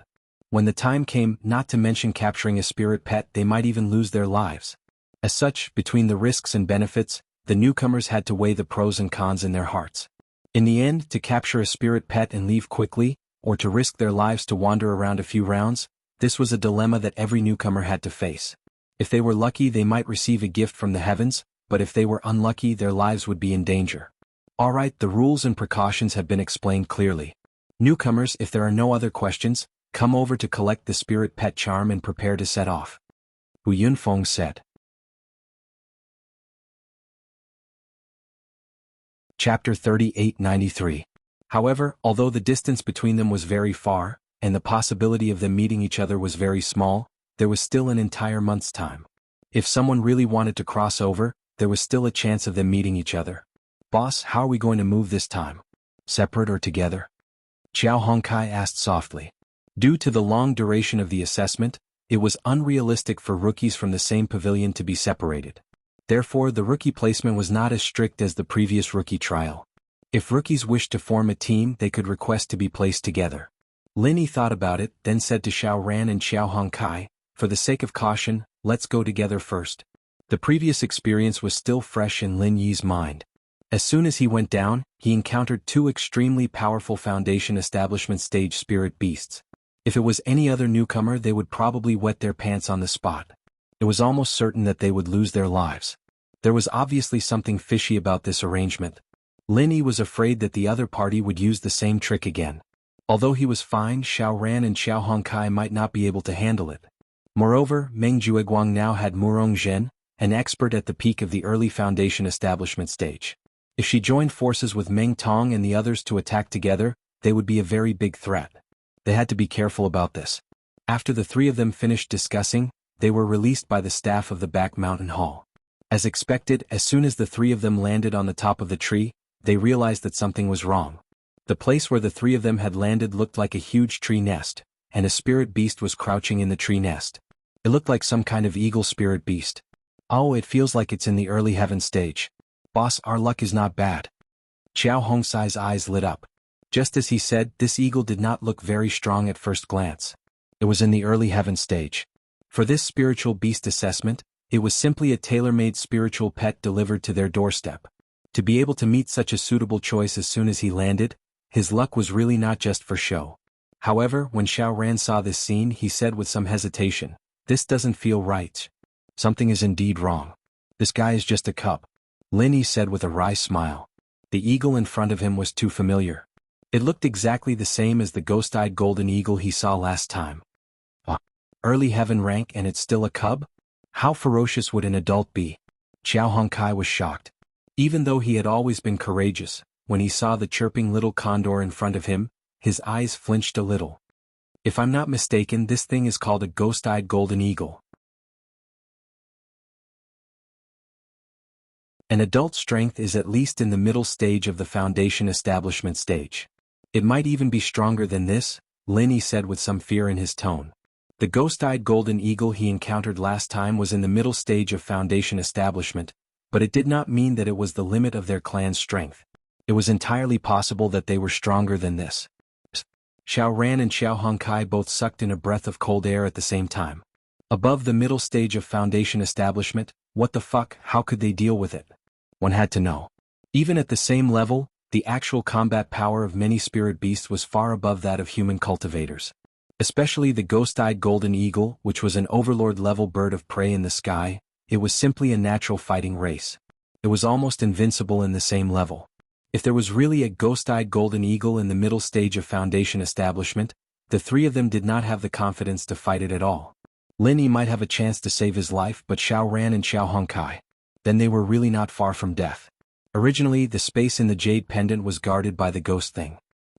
When the time came, not to mention capturing a spirit pet, they might even lose their lives. As such, between the risks and benefits, the newcomers had to weigh the pros and cons in their hearts. In the end, to capture a spirit pet and leave quickly, or to risk their lives to wander around a few rounds, this was a dilemma that every newcomer had to face. If they were lucky, they might receive a gift from the heavens, but if they were unlucky, their lives would be in danger. Alright, the rules and precautions have been explained clearly. Newcomers, if there are no other questions, come over to collect the spirit pet charm and prepare to set off. Hu Yunfeng said. Chapter 3893. However, although the distance between them was very far, and the possibility of them meeting each other was very small, there was still an entire month's time. If someone really wanted to cross over, there was still a chance of them meeting each other. Boss, how are we going to move this time? Separate or together? Xiao Hongkai asked softly. Due to the long duration of the assessment, it was unrealistic for rookies from the same pavilion to be separated. Therefore, the rookie placement was not as strict as the previous rookie trial. If rookies wished to form a team, they could request to be placed together. Lin Yi thought about it, then said to Xiao Ran and Xiao Hongkai, for the sake of caution, let's go together first. The previous experience was still fresh in Lin Yi's mind. As soon as he went down, he encountered two extremely powerful Foundation Establishment stage spirit beasts. If it was any other newcomer, they would probably wet their pants on the spot. It was almost certain that they would lose their lives. There was obviously something fishy about this arrangement. Lin Yi was afraid that the other party would use the same trick again. Although he was fine, Xiao Ran and Xiao Hongkai might not be able to handle it. Moreover, Meng Jueguang now had Murong Zhen, an expert at the peak of the early Foundation Establishment stage. If she joined forces with Meng Tong and the others to attack together, they would be a very big threat. They had to be careful about this. After the three of them finished discussing, they were released by the staff of the back mountain hall. As expected, as soon as the three of them landed on the top of the tree, they realized that something was wrong. The place where the three of them had landed looked like a huge tree nest, and a spirit beast was crouching in the tree nest. It looked like some kind of eagle spirit beast. Oh, it feels like it's in the early heaven stage. Boss, our luck is not bad. Xiao Hongsai's eyes lit up. Just as he said, this eagle did not look very strong at first glance. It was in the early heaven stage. For this spiritual beast assessment, it was simply a tailor-made spiritual pet delivered to their doorstep. To be able to meet such a suitable choice as soon as he landed, his luck was really not just for show. However, when Xiao Ran saw this scene, he said with some hesitation, "This doesn't feel right. Something is indeed wrong. This guy is just a cub." Lin Yi said with a wry smile. The eagle in front of him was too familiar. It looked exactly the same as the ghost-eyed golden eagle he saw last time. Early heaven rank and it's still a cub? How ferocious would an adult be? Xiao Hongkai was shocked. Even though he had always been courageous, when he saw the chirping little condor in front of him, his eyes flinched a little. If I'm not mistaken, this thing is called a ghost-eyed golden eagle. An adult strength is at least in the middle stage of the Foundation Establishment stage. It might even be stronger than this, Lin Yi said with some fear in his tone. The ghost-eyed golden eagle he encountered last time was in the middle stage of Foundation Establishment, but it did not mean that it was the limit of their clan's strength. It was entirely possible that they were stronger than this. Xiao Ran and Xiao Hongkai both sucked in a breath of cold air at the same time. Above the middle stage of Foundation Establishment, what the fuck, how could they deal with it? One had to know. Even at the same level, the actual combat power of many spirit beasts was far above that of human cultivators. Especially the ghost-eyed golden eagle, which was an overlord-level bird of prey in the sky, it was simply a natural fighting race. It was almost invincible in the same level. If there was really a ghost-eyed golden eagle in the middle stage of Foundation Establishment, the three of them did not have the confidence to fight it at all. Lin Yi might have a chance to save his life, but Xiao Ran and Xiao Hongkai, then they were really not far from death. Originally, the space in the jade pendant was guarded by the ghost thing.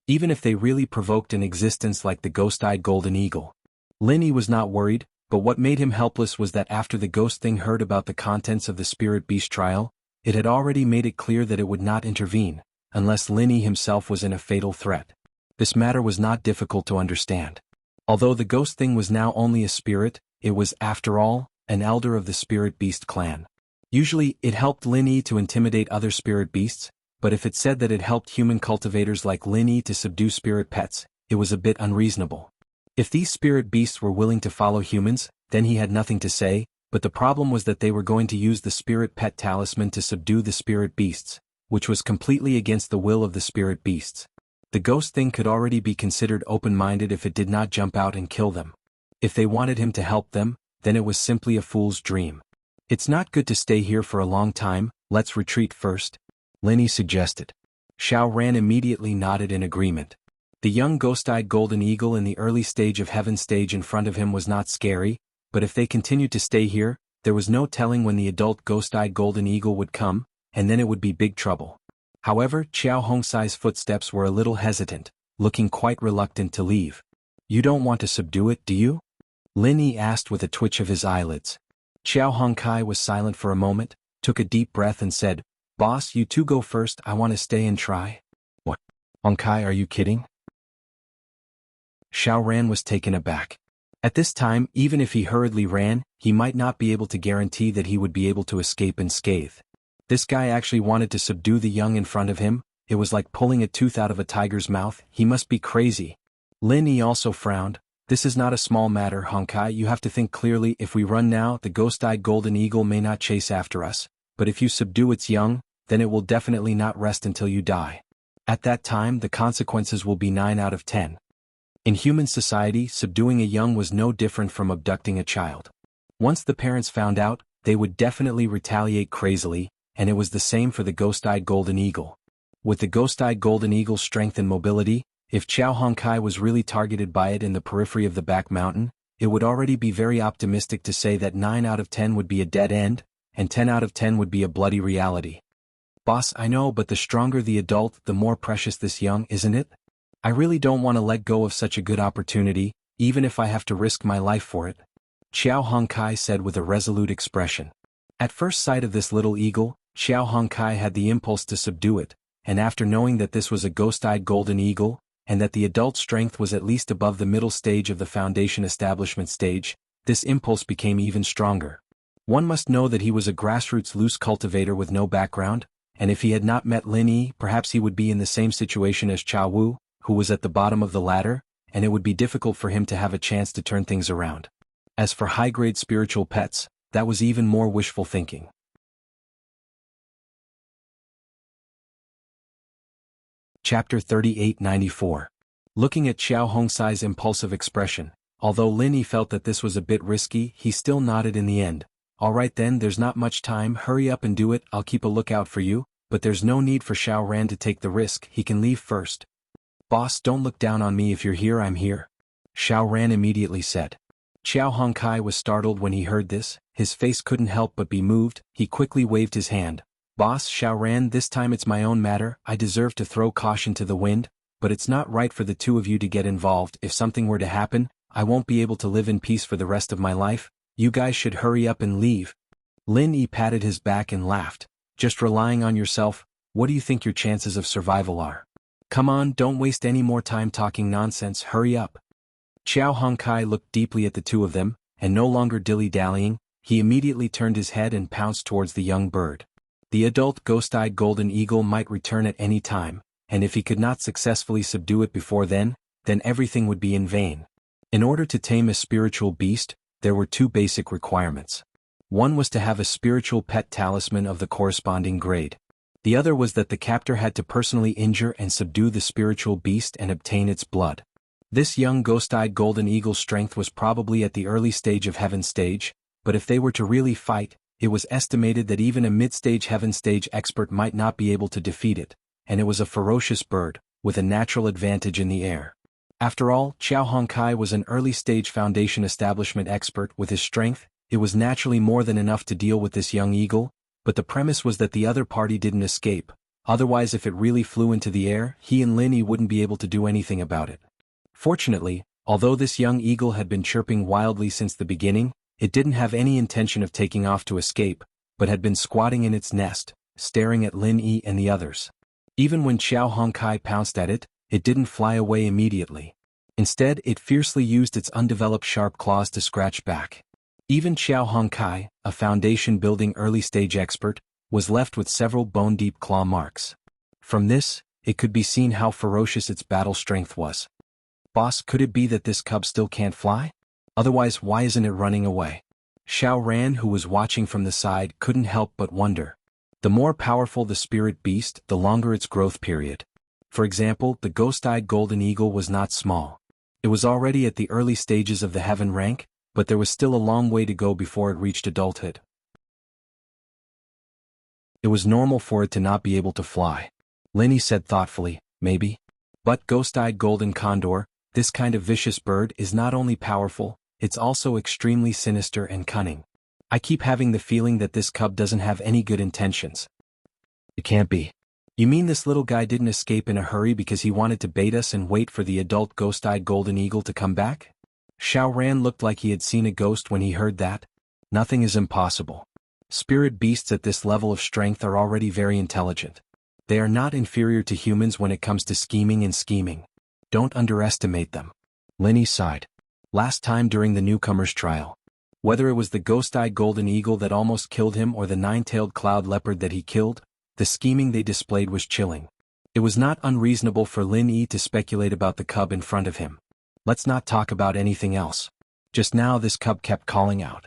Even if they really provoked an existence like the ghost-eyed golden eagle, Linny was not worried, but what made him helpless was that after the ghost thing heard about the contents of the spirit beast trial, it had already made it clear that it would not intervene, unless Linny himself was in a fatal threat. This matter was not difficult to understand. Although the ghost thing was now only a spirit, it was, after all, an elder of the spirit beast clan. Usually, it helped Linny to intimidate other spirit beasts, but if it said that it helped human cultivators like Linny to subdue spirit pets, it was a bit unreasonable. If these spirit beasts were willing to follow humans, then he had nothing to say, but the problem was that they were going to use the spirit pet talisman to subdue the spirit beasts, which was completely against the will of the spirit beasts. The ghost thing could already be considered open-minded if it did not jump out and kill them. If they wanted him to help them, then it was simply a fool's dream. It's not good to stay here for a long time, let's retreat first, Linny suggested. Xiao Ran immediately nodded in agreement. The young ghost-eyed golden eagle in the early stage of heaven stage in front of him was not scary, but if they continued to stay here, there was no telling when the adult ghost-eyed golden eagle would come, and then it would be big trouble. However, Qiao Hongsai's footsteps were a little hesitant, looking quite reluctant to leave. You don't want to subdue it, do you? Linny asked with a twitch of his eyelids. Qiao Hongkai was silent for a moment, took a deep breath and said, Boss, you two go first, I want to stay and try. What? Hongkai, are you kidding? Xiao Ran was taken aback. At this time, even if he hurriedly ran, he might not be able to guarantee that he would be able to escape unscathed. This guy actually wanted to subdue the young in front of him. It was like pulling a tooth out of a tiger's mouth. He must be crazy. Lin Yi also frowned. This is not a small matter, Hongkai. You have to think clearly. If we run now, the ghost-eyed golden eagle may not chase after us. But if you subdue its young, then it will definitely not rest until you die. At that time, the consequences will be 9 out of 10. In human society, subduing a young was no different from abducting a child. Once the parents found out, they would definitely retaliate crazily, and it was the same for the ghost-eyed golden eagle. With the ghost-eyed golden eagle's strength and mobility, if Qiao Hongkai was really targeted by it in the periphery of the back mountain, it would already be very optimistic to say that 9 out of 10 would be a dead end, and 10 out of 10 would be a bloody reality. Boss, I know, but the stronger the adult, the more precious this young, isn't it? I really don't want to let go of such a good opportunity, even if I have to risk my life for it. Qiao Hongkai said with a resolute expression. At first sight of this little eagle, Qiao Hongkai had the impulse to subdue it, and after knowing that this was a ghost-eyed golden eagle, and that the adult strength was at least above the middle stage of the foundation establishment stage, this impulse became even stronger. One must know that he was a grassroots loose cultivator with no background, and if he had not met Lin Yi, perhaps he would be in the same situation as Chao Wu, who was at the bottom of the ladder, and it would be difficult for him to have a chance to turn things around. As for high-grade spiritual pets, that was even more wishful thinking. Chapter 3894. Looking at Qiao Hongsai's impulsive expression, although Lin Yi felt that this was a bit risky, he still nodded in the end. All right then, there's not much time, hurry up and do it, I'll keep a lookout for you, but there's no need for Xiao Ran to take the risk, he can leave first. Boss, don't look down on me, if you're here I'm here. Xiao Ran immediately said. Qiao Hongkai was startled when he heard this, his face couldn't help but be moved, he quickly waved his hand. Boss, Xiao Ran, this time it's my own matter, I deserve to throw caution to the wind, but it's not right for the two of you to get involved. If something were to happen, I won't be able to live in peace for the rest of my life, you guys should hurry up and leave. Lin Yi patted his back and laughed. Just relying on yourself, what do you think your chances of survival are? Come on, don't waste any more time talking nonsense, hurry up. Qiao Hongkai looked deeply at the two of them, and no longer dilly-dallying, he immediately turned his head and pounced towards the young bird. The adult ghost-eyed golden eagle might return at any time, and if he could not successfully subdue it before then everything would be in vain. In order to tame a spiritual beast, there were two basic requirements. One was to have a spiritual pet talisman of the corresponding grade. The other was that the captor had to personally injure and subdue the spiritual beast and obtain its blood. This young ghost-eyed golden eagle's strength was probably at the early stage of heaven stage, but if they were to really fight, it was estimated that even a mid-stage heaven stage expert might not be able to defeat it, and it was a ferocious bird, with a natural advantage in the air. After all, Qiao Hongkai was an early-stage foundation establishment expert. With his strength, it was naturally more than enough to deal with this young eagle, but the premise was that the other party didn't escape, otherwise if it really flew into the air, he and Lin Yi wouldn't be able to do anything about it. Fortunately, Although this young eagle had been chirping wildly since the beginning, it didn't have any intention of taking off to escape, but had been squatting in its nest, staring at Lin Yi and the others. Even when Xiao Hongkai pounced at it, it didn't fly away immediately. Instead, it fiercely used its undeveloped sharp claws to scratch back. Even Xiao Hongkai, a foundation-building early-stage expert, was left with several bone-deep claw marks. From this, it could be seen how ferocious its battle strength was. Boss, could it be that this cub still can't fly? Otherwise, why isn't it running away? Xiao Ran, who was watching from the side, couldn't help but wonder. The more powerful the spirit beast, the longer its growth period. For example, the ghost-eyed golden eagle was not small. It was already at the early stages of the heaven rank, but there was still a long way to go before it reached adulthood. It was normal for it to not be able to fly. Linny said thoughtfully, maybe. But ghost-eyed golden condor, this kind of vicious bird, is not only powerful, it's also extremely sinister and cunning. I keep having the feeling that this cub doesn't have any good intentions. It can't be. You mean this little guy didn't escape in a hurry because he wanted to bait us and wait for the adult ghost-eyed golden eagle to come back? Xiao Ran looked like he had seen a ghost when he heard that. Nothing is impossible. Spirit beasts at this level of strength are already very intelligent. They are not inferior to humans when it comes to scheming. Don't underestimate them. Linny sighed. Last time during the newcomer's trial, whether it was the ghost-eyed golden eagle that almost killed him or the nine-tailed cloud leopard that he killed, the scheming they displayed was chilling. It was not unreasonable for Lin Yi to speculate about the cub in front of him. Let's not talk about anything else. Just now this cub kept calling out.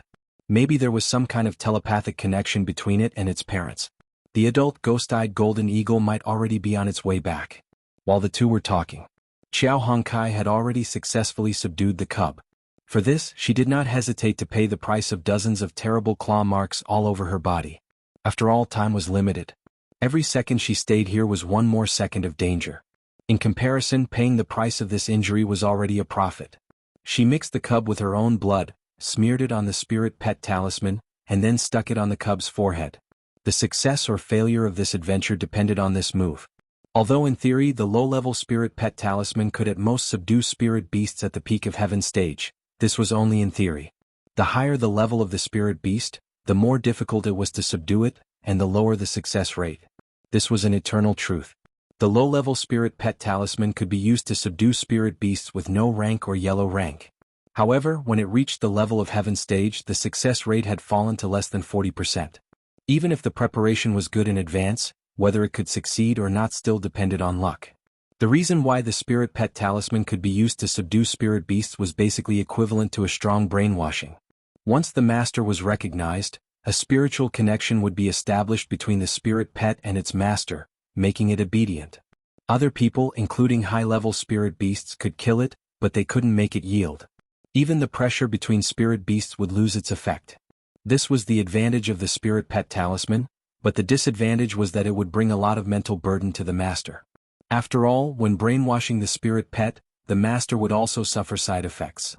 Maybe there was some kind of telepathic connection between it and its parents. The adult ghost-eyed golden eagle might already be on its way back. While the two were talking, Xiao Hongkai had already successfully subdued the cub. For this, she did not hesitate to pay the price of dozens of terrible claw marks all over her body. After all, time was limited. Every second she stayed here was one more second of danger. In comparison, paying the price of this injury was already a profit. She mixed the cub with her own blood, smeared it on the spirit pet talisman, and then stuck it on the cub's forehead. The success or failure of this adventure depended on this move. Although in theory the low-level spirit pet talisman could at most subdue spirit beasts at the peak of heaven stage, this was only in theory. The higher the level of the spirit beast, the more difficult it was to subdue it, and the lower the success rate. This was an eternal truth. The low-level spirit pet talisman could be used to subdue spirit beasts with no rank or yellow rank. However, when it reached the level of heaven stage, the success rate had fallen to less than 40%. Even if the preparation was good in advance, whether it could succeed or not still depended on luck. The reason why the spirit pet talisman could be used to subdue spirit beasts was basically equivalent to a strong brainwashing. Once the master was recognized, a spiritual connection would be established between the spirit pet and its master, making it obedient. Other people, including high-level spirit beasts, could kill it, but they couldn't make it yield. Even the pressure between spirit beasts would lose its effect. This was the advantage of the spirit pet talisman, but the disadvantage was that it would bring a lot of mental burden to the master. After all, when brainwashing the spirit pet, the master would also suffer side effects.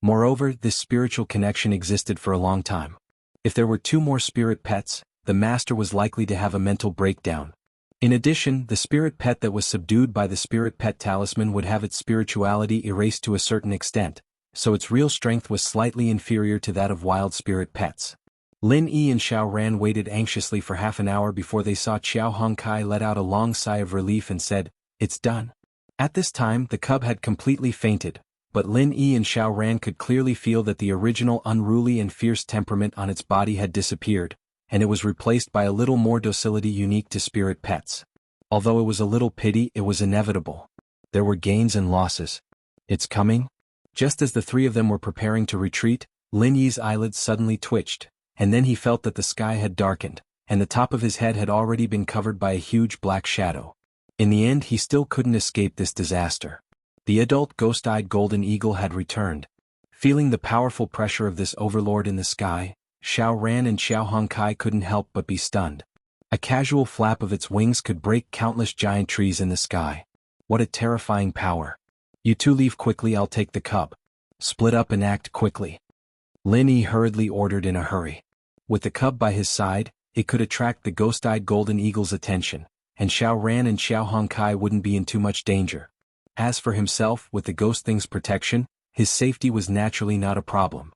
Moreover, this spiritual connection existed for a long time. If there were two more spirit pets, the master was likely to have a mental breakdown. In addition, the spirit pet that was subdued by the spirit pet talisman would have its spirituality erased to a certain extent, so its real strength was slightly inferior to that of wild spirit pets. Lin Yi and Xiao Ran waited anxiously for half an hour before they saw Xiao Hongkai let out a long sigh of relief and said, "It's done." At this time, the cub had completely fainted, but Lin Yi and Xiao Ran could clearly feel that the original unruly and fierce temperament on its body had disappeared, and it was replaced by a little more docility unique to spirit pets. Although it was a little pity, it was inevitable. There were gains and losses. It's coming? Just as the three of them were preparing to retreat, Lin Yi's eyelids suddenly twitched, and then he felt that the sky had darkened, and the top of his head had already been covered by a huge black shadow. In the end, he still couldn't escape this disaster. The adult ghost-eyed golden eagle had returned. Feeling the powerful pressure of this overlord in the sky, Xiao Ran and Xiao Hongkai couldn't help but be stunned. A casual flap of its wings could break countless giant trees in the sky. What a terrifying power. You two leave quickly, I'll take the cub. Split up and act quickly. Lin Yi hurriedly ordered in a hurry. With the cub by his side, it could attract the ghost-eyed golden eagle's attention, and Xiao Ran and Xiao Hongkai wouldn't be in too much danger. As for himself, with the ghost thing's protection, his safety was naturally not a problem.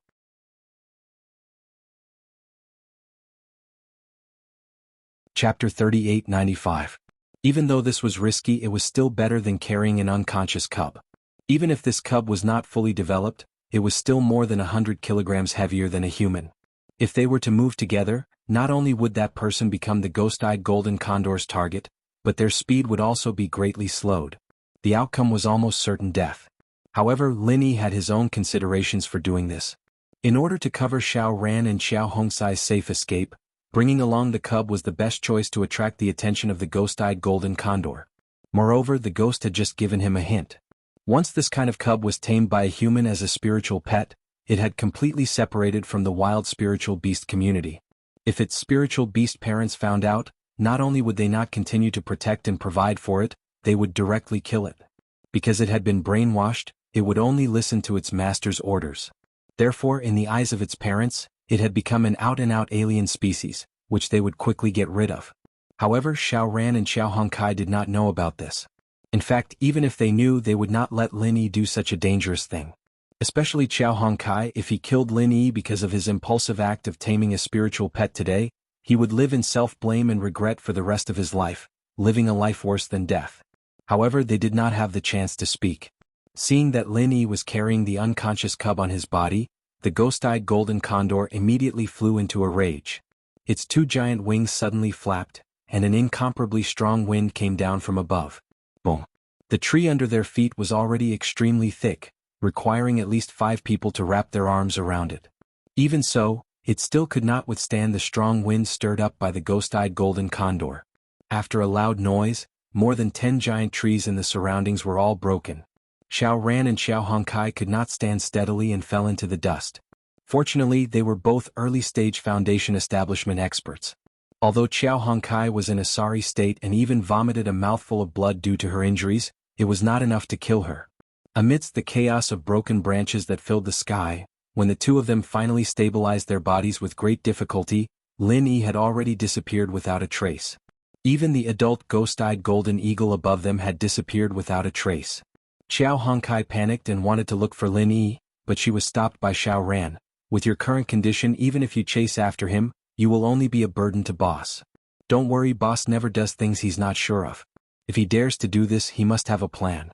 Chapter 3895. Even though this was risky, it was still better than carrying an unconscious cub. Even if this cub was not fully developed, it was still more than 100 kilograms heavier than a human. If they were to move together, not only would that person become the ghost-eyed golden condor's target, but their speed would also be greatly slowed. The outcome was almost certain death. However, Lin Yi had his own considerations for doing this. In order to cover Xiao Ran and Xiao Hongsai's safe escape, bringing along the cub was the best choice to attract the attention of the ghost-eyed golden condor. Moreover, the ghost had just given him a hint. Once this kind of cub was tamed by a human as a spiritual pet, it had completely separated from the wild spiritual beast community. If its spiritual beast parents found out, not only would they not continue to protect and provide for it, they would directly kill it. Because it had been brainwashed, it would only listen to its master's orders. Therefore, in the eyes of its parents, it had become an out-and-out alien species, which they would quickly get rid of. However, Xiao Ran and Xiao Hongkai did not know about this. In fact, even if they knew, they would not let Lin Yi do such a dangerous thing. Especially Xiao Hongkai. If he killed Lin Yi because of his impulsive act of taming a spiritual pet today, he would live in self-blame and regret for the rest of his life, living a life worse than death. However, they did not have the chance to speak. Seeing that Lin Yi was carrying the unconscious cub on his body, the ghost-eyed golden condor immediately flew into a rage. Its two giant wings suddenly flapped, and an incomparably strong wind came down from above. Boom! The tree under their feet was already extremely thick, requiring at least 5 people to wrap their arms around it. Even so, it still could not withstand the strong wind stirred up by the ghost-eyed golden condor. After a loud noise, more than 10 giant trees in the surroundings were all broken. Xiao Ran and Xiao Hongkai could not stand steadily and fell into the dust. Fortunately, they were both early-stage foundation establishment experts. Although Xiao Hongkai was in a sorry state and even vomited a mouthful of blood due to her injuries, it was not enough to kill her. Amidst the chaos of broken branches that filled the sky, when the two of them finally stabilized their bodies with great difficulty, Lin Yi had already disappeared without a trace. Even the adult ghost-eyed golden eagle above them had disappeared without a trace. Xiao Hongkai panicked and wanted to look for Lin Yi, but she was stopped by Xiao Ran. With your current condition, even if you chase after him, you will only be a burden to Boss. Don't worry, Boss never does things he's not sure of. If he dares to do this, he must have a plan.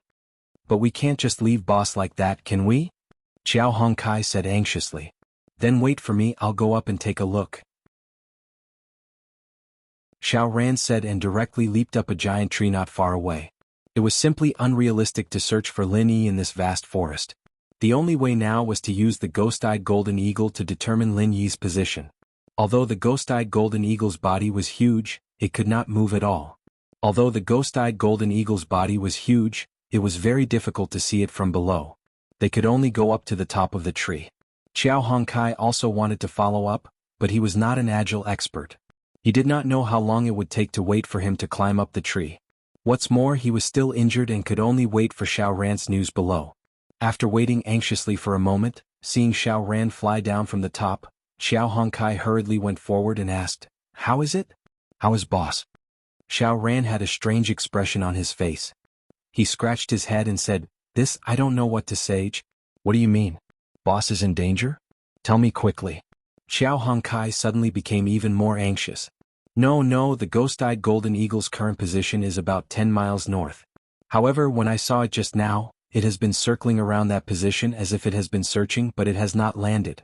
But we can't just leave Boss like that, can we? Xiao Hongkai said anxiously. Then wait for me, I'll go up and take a look. Xiao Ran said and directly leaped up a giant tree not far away. It was simply unrealistic to search for Lin Yi in this vast forest. The only way now was to use the ghost-eyed golden eagle to determine Lin Yi's position. Although the ghost-eyed golden eagle's body was huge, it could not move at all. Although the ghost-eyed golden eagle's body was huge, it was very difficult to see it from below. They could only go up to the top of the tree. Xiao Hongkai also wanted to follow up, but he was not an agile expert. He did not know how long it would take to wait for him to climb up the tree. What's more, he was still injured and could only wait for Xiao Ran's news below. After waiting anxiously for a moment, seeing Xiao Ran fly down from the top, Xiao Hongkai hurriedly went forward and asked, "How is it? How is Boss?" Xiao Ran had a strange expression on his face. He scratched his head and said, I don't know what to say. What do you mean? Boss is in danger? Tell me quickly." Xiao Hongkai suddenly became even more anxious. No, the ghost-eyed golden eagle's current position is about 10 miles north. However, when I saw it just now, it has been circling around that position as if it has been searching, but it has not landed.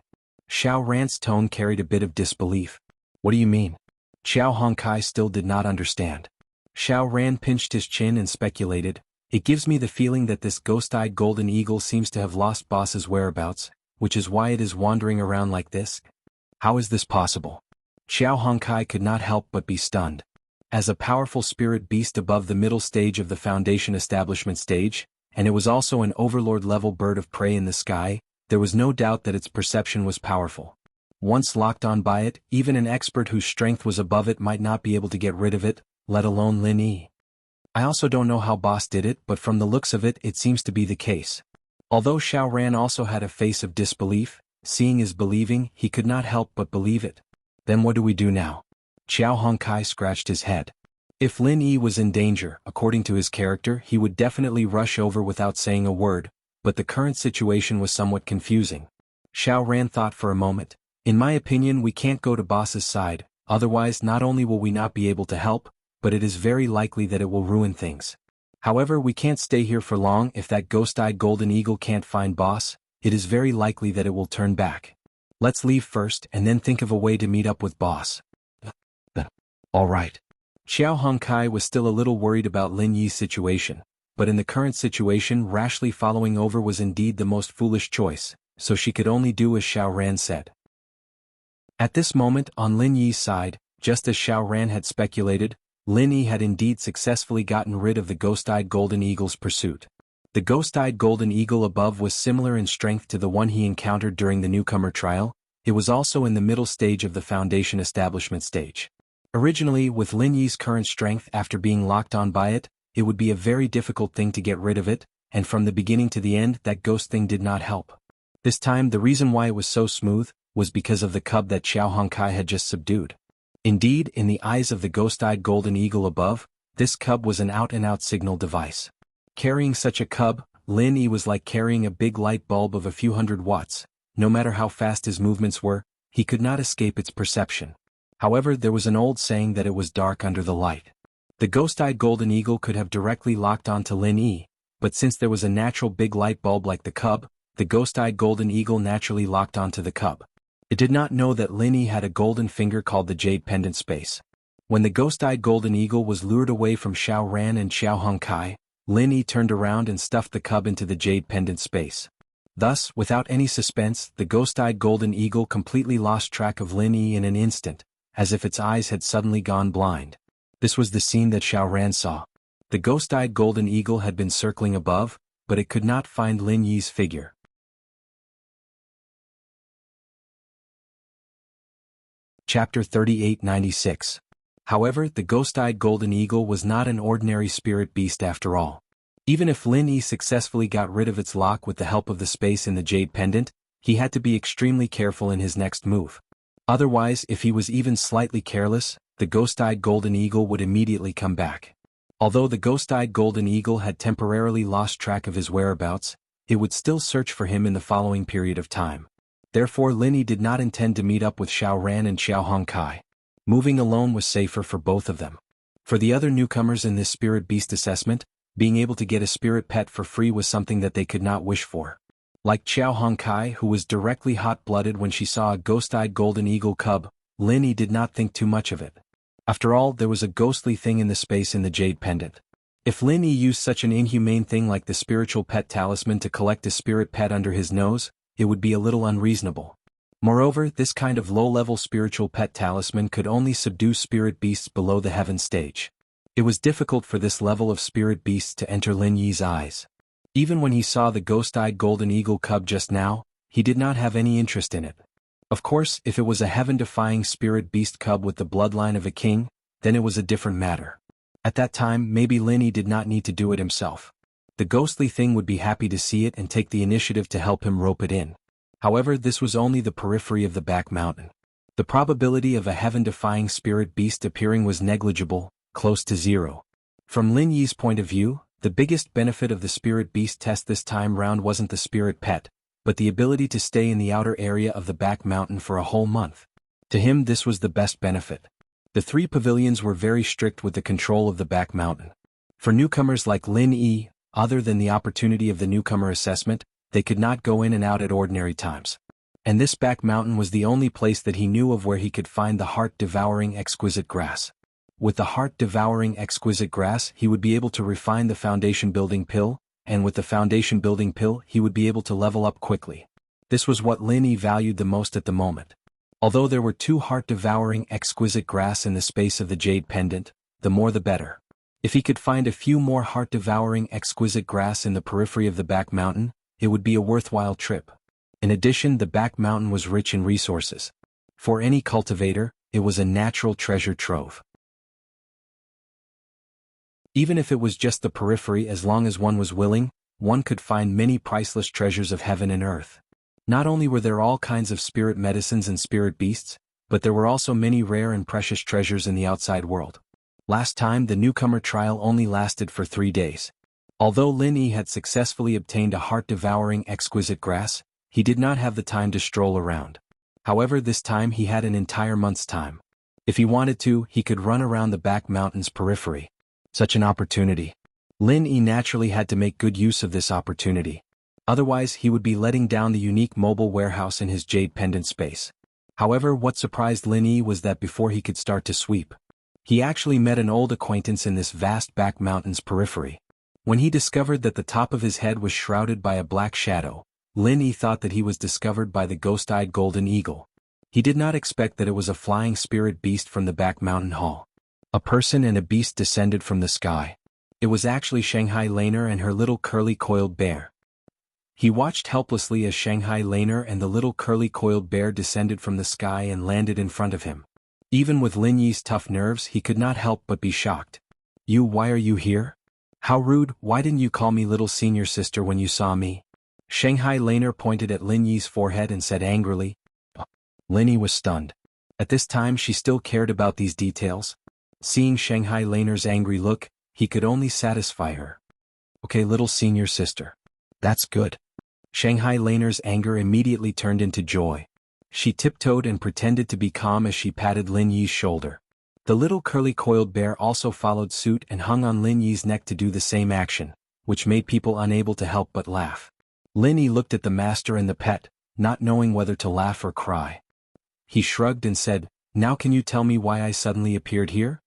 Xiao Ran's tone carried a bit of disbelief. What do you mean? Xiao Hongkai still did not understand. Xiao Ran pinched his chin and speculated, "It gives me the feeling that this ghost-eyed golden eagle seems to have lost Boss's whereabouts, which is why it is wandering around like this. How is this possible?" Xiao Hongkai could not help but be stunned. As a powerful spirit beast above the middle stage of the Foundation establishment stage, and it was also an overlord-level bird of prey in the sky, there was no doubt that its perception was powerful. Once locked on by it, even an expert whose strength was above it might not be able to get rid of it, let alone Lin Yi. I also don't know how Boss did it, but from the looks of it, it seems to be the case. Although Xiao Ran also had a face of disbelief, seeing is believing, he could not help but believe it. Then what do we do now? Xiao Hongkai scratched his head. If Lin Yi was in danger, according to his character, he would definitely rush over without saying a word, but the current situation was somewhat confusing. Xiao Ran thought for a moment. In my opinion, we can't go to boss's side, otherwise not only will we not be able to help, but it is very likely that it will ruin things. However, we can't stay here for long. If that ghost-eyed golden eagle can't find boss, it is very likely that it will turn back. Let's leave first and then think of a way to meet up with boss. All right. Xiao Hongkai was still a little worried about Lin Yi's situation, but in the current situation rashly following over was indeed the most foolish choice, so she could only do as Xiao Ran said. At this moment, on Lin Yi's side, just as Xiao Ran had speculated, Lin Yi had indeed successfully gotten rid of the ghost-eyed golden eagle's pursuit. The ghost-eyed golden eagle above was similar in strength to the one he encountered during the newcomer trial. It was also in the middle stage of the foundation establishment stage. Originally, with Lin Yi's current strength after being locked on by it, it would be a very difficult thing to get rid of it, and from the beginning to the end that ghost thing did not help. This time the reason why it was so smooth was because of the cub that Xiao Hongkai had just subdued. Indeed, in the eyes of the ghost-eyed golden eagle above, this cub was an out-and-out signal device. Carrying such a cub, Lin Yi was like carrying a big light bulb of a few hundred watts. No matter how fast his movements were, he could not escape its perception. However, there was an old saying that it was dark under the light. The ghost-eyed golden eagle could have directly locked onto Lin Yi, but since there was a natural big light bulb like the cub, the ghost-eyed golden eagle naturally locked onto the cub. It did not know that Lin Yi had a golden finger called the Jade Pendant Space. When the ghost-eyed golden eagle was lured away from Xiao Ran and Xiao Hongkai, Lin Yi turned around and stuffed the cub into the Jade Pendant Space. Thus, without any suspense, the ghost-eyed golden eagle completely lost track of Lin Yi in an instant, as if its eyes had suddenly gone blind. This was the scene that Xiao Ran saw. The ghost-eyed golden eagle had been circling above, but it could not find Lin Yi's figure. Chapter 3896. However, the ghost-eyed golden eagle was not an ordinary spirit beast after all. Even if Lin Yi successfully got rid of its lock with the help of the space in the Jade Pendant, he had to be extremely careful in his next move. Otherwise, if he was even slightly careless, the ghost-eyed golden eagle would immediately come back. Although the ghost-eyed golden eagle had temporarily lost track of his whereabouts, it would still search for him in the following period of time. Therefore Lin Yi did not intend to meet up with Xiao Ran and Xiao Hongkai. Moving alone was safer for both of them. For the other newcomers in this spirit beast assessment, being able to get a spirit pet for free was something that they could not wish for. Like Xiao Hongkai, who was directly hot-blooded when she saw a ghost-eyed golden eagle cub, Lin Yi did not think too much of it. After all, there was a ghostly thing in the space in the Jade Pendant. If Lin Yi used such an inhumane thing like the spiritual pet talisman to collect a spirit pet under his nose, it would be a little unreasonable. Moreover, this kind of low-level spiritual pet talisman could only subdue spirit beasts below the heaven stage. It was difficult for this level of spirit beasts to enter Lin Yi's eyes. Even when he saw the ghost-eyed golden eagle cub just now, he did not have any interest in it. Of course, if it was a heaven-defying spirit beast cub with the bloodline of a king, then it was a different matter. At that time, maybe Lin Yi did not need to do it himself. The ghostly thing would be happy to see it and take the initiative to help him rope it in. However, this was only the periphery of the back mountain. The probability of a heaven-defying spirit beast appearing was negligible, close to zero. From Lin Yi's point of view, the biggest benefit of the spirit beast test this time round wasn't the spirit pet, but the ability to stay in the outer area of the back mountain for a whole month. To him this was the best benefit. The three pavilions were very strict with the control of the back mountain. For newcomers like Lin Yi, other than the opportunity of the newcomer assessment, they could not go in and out at ordinary times. And this back mountain was the only place that he knew of where he could find the heart-devouring exquisite grass. With the heart-devouring exquisite grass, he would be able to refine the foundation-building pill, and with the foundation-building pill, he would be able to level up quickly. This was what Lin Yi valued the most at the moment. Although there were 2 heart-devouring exquisite grass in the space of the Jade Pendant, the more the better. If he could find a few more heart-devouring exquisite grass in the periphery of the back mountain, it would be a worthwhile trip. In addition, the back mountain was rich in resources. For any cultivator, it was a natural treasure trove. Even if it was just the periphery, as long as one was willing, one could find many priceless treasures of heaven and earth. Not only were there all kinds of spirit medicines and spirit beasts, but there were also many rare and precious treasures in the outside world. Last time the newcomer trial only lasted for 3 days. Although Lin Yi had successfully obtained a heart-devouring exquisite grass, he did not have the time to stroll around. However, this time he had an entire month's time. If he wanted to, he could run around the back mountain's periphery. Such an opportunity. Lin Yi naturally had to make good use of this opportunity. Otherwise, he would be letting down the unique mobile warehouse in his jade pendant space. However, what surprised Lin Yi was that before he could start to sweep, he actually met an old acquaintance in this vast back mountain's periphery. When he discovered that the top of his head was shrouded by a black shadow, Lin Yi thought that he was discovered by the ghost-eyed golden eagle. He did not expect that it was a flying spirit beast from the back mountain hall. A person and a beast descended from the sky. It was actually Shanghai Laner and her little curly-coiled bear. He watched helplessly as Shanghai Laner and the little curly-coiled bear descended from the sky and landed in front of him. Even with Lin Yi's tough nerves, he could not help but be shocked. Why are you here? How rude, why didn't you call me little senior sister when you saw me? Shanghai Laner pointed at Lin Yi's forehead and said angrily. Lin Yi was stunned. At this time she still cared about these details. Seeing Shanghai Laner's angry look, he could only satisfy her. Okay, little senior sister. That's good. Shanghai Laner's anger immediately turned into joy. She tiptoed and pretended to be calm as she patted Lin Yi's shoulder. The little curly-coiled bear also followed suit and hung on Lin Yi's neck to do the same action, which made people unable to help but laugh. Lin Yi looked at the master and the pet, not knowing whether to laugh or cry. He shrugged and said, "Now can you tell me why I suddenly appeared here?"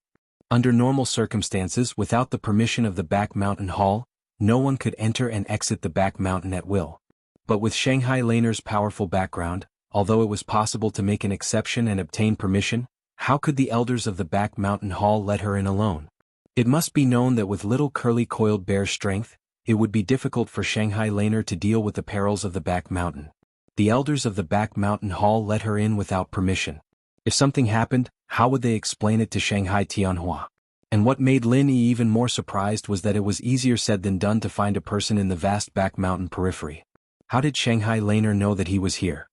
Under normal circumstances, without the permission of the back mountain hall, no one could enter and exit the back mountain at will. But with Shanghai Laner's powerful background, although it was possible to make an exception and obtain permission, how could the elders of the back mountain hall let her in alone? It must be known that with little curly-coiled bear's strength, it would be difficult for Shanghai Laner to deal with the perils of the back mountain. The elders of the back mountain hall let her in without permission. If something happened, how would they explain it to Shanghai Tianhua? And what made Lin Yi even more surprised was that it was easier said than done to find a person in the vast back mountain periphery. How did Shanghai Laner know that he was here?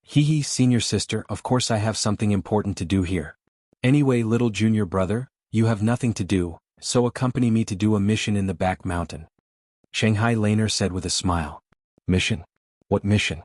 Hee, senior sister, of course I have something important to do here. Anyway, little junior brother, you have nothing to do, so accompany me to do a mission in the back mountain. Shanghai Laner said with a smile. Mission? What mission?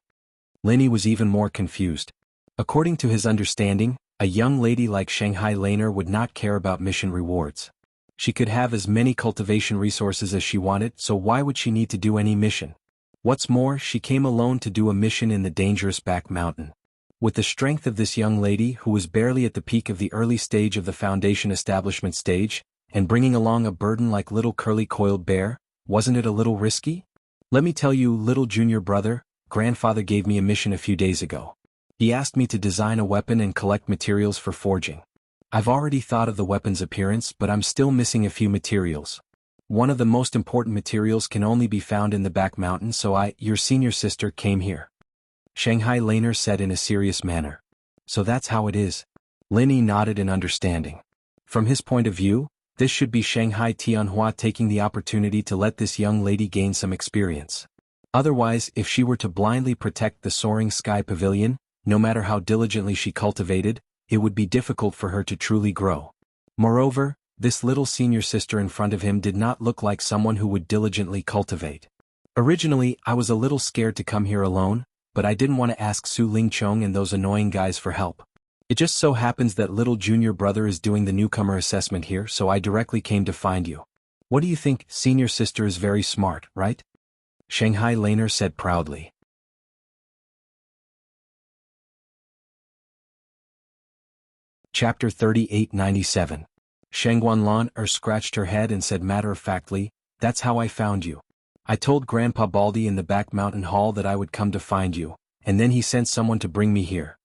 Lin Yi was even more confused. According to his understanding, a young lady like Shanghai Laner would not care about mission rewards. She could have as many cultivation resources as she wanted, so why would she need to do any mission? What's more, she came alone to do a mission in the dangerous back mountain. With the strength of this young lady who was barely at the peak of the early stage of the foundation establishment stage, and bringing along a burden like little curly-coiled bear, wasn't it a little risky? Let me tell you, little junior brother, grandfather gave me a mission a few days ago. He asked me to design a weapon and collect materials for forging. I've already thought of the weapon's appearance, but I'm still missing a few materials. One of the most important materials can only be found in the back mountain, so your senior sister, came here. Shanghai Laner said in a serious manner. So that's how it is. Lin Yi nodded in understanding. From his point of view, this should be Shanghai Tianhua taking the opportunity to let this young lady gain some experience. Otherwise, if she were to blindly protect the soaring sky pavilion, no matter how diligently she cultivated, it would be difficult for her to truly grow. Moreover, this little senior sister in front of him did not look like someone who would diligently cultivate. Originally, I was a little scared to come here alone, but I didn't want to ask Su Lingchong and those annoying guys for help. It just so happens that little junior brother is doing the newcomer assessment here, so I directly came to find you. What do you think? Senior sister is very smart, right? Shanghai Laner said proudly. Chapter 3897. Shangguan scratched her head and said matter-of-factly, "That's how I found you. I told Grandpa Baldy in the back mountain hall that I would come to find you, and then he sent someone to bring me here."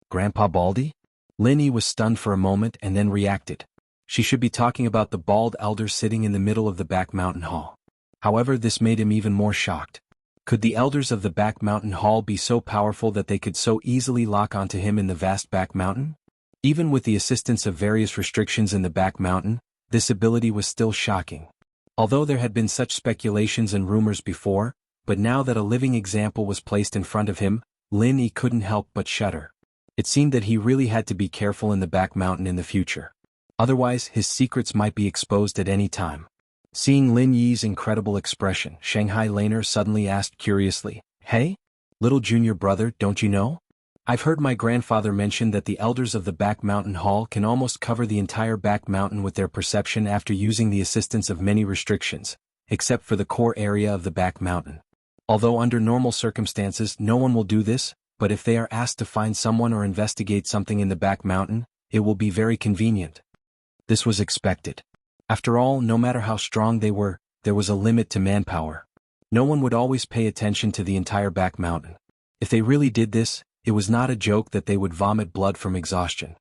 Grandpa Baldy? Lin Yi was stunned for a moment and then reacted. She should be talking about the bald elder sitting in the middle of the back mountain hall. However, this made him even more shocked. Could the elders of the back mountain hall be so powerful that they could so easily lock onto him in the vast back mountain? Even with the assistance of various restrictions in the back mountain, this ability was still shocking. Although there had been such speculations and rumors before, but now that a living example was placed in front of him, Lin Yi couldn't help but shudder. It seemed that he really had to be careful in the back mountain in the future. Otherwise, his secrets might be exposed at any time. Seeing Lin Yi's incredible expression, Shanghai Laner suddenly asked curiously, "Hey? Little junior brother, don't you know? I've heard my grandfather mention that the elders of the back mountain hall can almost cover the entire back mountain with their perception after using the assistance of many restrictions, except for the core area of the back mountain. Although under normal circumstances no one will do this, but if they are asked to find someone or investigate something in the back mountain, it will be very convenient." This was expected. After all, no matter how strong they were, there was a limit to manpower. No one would always pay attention to the entire back mountain. If they really did this, it was not a joke that they would vomit blood from exhaustion.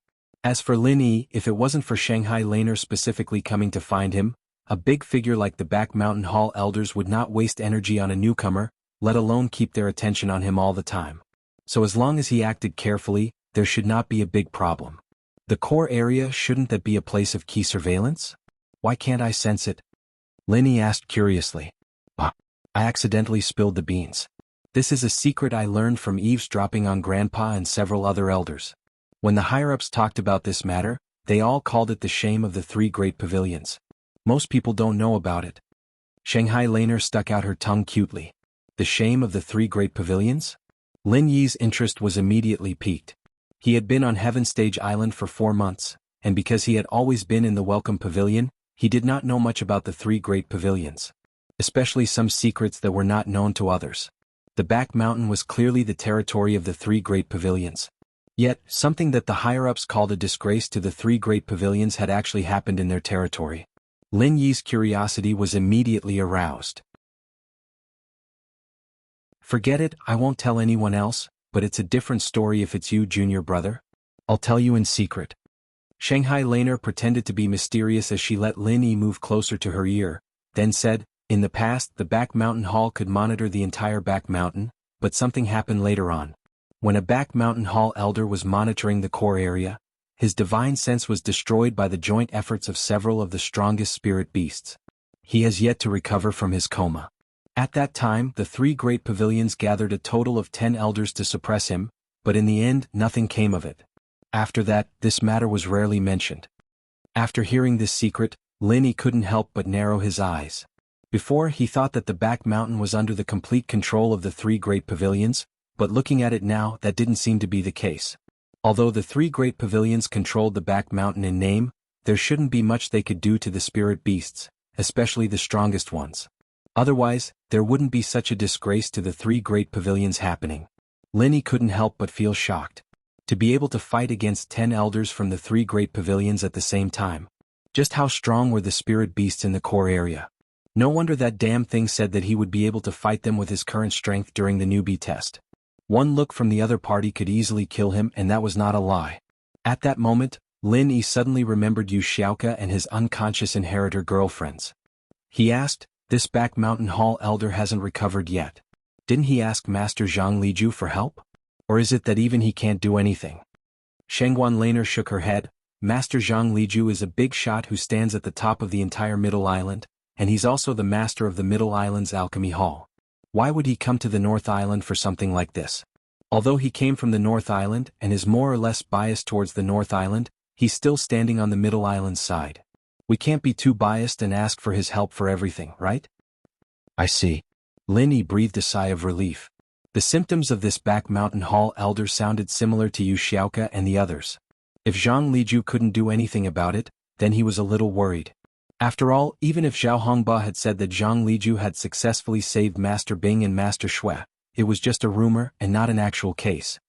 As for Lin Yi, if it wasn't for Shanghai Laner specifically coming to find him, a big figure like the back mountain hall elders would not waste energy on a newcomer, let alone keep their attention on him all the time. So as long as he acted carefully, there should not be a big problem. The core area, shouldn't that be a place of key surveillance? Why can't I sense it? Lin Yi asked curiously. I accidentally spilled the beans. This is a secret I learned from eavesdropping on Grandpa and several other elders. When the higher-ups talked about this matter, they all called it the shame of the three great pavilions. Most people don't know about it. Shanghai Laner stuck out her tongue cutely. The shame of the three great pavilions? Lin Yi's interest was immediately piqued. He had been on Heaven Stage Island for 4 months, and because he had always been in the Welcome Pavilion, he did not know much about the three great pavilions. Especially some secrets that were not known to others. The back mountain was clearly the territory of the three great pavilions. Yet, something that the higher-ups called a disgrace to the three great pavilions had actually happened in their territory. Lin Yi's curiosity was immediately aroused. "Forget it, I won't tell anyone else, but it's a different story if it's you, junior brother. I'll tell you in secret." Shanghai Laner pretended to be mysterious as she let Lin Yi move closer to her ear, then said, "In the past, the back mountain hall could monitor the entire back mountain, but something happened later on. When a back mountain hall elder was monitoring the core area, his divine sense was destroyed by the joint efforts of several of the strongest spirit beasts. He has yet to recover from his coma. At that time, the three great pavilions gathered a total of 10 elders to suppress him, but in the end, nothing came of it. After that, this matter was rarely mentioned." After hearing this secret, Lin Yi couldn't help but narrow his eyes. Before, he thought that the back mountain was under the complete control of the three great pavilions, but looking at it now, that didn't seem to be the case. Although the three great pavilions controlled the back mountain in name, there shouldn't be much they could do to the spirit beasts, especially the strongest ones. Otherwise, there wouldn't be such a disgrace to the three great pavilions happening. Lin Yi couldn't help but feel shocked. To be able to fight against 10 elders from the three great pavilions at the same time. Just how strong were the spirit beasts in the core area? No wonder that damn thing said that he would be able to fight them with his current strength during the newbie test. One look from the other party could easily kill him, and that was not a lie. At that moment, Lin Yi suddenly remembered Yu Xiaoka and his unconscious inheritor girlfriends. He asked, "This back mountain hall elder hasn't recovered yet. Didn't he ask Master Zhang Liju for help? Or is it that even he can't do anything?" Shangguan Laner shook her head. "Master Zhang Liju is a big shot who stands at the top of the entire Middle Island, and he's also the master of the Middle Island's Alchemy Hall. Why would he come to the North Island for something like this? Although he came from the North Island and is more or less biased towards the North Island, he's still standing on the Middle Island's side. We can't be too biased and ask for his help for everything, right?" "I see." Lin Yi breathed a sigh of relief. The symptoms of this back mountain hall elder sounded similar to Yu Xiaoka and the others. If Zhang Liju couldn't do anything about it, then he was a little worried. After all, even if Zhao Hongba had said that Zhang Liju had successfully saved Master Bing and Master Shui, it was just a rumor and not an actual case.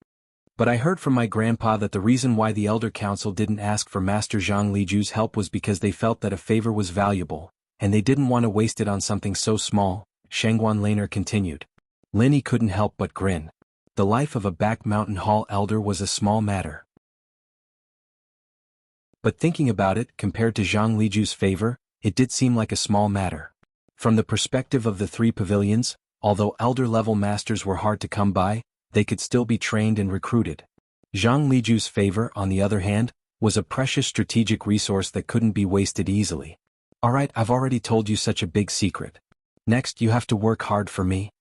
But I heard from my grandpa that the reason why the Elder Council didn't ask for Master Zhang Liju's help was because they felt that a favor was valuable, and they didn't want to waste it on something so small, Shangguan Laner continued. Lin Yi couldn't help but grin. The life of a back mountain hall elder was a small matter. But thinking about it, compared to Zhang Liju's favor, it did seem like a small matter. From the perspective of the three pavilions, although elder-level masters were hard to come by, they could still be trained and recruited. Zhang Liju's favor, on the other hand, was a precious strategic resource that couldn't be wasted easily. "Alright, I've already told you such a big secret. Next, you have to work hard for me."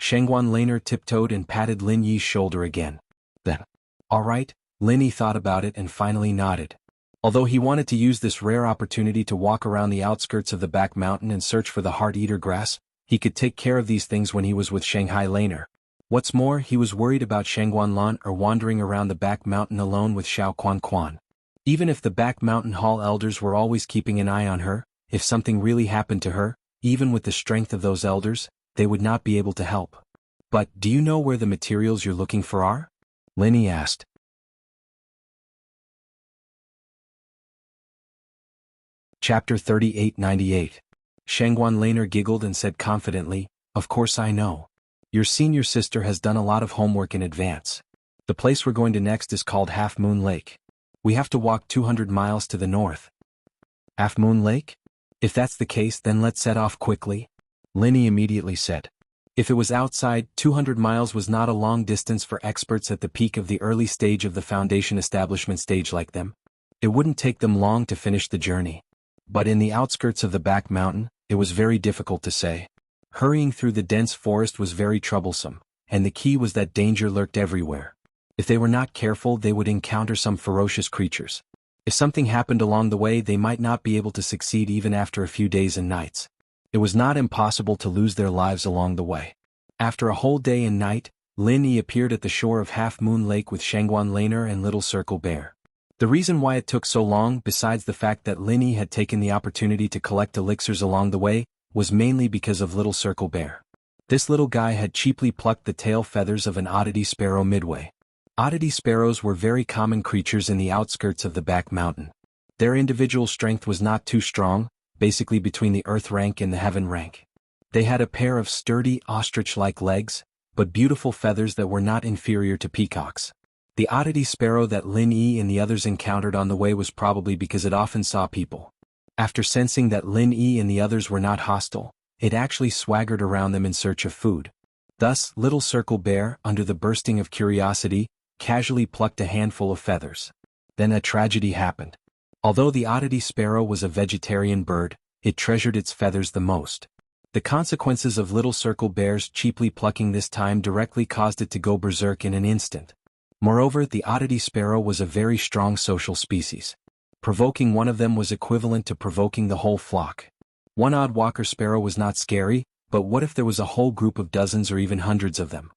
Shangguan Laner tiptoed and patted Lin Yi's shoulder again. Then, All right, Linny thought about it and finally nodded. Although he wanted to use this rare opportunity to walk around the outskirts of the back mountain and search for the heart-eater grass, he could take care of these things when he was with Shanghai Laner. What's more, he was worried about Shangguanlan or wandering around the back mountain alone with Xiao Quan Quan. Even if the back mountain hall elders were always keeping an eye on her, if something really happened to her, even with the strength of those elders, they would not be able to help. But, do you know where the materials you're looking for are? Linny asked. Chapter 3898. Shangguan Laner giggled and said confidently, "Of course I know. Your senior sister has done a lot of homework in advance. The place we're going to next is called Half Moon Lake. We have to walk 200 miles to the north." Half Moon Lake? If that's the case, then let's set off quickly, Linny immediately said. If it was outside, 200 miles was not a long distance for experts at the peak of the early stage of the foundation establishment stage like them. It wouldn't take them long to finish the journey. But in the outskirts of the back mountain, it was very difficult to say. Hurrying through the dense forest was very troublesome, and the key was that danger lurked everywhere. If they were not careful, they would encounter some ferocious creatures. If something happened along the way, they might not be able to succeed even after a few days and nights. It was not impossible to lose their lives along the way. After a whole day and night, Lin Yi appeared at the shore of Half Moon Lake with Shangguan Laner and Little Circle Bear. The reason why it took so long, besides the fact that Lin Yi had taken the opportunity to collect elixirs along the way, was mainly because of Little Circle Bear. This little guy had cheaply plucked the tail feathers of an oddity sparrow midway. Oddity sparrows were very common creatures in the outskirts of the back mountain. Their individual strength was not too strong, basically between the earth rank and the heaven rank. They had a pair of sturdy ostrich-like legs, but beautiful feathers that were not inferior to peacocks. The oddity sparrow that Lin Yi and the others encountered on the way was probably because it often saw people. After sensing that Lin Yi and the others were not hostile, it actually swaggered around them in search of food. Thus, Little Circle Bear, under the bursting of curiosity, casually plucked a handful of feathers. Then a tragedy happened. Although the oddity sparrow was a vegetarian bird, it treasured its feathers the most. The consequences of Little Circle Bear's cheaply plucking this time directly caused it to go berserk in an instant. Moreover, the oddity sparrow was a very strong social species. Provoking one of them was equivalent to provoking the whole flock. One odd walker sparrow was not scary, but what if there was a whole group of dozens or even hundreds of them?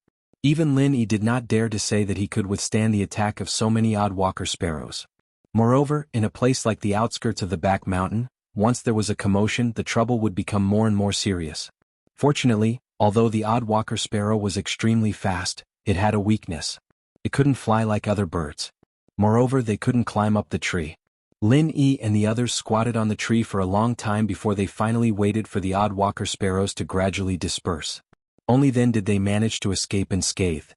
Even Lin Yi did not dare to say that he could withstand the attack of so many odd walker sparrows. Moreover, in a place like the outskirts of the back mountain, once there was a commotion, the trouble would become more and more serious. Fortunately, although the odd walker sparrow was extremely fast, it had a weakness. It couldn't fly like other birds. Moreover, they couldn't climb up the tree. Lin Yi and the others squatted on the tree for a long time before they finally waited for the odd walker sparrows to gradually disperse. Only then did they manage to escape unscathed.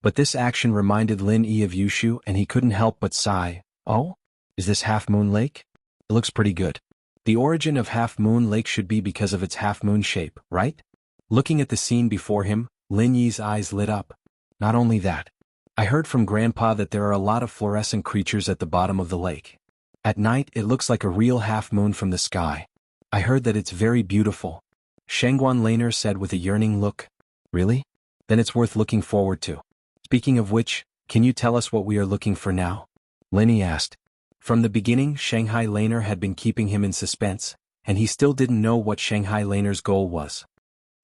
But this action reminded Lin Yi of Yushu, and he couldn't help but sigh. "Oh? Is this Half Moon Lake? It looks pretty good. The origin of Half Moon Lake should be because of its half-moon shape, right?" Looking at the scene before him, Lin Yi's eyes lit up. "Not only that. I heard from Grandpa that there are a lot of fluorescent creatures at the bottom of the lake. At night, it looks like a real half-moon from the sky. I heard that it's very beautiful," Shangguan Laner said with a yearning look. "Really? Then it's worth looking forward to. Speaking of which, can you tell us what we are looking for now?" Lin Yi asked. From the beginning, Shanghai Laner had been keeping him in suspense, and he still didn't know what Shanghai Laner's goal was.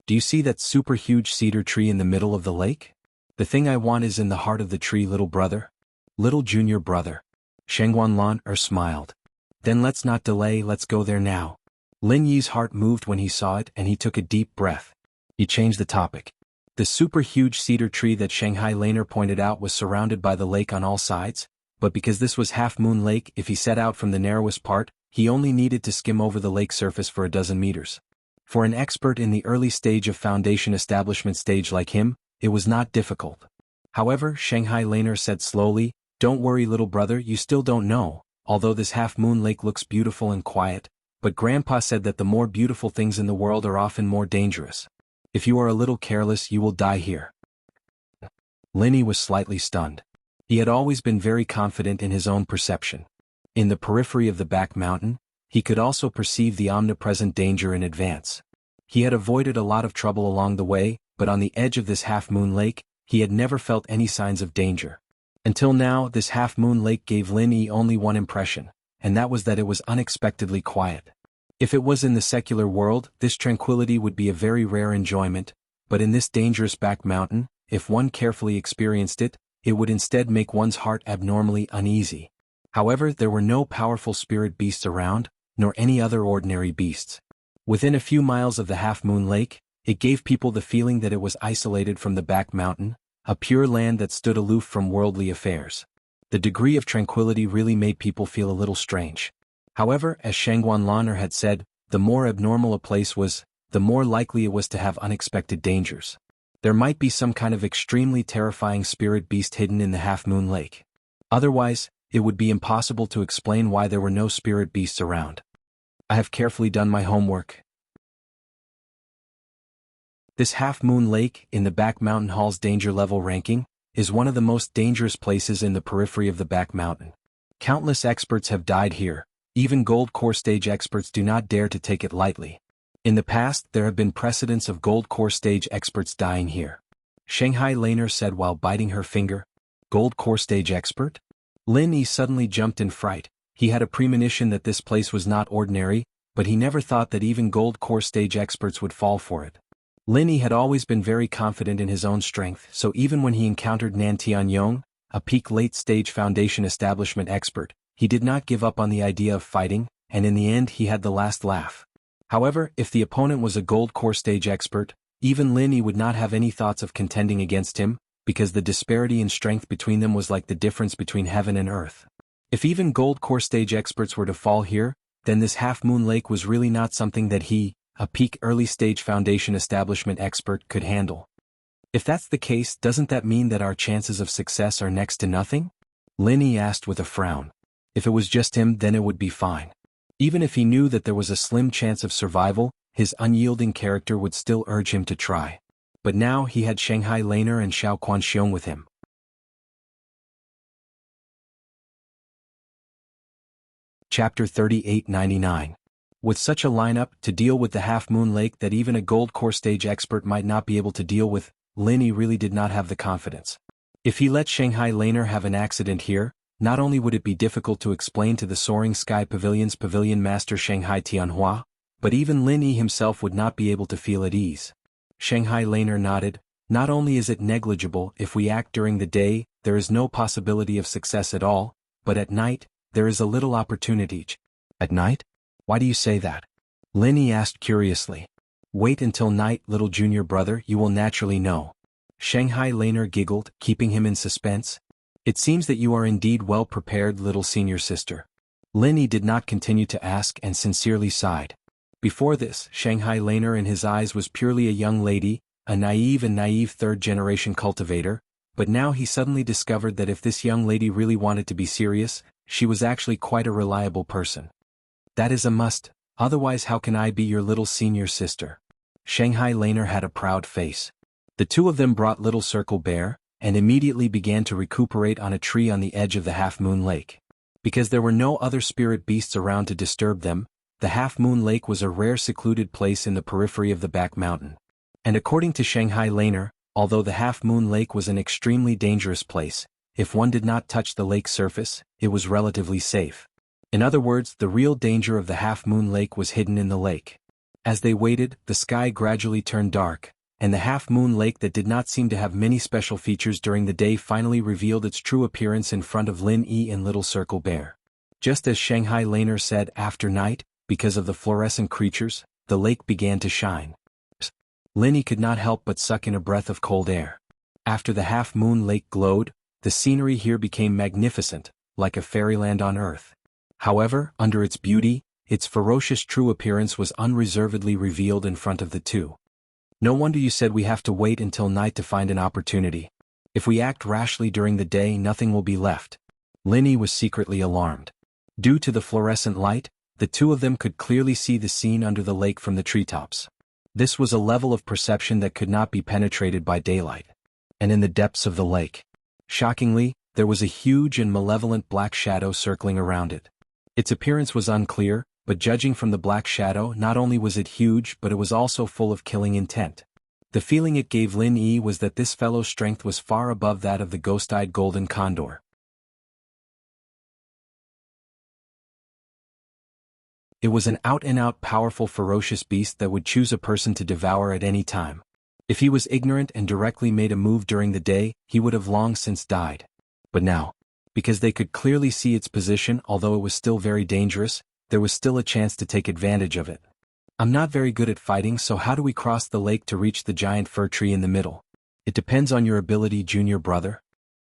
"Do you see that super huge cedar tree in the middle of the lake? The thing I want is in the heart of the tree, little brother. Little junior brother." Shangguan Laner smiled. "Then let's not delay, let's go there now." Lin Yi's heart moved when he saw it, and he took a deep breath. He changed the topic. The super huge cedar tree that Shanghai Laner pointed out was surrounded by the lake on all sides, but because this was Half Moon Lake, if he set out from the narrowest part, he only needed to skim over the lake surface for a dozen meters. For an expert in the early stage of foundation establishment stage like him, it was not difficult. However, Shanghai Laner said slowly, "Don't worry, little brother, you still don't know, although this Half Moon Lake looks beautiful and quiet, but Grandpa said that the more beautiful things in the world are often more dangerous. If you are a little careless, you will die here." Lin Yi was slightly stunned. He had always been very confident in his own perception. In the periphery of the back mountain, he could also perceive the omnipresent danger in advance. He had avoided a lot of trouble along the way, but on the edge of this half-moon lake, he had never felt any signs of danger. Until now, this half-moon lake gave Lin Yi only one impression, and that was that it was unexpectedly quiet. If it was in the secular world, this tranquility would be a very rare enjoyment, but in this dangerous back mountain, if one carefully experienced it, it would instead make one's heart abnormally uneasy. However, there were no powerful spirit beasts around, nor any other ordinary beasts. Within a few miles of the half-moon lake, it gave people the feeling that it was isolated from the back mountain, a pure land that stood aloof from worldly affairs. The degree of tranquility really made people feel a little strange. However, as Shangguan Lan'er had said, the more abnormal a place was, the more likely it was to have unexpected dangers. There might be some kind of extremely terrifying spirit beast hidden in the half-moon lake. Otherwise, it would be impossible to explain why there were no spirit beasts around. I have carefully done my homework. This half-moon lake, in the back mountain hall's danger level ranking, is one of the most dangerous places in the periphery of the back mountain. Countless experts have died here. Even gold core stage experts do not dare to take it lightly. In the past, there have been precedents of gold core stage experts dying here. Shanghai Lan'er said while biting her finger. Gold core stage expert? Lin Yi suddenly jumped in fright. He had a premonition that this place was not ordinary, but he never thought that even gold core stage experts would fall for it. Lin Yi had always been very confident in his own strength, so even when he encountered Nan Tianyong, a peak late-stage foundation establishment expert, he did not give up on the idea of fighting, and in the end he had the last laugh. However, if the opponent was a gold core stage expert, even Lin Yi would not have any thoughts of contending against him, because the disparity in strength between them was like the difference between heaven and earth. If even gold core stage experts were to fall here, then this half-moon lake was really not something that he, a peak early-stage foundation establishment expert, could handle. If that's the case, doesn't that mean that our chances of success are next to nothing? Lin Yi asked with a frown. If it was just him, then it would be fine. Even if he knew that there was a slim chance of survival, his unyielding character would still urge him to try. But now he had Shanghai Lan'er and Xiao Quanxiong with him. Chapter 3899. With such a lineup to deal with the half-moon lake that even a gold core stage expert might not be able to deal with, Lin Yi really did not have the confidence. If he let Shanghai Lan'er have an accident here, not only would it be difficult to explain to the Soaring Sky Pavilion's pavilion master Shanghai Tianhua, but even Lin Yi himself would not be able to feel at ease. Shanghai Lan'er nodded. Not only is it negligible if we act during the day, there is no possibility of success at all, but at night, there is a little opportunity. At night? Why do you say that? Lin Yi asked curiously. Wait until night, little junior brother, you will naturally know. Shanghai Lan'er giggled, keeping him in suspense. It seems that you are indeed well prepared, little senior sister. Lin Yi did not continue to ask and sincerely sighed. Before this, Shanghai Lan'er in his eyes was purely a young lady, a naive third-generation cultivator, but now he suddenly discovered that if this young lady really wanted to be serious, she was actually quite a reliable person. That is a must, otherwise how can I be your little senior sister? Shanghai Lan'er had a proud face. The two of them brought Little Circle Bear, and immediately began to recuperate on a tree on the edge of the half-moon lake. Because there were no other spirit beasts around to disturb them, the half-moon lake was a rare secluded place in the periphery of the back mountain. And according to Shanghai Lan'er, although the half-moon lake was an extremely dangerous place, if one did not touch the lake's surface, it was relatively safe. In other words, the real danger of the half-moon lake was hidden in the lake. As they waited, the sky gradually turned dark, and the half-moon lake that did not seem to have many special features during the day finally revealed its true appearance in front of Lin Yi and Little Circle Bear. Just as Shanghai Lan'er said, after night, because of the fluorescent creatures, the lake began to shine. Lin Yi could not help but suck in a breath of cold air. After the half-moon lake glowed, the scenery here became magnificent, like a fairyland on earth. However, under its beauty, its ferocious true appearance was unreservedly revealed in front of the two. No wonder you said we have to wait until night to find an opportunity. If we act rashly during the day, nothing will be left. Lin Yi was secretly alarmed. Due to the fluorescent light, the two of them could clearly see the scene under the lake from the treetops. This was a level of perception that could not be penetrated by daylight. And in the depths of the lake, shockingly, there was a huge and malevolent black shadow circling around it. Its appearance was unclear, but judging from the black shadow, not only was it huge but it was also full of killing intent. The feeling it gave Lin Yi was that this fellow's strength was far above that of the ghost-eyed golden condor. It was an out-and-out powerful ferocious beast that would choose a person to devour at any time. If he was ignorant and directly made a move during the day, he would have long since died. But now, because they could clearly see its position although it was still very dangerous, there was still a chance to take advantage of it. I'm not very good at fighting, so how do we cross the lake to reach the giant fir tree in the middle? It depends on your ability, junior brother.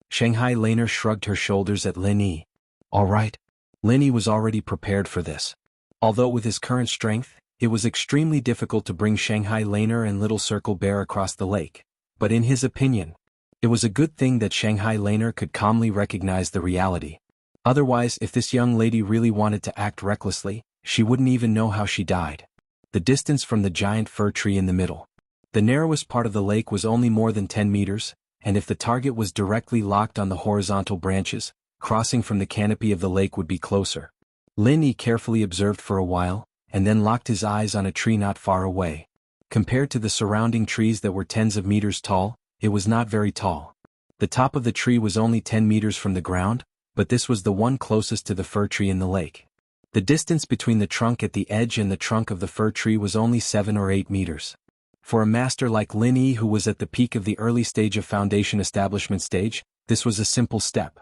Shanghai Laner shrugged her shoulders at Lin Yi. All right. Lin Yi was already prepared for this. Although with his current strength, it was extremely difficult to bring Shanghai Laner and Little Circle Bear across the lake, but in his opinion, it was a good thing that Shanghai Laner could calmly recognize the reality. Otherwise, if this young lady really wanted to act recklessly, she wouldn't even know how she died. The distance from the giant fir tree in the middle. The narrowest part of the lake was only more than 10 meters, and if the target was directly locked on the horizontal branches, crossing from the canopy of the lake would be closer. Lin Yi carefully observed for a while, and then locked his eyes on a tree not far away. Compared to the surrounding trees that were tens of meters tall, it was not very tall. The top of the tree was only 10 meters from the ground, but this was the one closest to the fir tree in the lake. The distance between the trunk at the edge and the trunk of the fir tree was only 7 or 8 meters. For a master like Lin Yi who was at the peak of the early stage of foundation establishment stage, this was a simple step.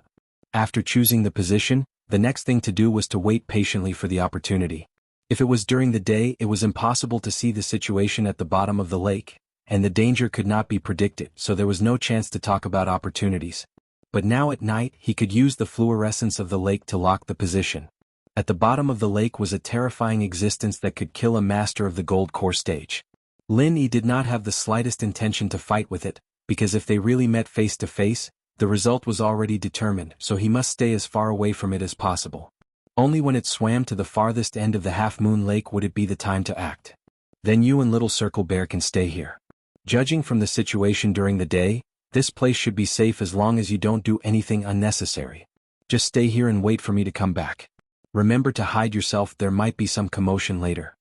After choosing the position, the next thing to do was to wait patiently for the opportunity. If it was during the day, it was impossible to see the situation at the bottom of the lake, and the danger could not be predicted, so there was no chance to talk about opportunities. But now at night, he could use the fluorescence of the lake to lock the position. At the bottom of the lake was a terrifying existence that could kill a master of the gold core stage. Lin Yi did not have the slightest intention to fight with it, because if they really met face to face, the result was already determined, so he must stay as far away from it as possible. Only when it swam to the farthest end of the half-moon lake would it be the time to act. Then you and Little Circle Bear can stay here. Judging from the situation during the day, this place should be safe as long as you don't do anything unnecessary. Just stay here and wait for me to come back. Remember to hide yourself, there might be some commotion later.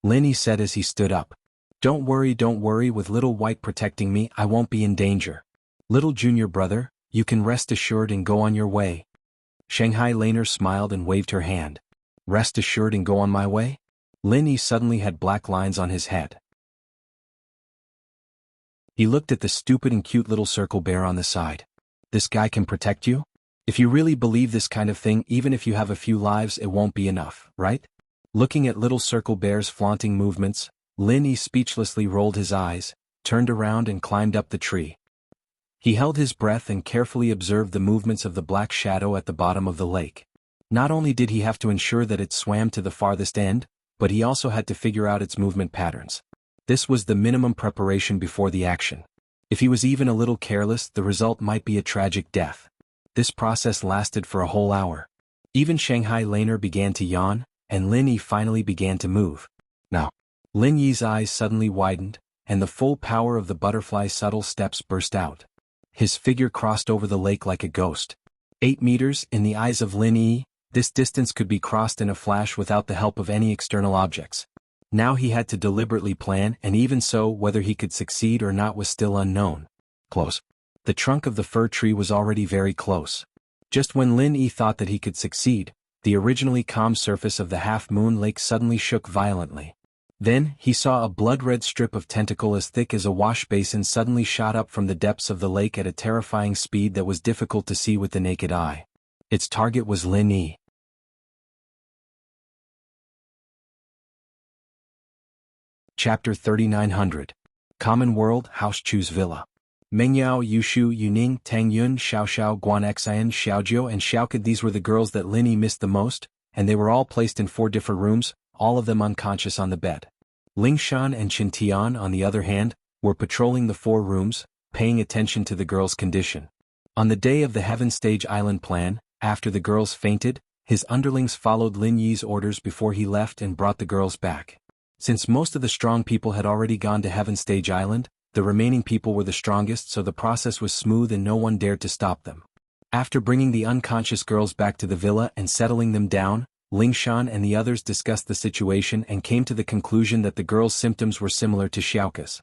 Lin Yi said as he stood up. Don't worry, with Little White protecting me, I won't be in danger. Little junior brother, you can rest assured and go on your way. Shanghai Laner smiled and waved her hand. Rest assured and go on my way? Lin Yi suddenly had black lines on his head. He looked at the stupid and cute Little Circle Bear on the side. This guy can protect you? If you really believe this kind of thing, even if you have a few lives, it won't be enough, right? Looking at Little Circle Bear's flaunting movements, Lin Yi speechlessly rolled his eyes, turned around and climbed up the tree. He held his breath and carefully observed the movements of the black shadow at the bottom of the lake. Not only did he have to ensure that it swam to the farthest end, but he also had to figure out its movement patterns. This was the minimum preparation before the action. If he was even a little careless, the result might be a tragic death. This process lasted for a whole hour. Even Shanghai Laner began to yawn, and Lin Yi finally began to move. Now, Lin Yi's eyes suddenly widened, and the full power of the butterfly's subtle steps burst out. His figure crossed over the lake like a ghost. 8 meters, in the eyes of Lin Yi, this distance could be crossed in a flash without the help of any external objects. Now he had to deliberately plan, and even so, whether he could succeed or not was still unknown. Close. The trunk of the fir tree was already very close. Just when Lin Yi thought that he could succeed, the originally calm surface of the half-moon lake suddenly shook violently. Then, he saw a blood-red strip of tentacle as thick as a wash basin suddenly shot up from the depths of the lake at a terrifying speed that was difficult to see with the naked eye. Its target was Lin Yi. Chapter 3900. Common World, House Chu's Villa. Mengyao, Yushu, Yuning, Tang Yun, Xiaoxiao, Guanxian, Xiaojiu and Xiaokid. These were the girls that Lin Yi missed the most, and they were all placed in 4 different rooms, all of them unconscious on the bed. Ling Shan and Qin Tian, on the other hand, were patrolling the 4 rooms, paying attention to the girls' condition. On the day of the Heaven Stage Island plan, after the girls fainted, his underlings followed Lin Yi's orders before he left and brought the girls back. Since most of the strong people had already gone to Heaven Stage Island, the remaining people were the strongest, so the process was smooth and no one dared to stop them. After bringing the unconscious girls back to the villa and settling them down, Ling Shan and the others discussed the situation and came to the conclusion that the girls' symptoms were similar to Xiaoka's.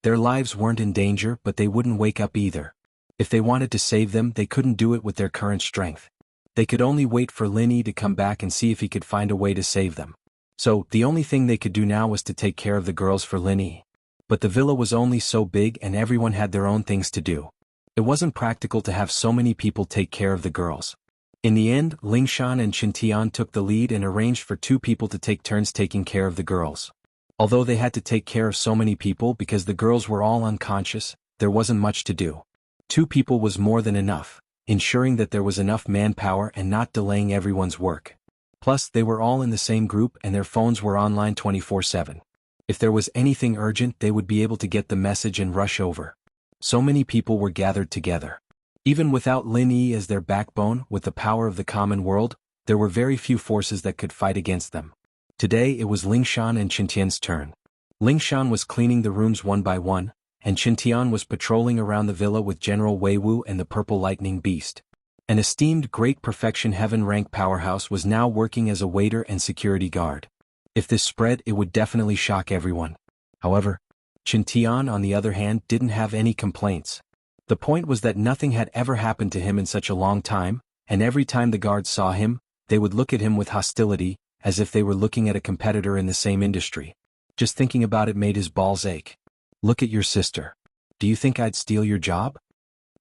Their lives weren't in danger, but they wouldn't wake up either. If they wanted to save them, they couldn't do it with their current strength. They could only wait for Lin Yi to come back and see if he could find a way to save them. So, the only thing they could do now was to take care of the girls for Lin Yi. But the villa was only so big and everyone had their own things to do. It wasn't practical to have so many people take care of the girls. In the end, Lingshan and Qintian took the lead and arranged for 2 people to take turns taking care of the girls. Although they had to take care of so many people because the girls were all unconscious, there wasn't much to do. 2 people was more than enough, ensuring that there was enough manpower and not delaying everyone's work. Plus, they were all in the same group and their phones were online 24/7. If there was anything urgent, they would be able to get the message and rush over. So many people were gathered together. Even without Lin Yi as their backbone, with the power of the common world, there were very few forces that could fight against them. Today it was Lingshan and Qintian's turn. Lingshan was cleaning the rooms one by one, and Qintian was patrolling around the villa with General Weiwu and the Purple Lightning Beast. An esteemed Great Perfection Heaven rank powerhouse was now working as a waiter and security guard. If this spread, it would definitely shock everyone. However, Qintian on the other hand didn't have any complaints. The point was that nothing had ever happened to him in such a long time, and every time the guards saw him, they would look at him with hostility, as if they were looking at a competitor in the same industry. Just thinking about it made his balls ache. Look at your sister. Do you think I'd steal your job?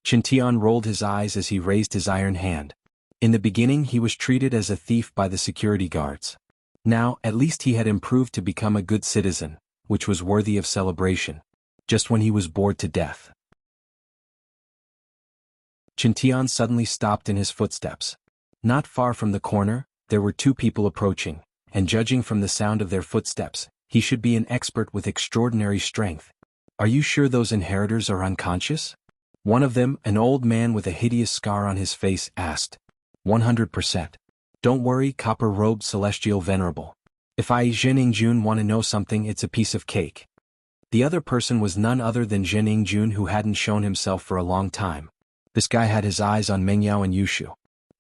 Qintian rolled his eyes as he raised his iron hand. In the beginning he was treated as a thief by the security guards. Now, at least he had improved to become a good citizen, which was worthy of celebration. Just when he was bored to death. Qintian suddenly stopped in his footsteps. Not far from the corner, there were 2 people approaching, and judging from the sound of their footsteps, he should be an expert with extraordinary strength. Are you sure those inheritors are unconscious? One of them, an old man with a hideous scar on his face, asked. 100%. Don't worry, copper-robed celestial venerable. If I, Zhen Yingjun, want to know something, it's a piece of cake. The other person was none other than Zhen Yingjun, who hadn't shown himself for a long time. This guy had his eyes on Mengyao and Yushu.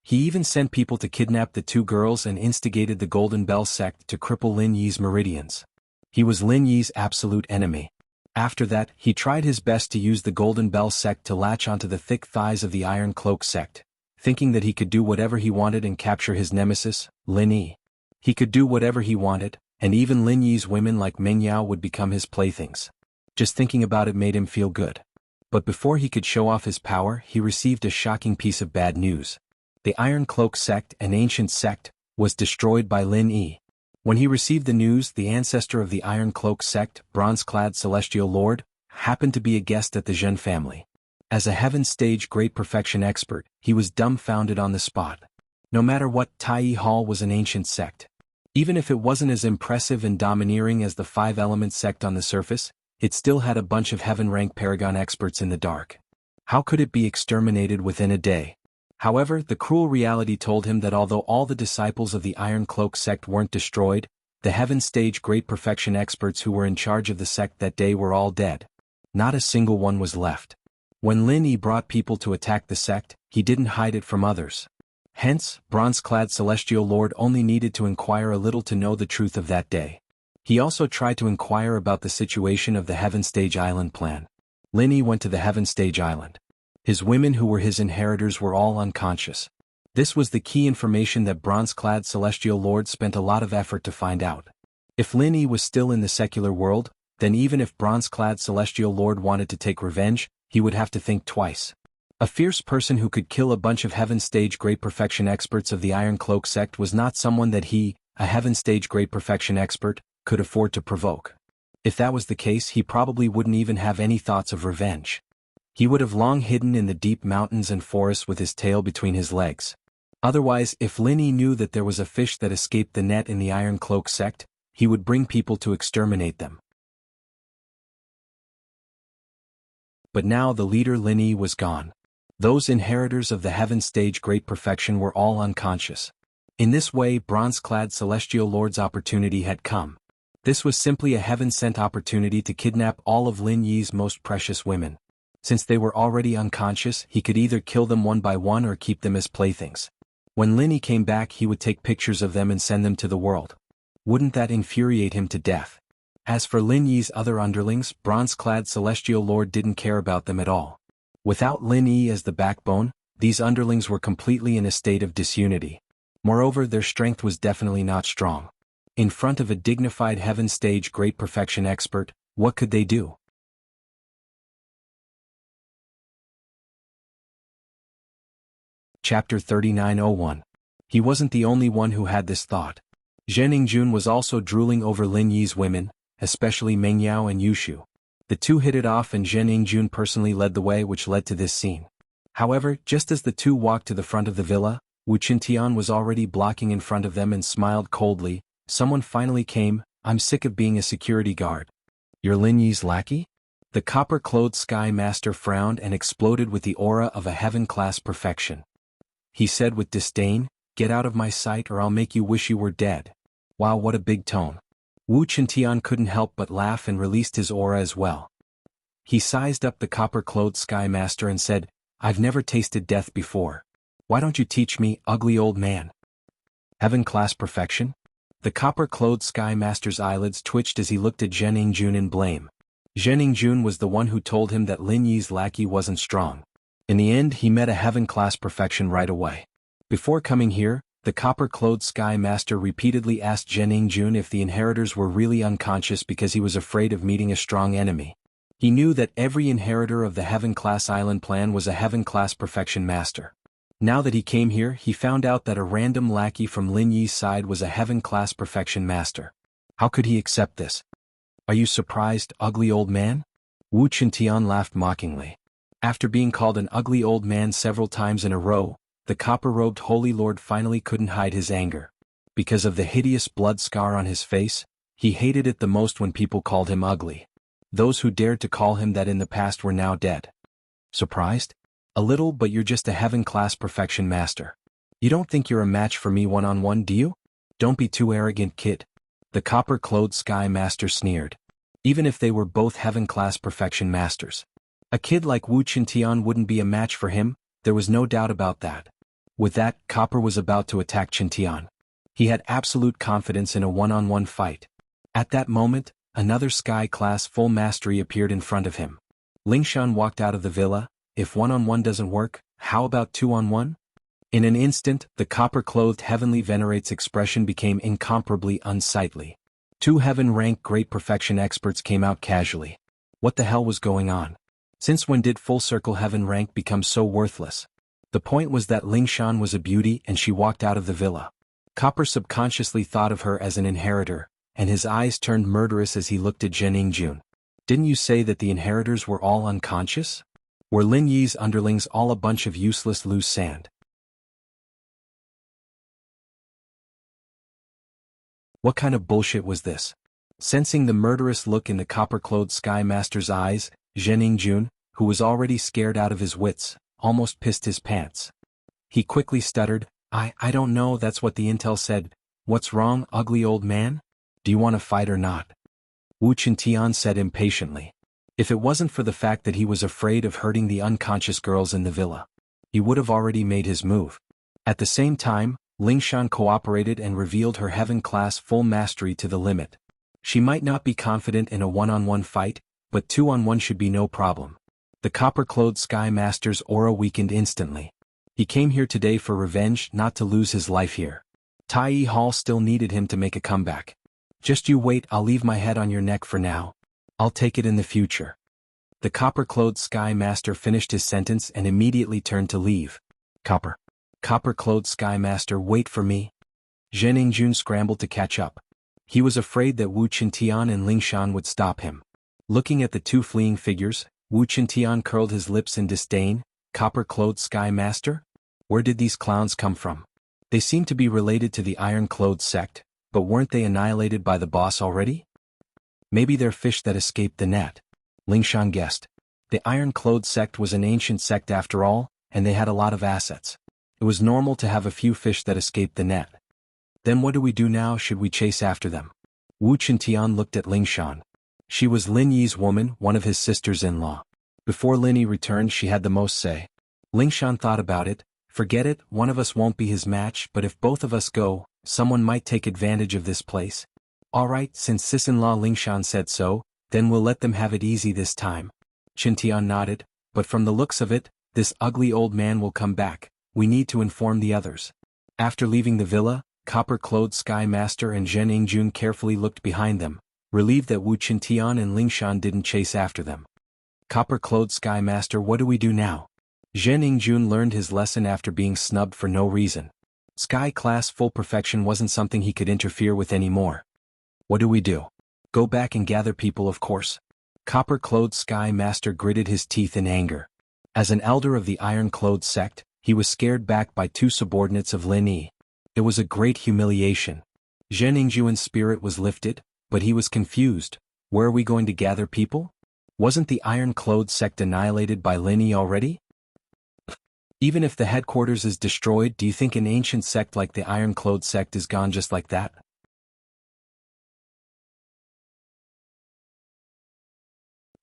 He even sent people to kidnap the 2 girls and instigated the Golden Bell sect to cripple Lin Yi's meridians. He was Lin Yi's absolute enemy. After that, he tried his best to use the Golden Bell sect to latch onto the thick thighs of the Iron Cloak sect, thinking that he could do whatever he wanted and capture his nemesis, Lin Yi. He could do whatever he wanted, and even Lin Yi's women like Mengyao would become his playthings. Just thinking about it made him feel good. But before he could show off his power, he received a shocking piece of bad news. The Iron Cloak sect, an ancient sect, was destroyed by Lin Yi. When he received the news, the ancestor of the Iron Cloak sect, bronze-clad celestial lord, happened to be a guest at the Zhen family. As a heaven stage great perfection expert, he was dumbfounded on the spot. No matter what, Tai Hall was an ancient sect. Even if it wasn't as impressive and domineering as the 5-element sect on the surface, it still had a bunch of heaven-rank paragon experts in the dark. How could it be exterminated within a day? However, the cruel reality told him that although all the disciples of the Iron Cloak sect weren't destroyed, the heaven stage great perfection experts who were in charge of the sect that day were all dead. Not a single one was left. When Lin Yi brought people to attack the sect, he didn't hide it from others. Hence, bronze-clad celestial lord only needed to inquire a little to know the truth of that day. He also tried to inquire about the situation of the Heaven Stage Island plan. Lin Yi went to the Heaven Stage Island. His women who were his inheritors were all unconscious. This was the key information that bronze-clad celestial lord spent a lot of effort to find out. If Lin Yi was still in the secular world, then even if bronze-clad celestial lord wanted to take revenge, he would have to think twice. A fierce person who could kill a bunch of Heaven Stage Great Perfection experts of the Iron Cloak sect was not someone that he, a Heaven Stage Great Perfection expert, could afford to provoke. If that was the case, he probably wouldn't even have any thoughts of revenge. He would have long hidden in the deep mountains and forests with his tail between his legs. Otherwise, if Lin Yi knew that there was a fish that escaped the net in the Iron Cloak sect, he would bring people to exterminate them. But now the leader Lin Yi was gone. Those inheritors of the Heaven Stage Great Perfection were all unconscious. In this way, bronze-clad celestial lord's opportunity had come. This was simply a heaven-sent opportunity to kidnap all of Lin Yi's most precious women. Since they were already unconscious, he could either kill them one by one or keep them as playthings. When Lin Yi came back, he would take pictures of them and send them to the world. Wouldn't that infuriate him to death? As for Lin Yi's other underlings, bronze-clad Celestial Lord didn't care about them at all. Without Lin Yi as the backbone, these underlings were completely in a state of disunity. Moreover, their strength was definitely not strong. In front of a dignified heaven stage great perfection expert, what could they do? Chapter 3901. He wasn't the only one who had this thought. Zhen Yingjun was also drooling over Lin Yi's women, especially Meng Yao and Yushu. The two hit it off and Zhen Yingjun personally led the way, which led to this scene. However, just as the two walked to the front of the villa, Wu Qintian was already blocking in front of them and smiled coldly. Someone finally came. I'm sick of being a security guard. You're Lin Yi's lackey? The copper-clothed Sky Master frowned and exploded with the aura of a heaven-class perfection. He said with disdain, "Get out of my sight or I'll make you wish you were dead." Wow, what a big tone. Wu Qintian couldn't help but laugh and released his aura as well. He sized up the copper-clothed Sky Master and said, "I've never tasted death before. Why don't you teach me, ugly old man?" Heaven-class perfection? The copper-clothed Sky Master's eyelids twitched as he looked at Zhen Yingjun in blame. Zhen Yingjun was the one who told him that Lin Yi's lackey wasn't strong. In the end, he met a heaven-class perfection right away. Before coming here, the copper-clothed Sky Master repeatedly asked Zhen Yingjun if the inheritors were really unconscious because he was afraid of meeting a strong enemy. He knew that every inheritor of the heaven-class island plan was a heaven-class perfection master. Now that he came here, he found out that a random lackey from Lin Yi's side was a heaven-class perfection master. How could he accept this? Are you surprised, ugly old man? Wu Qintian laughed mockingly. After being called an ugly old man several times in a row, the copper-robed Holy Lord finally couldn't hide his anger. Because of the hideous blood scar on his face, he hated it the most when people called him ugly. Those who dared to call him that in the past were now dead. Surprised? A little, but you're just a heaven-class perfection master. You don't think you're a match for me one-on-one, do you? Don't be too arrogant, kid. The copper-clothed Sky Master sneered. Even if they were both heaven-class perfection masters, a kid like Wu Qintian wouldn't be a match for him, there was no doubt about that. With that, Copper was about to attack Qintian. He had absolute confidence in a one-on-one fight. At that moment, another Sky-class full mastery appeared in front of him. Lingshan walked out of the villa. If one-on-one doesn't work, how about two-on-one? In an instant, the copper-clothed Heavenly Venerate's expression became incomparably unsightly. Two heaven-rank great perfection experts came out casually. What the hell was going on? Since when did full circle heaven rank become so worthless? The point was that Lingshan was a beauty and she walked out of the villa. Copper subconsciously thought of her as an inheritor, and his eyes turned murderous as he looked at Zhen Yingjun. Didn't you say that the inheritors were all unconscious? Were Lin Yi's underlings all a bunch of useless loose sand? What kind of bullshit was this? Sensing the murderous look in the copper-clothed Sky Master's eyes, Zhen Yingjun, who was already scared out of his wits, almost pissed his pants. He quickly stuttered, I don't know, that's what the intel said. What's wrong, ugly old man? Do you want to fight or not? Wu Qintian said impatiently. If it wasn't for the fact that he was afraid of hurting the unconscious girls in the villa, he would have already made his move. At the same time, Lingshan cooperated and revealed her heaven-class full mastery to the limit. She might not be confident in a one-on-one fight, but two-on-one should be no problem. The copper-clothed Sky Master's aura weakened instantly. He came here today for revenge, not to lose his life here. Tai Hall still needed him to make a comeback. Just you wait, I'll leave my head on your neck for now. I'll take it in the future. The copper-clothed Sky Master finished his sentence and immediately turned to leave. Copper-clothed Sky Master, wait for me. Zhen Yingjun scrambled to catch up. He was afraid that Wu Qintian and Lingshan would stop him. Looking at the two fleeing figures, Wu Qintian curled his lips in disdain. Copper-clothed Sky Master? Where did these clowns come from? They seemed to be related to the Iron-Clothed sect, but weren't they annihilated by the boss already? Maybe they're fish that escaped the net. Lingshan guessed. The Iron-Clothed sect was an ancient sect after all, and they had a lot of assets. It was normal to have a few fish that escaped the net. Then what do we do now? Should we chase after them? Wu Qintian looked at Lingshan. She was Lin Yi's woman, one of his sisters-in-law. Before Lin Yi returned, she had the most say. Lingshan thought about it. Forget it, one of us won't be his match, but if both of us go, someone might take advantage of this place. Alright, since sis-in-law Lingshan said so, then we'll let them have it easy this time. Qintian nodded, but from the looks of it, this ugly old man will come back. We need to inform the others. After leaving the villa, copper-clothed Sky Master and Zhen Yingjun carefully looked behind them, relieved that Wu Qintian and Lingshan didn't chase after them. Copper-clothed Sky Master, what do we do now? Zhen Yingjun learned his lesson after being snubbed for no reason. Sky class full perfection wasn't something he could interfere with anymore. What do we do? Go back and gather people, of course. Copper-clothed Sky Master gritted his teeth in anger. As an elder of the iron-clothed sect, he was scared back by two subordinates of Lin Yi. It was a great humiliation. Zhen Yingjun's spirit was lifted, but he was confused. Where are we going to gather people? Wasn't the iron-clothed sect annihilated by Lin Yi already? Even if the headquarters is destroyed, do you think an ancient sect like the iron-clothed sect is gone just like that?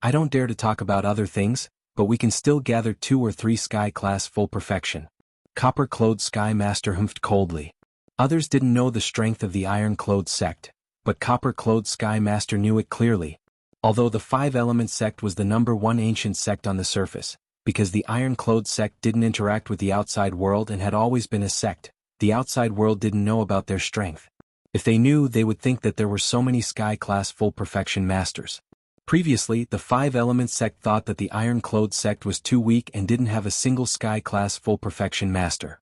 I don't dare to talk about other things, but we can still gather 2 or 3 Sky class full perfection. Copper-clothed Sky Master humphed coldly. Others didn't know the strength of the iron-clothed sect, but copper-clothed Sky Master knew it clearly. Although the 5-element sect was the #1 ancient sect on the surface, because the iron-clothed sect didn't interact with the outside world and had always been a sect, the outside world didn't know about their strength. If they knew, they would think that there were so many Sky class full perfection masters. Previously, the 5-element sect thought that the iron-clothed sect was too weak and didn't have a single Sky class full perfection master.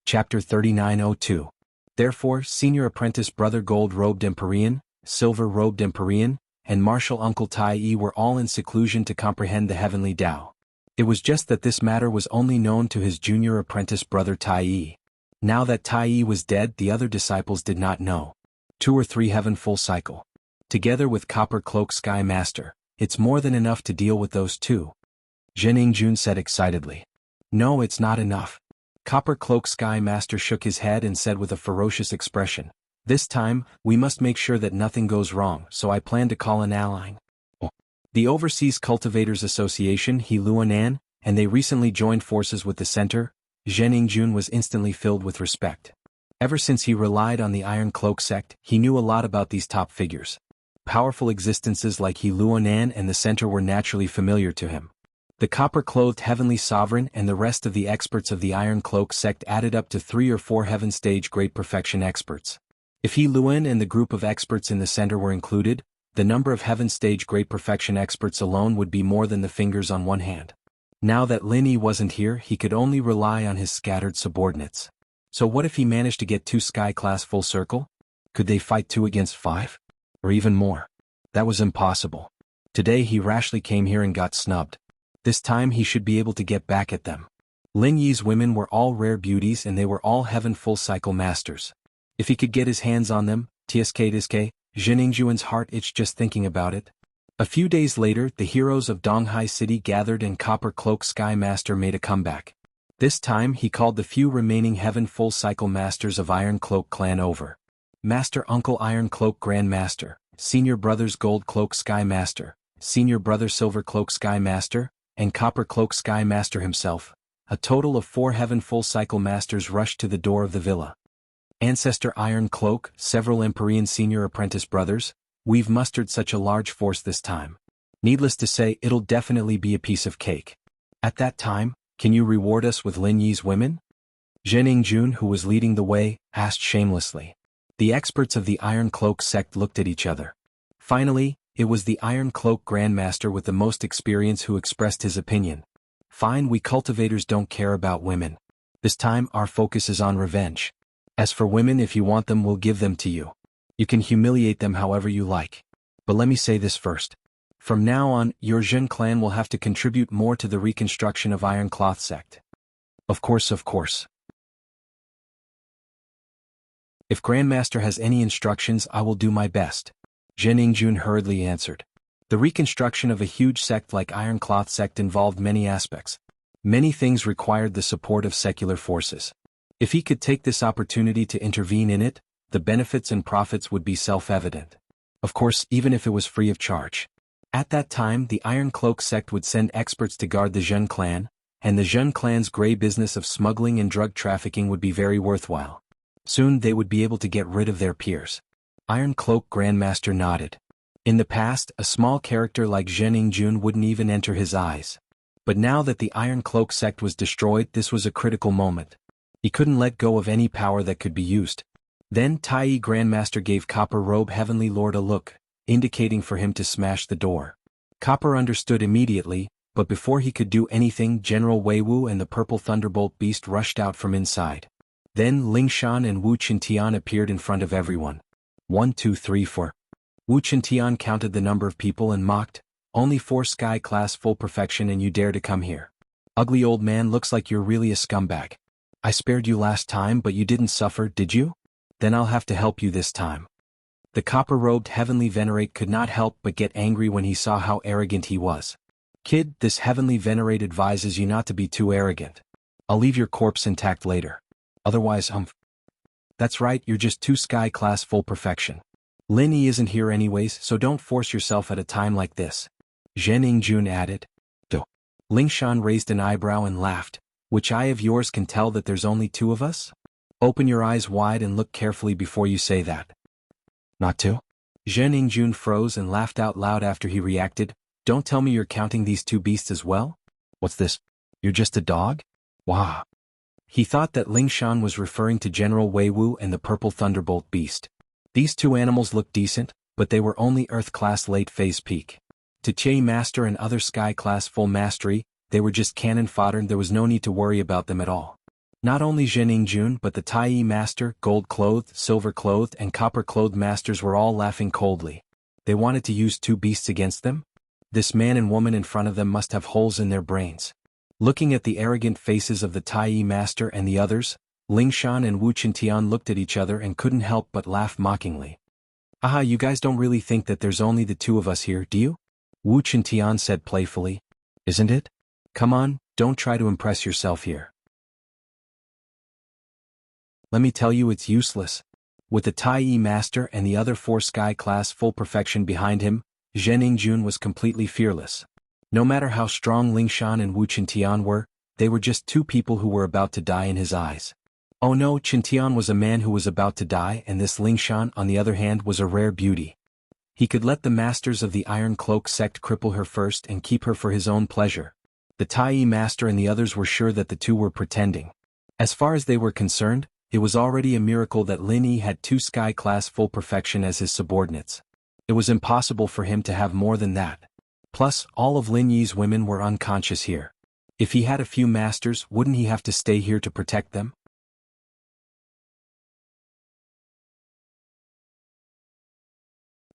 Chapter 3902. Therefore, Senior Apprentice Brother Gold-Robed Empyrean, Silver-Robed Empyrean, and Martial Uncle Tai Yi were all in seclusion to comprehend the heavenly Tao. It was just that this matter was only known to his junior apprentice brother Tai Yi. Now that Tai Yi was dead, the other disciples did not know. 2 or 3 heaven full cycle. Together with Copper Cloak Sky Master, it's more than enough to deal with those 2. Zhen Yingjun said excitedly. No, it's not enough. Copper Cloak Sky Master shook his head and said with a ferocious expression. This time, we must make sure that nothing goes wrong, so I plan to call an ally. The Overseas Cultivators Association, Heluanan, and they recently joined forces with the center. Zhen Yingjun was instantly filled with respect. Ever since he relied on the Iron Cloak sect, he knew a lot about these top figures. Powerful existences like Heluanan and the center were naturally familiar to him. The copper-clothed Heavenly Sovereign and the rest of the experts of the Iron Cloak sect added up to 3 or 4 Heaven Stage Great Perfection experts. If Heluan and the group of experts in the center were included, the number of Heaven Stage Great Perfection experts alone would be more than the fingers on one hand. Now that Lin Yi wasn't here, he could only rely on his scattered subordinates. So what if he managed to get 2 Sky Class full circle? Could they fight 2 against 5? Or even more? That was impossible. Today he rashly came here and got snubbed. This time he should be able to get back at them. Lin Yi's women were all rare beauties and they were all heaven full cycle masters. If he could get his hands on them, tsk, Zhen Yingjun's heart itched just thinking about it. A few days later, the heroes of Donghai City gathered and Copper Cloak Sky Master made a comeback. This time he called the few remaining Heaven Full Cycle Masters of Iron Cloak Clan over. Master Uncle Iron Cloak Grand Master, Senior Brothers Gold Cloak Sky Master, Senior Brother Silver Cloak Sky Master, and Copper Cloak Sky Master himself. A total of 4 Heaven Full Cycle Masters rushed to the door of the villa. Ancestor Iron Cloak, several Empyrean Senior Apprentice brothers, we've mustered such a large force this time. Needless to say, it'll definitely be a piece of cake. At that time, can you reward us with Lin Yi's women? Zhen Yingjun, who was leading the way, asked shamelessly. The experts of the Iron Cloak sect looked at each other. Finally, it was the Iron Cloak Grandmaster with the most experience who expressed his opinion. Fine, we cultivators don't care about women. This time our focus is on revenge. As for women, if you want them, we'll give them to you. You can humiliate them however you like. But let me say this first. From now on, your Zhen clan will have to contribute more to the reconstruction of Iron Cloth sect. Of course, of course. If Grandmaster has any instructions, I will do my best. Zhen Yingjun hurriedly answered. The reconstruction of a huge sect like Iron Cloth sect involved many aspects. Many things required the support of secular forces. If he could take this opportunity to intervene in it, the benefits and profits would be self-evident. Of course, even if it was free of charge. At that time the Iron Cloak sect would send experts to guard the Zhen clan, and the Zhen clan's grey business of smuggling and drug trafficking would be very worthwhile. Soon they would be able to get rid of their peers. Iron Cloak Grandmaster nodded. In the past, a small character like Zhen Yingjun wouldn't even enter his eyes. But now that the Iron Cloak sect was destroyed, this was a critical moment. He couldn't let go of any power that could be used. Then Tai Grandmaster gave Copper Robe Heavenly Lord a look, indicating for him to smash the door. Copper understood immediately, but before he could do anything, General Wei Wu and the Purple Thunderbolt Beast rushed out from inside. Then Ling Shan and Wu Qintian appeared in front of everyone. 1, 2, 3, 4. Wu Qintian counted the number of people and mocked, "Only 4 sky class full perfection and you dare to come here. Ugly old man, looks like you're really a scumbag. I spared you last time but you didn't suffer, did you? Then I'll have to help you this time." The copper-robed Heavenly Venerate could not help but get angry when he saw how arrogant he was. "Kid, this Heavenly Venerate advises you not to be too arrogant. I'll leave your corpse intact later. Otherwise, That's right, you're just 2 sky class full perfection. Lin Yi isn't here anyways, so don't force yourself at a time like this," Zhen Yingjun added. "Do." Ling Shan raised an eyebrow and laughed. "Which eye of yours can tell that there's only 2 of us? Open your eyes wide and look carefully before you say that." "Not 2?" Zhen Yingjun froze and laughed out loud after he reacted. "Don't tell me you're counting these 2 beasts as well? What's this? You're just a dog? Wah." He thought that Ling Shan was referring to General Wei Wu and the Purple Thunderbolt Beast. These 2 animals looked decent, but they were only Earth-class late-phase peak. To Qi Master and other Sky-class full mastery, they were just cannon fodder and there was no need to worry about them at all. Not only Zhen Yingjun but the Tai Master, gold-clothed, silver-clothed and copper-clothed masters were all laughing coldly. They wanted to use 2 beasts against them? This man and woman in front of them must have holes in their brains. Looking at the arrogant faces of the Tai Master and the others, Ling Shan and Wu Qintian looked at each other and couldn't help but laugh mockingly. "Aha, you guys don't really think that there's only the 2 of us here, do you?" Wu Qintian said playfully. "Isn't it? Come on, don't try to impress yourself here. Let me tell you it's useless." With the Tai Master and the other 4 sky class full perfection behind him, Zhen Yingjun was completely fearless. No matter how strong Ling Shan and Wu Qintian were, they were just 2 people who were about to die in his eyes. Oh no, Qintian was a man who was about to die, and this Ling Shan, on the other hand, was a rare beauty. He could let the masters of the Iron Cloak sect cripple her first and keep her for his own pleasure. The Tai Master and the others were sure that the 2 were pretending. As far as they were concerned, it was already a miracle that Lin Yi had 2 sky-class full perfection as his subordinates. It was impossible for him to have more than that. Plus, all of Lin Yi's women were unconscious here. If he had a few masters, wouldn't he have to stay here to protect them?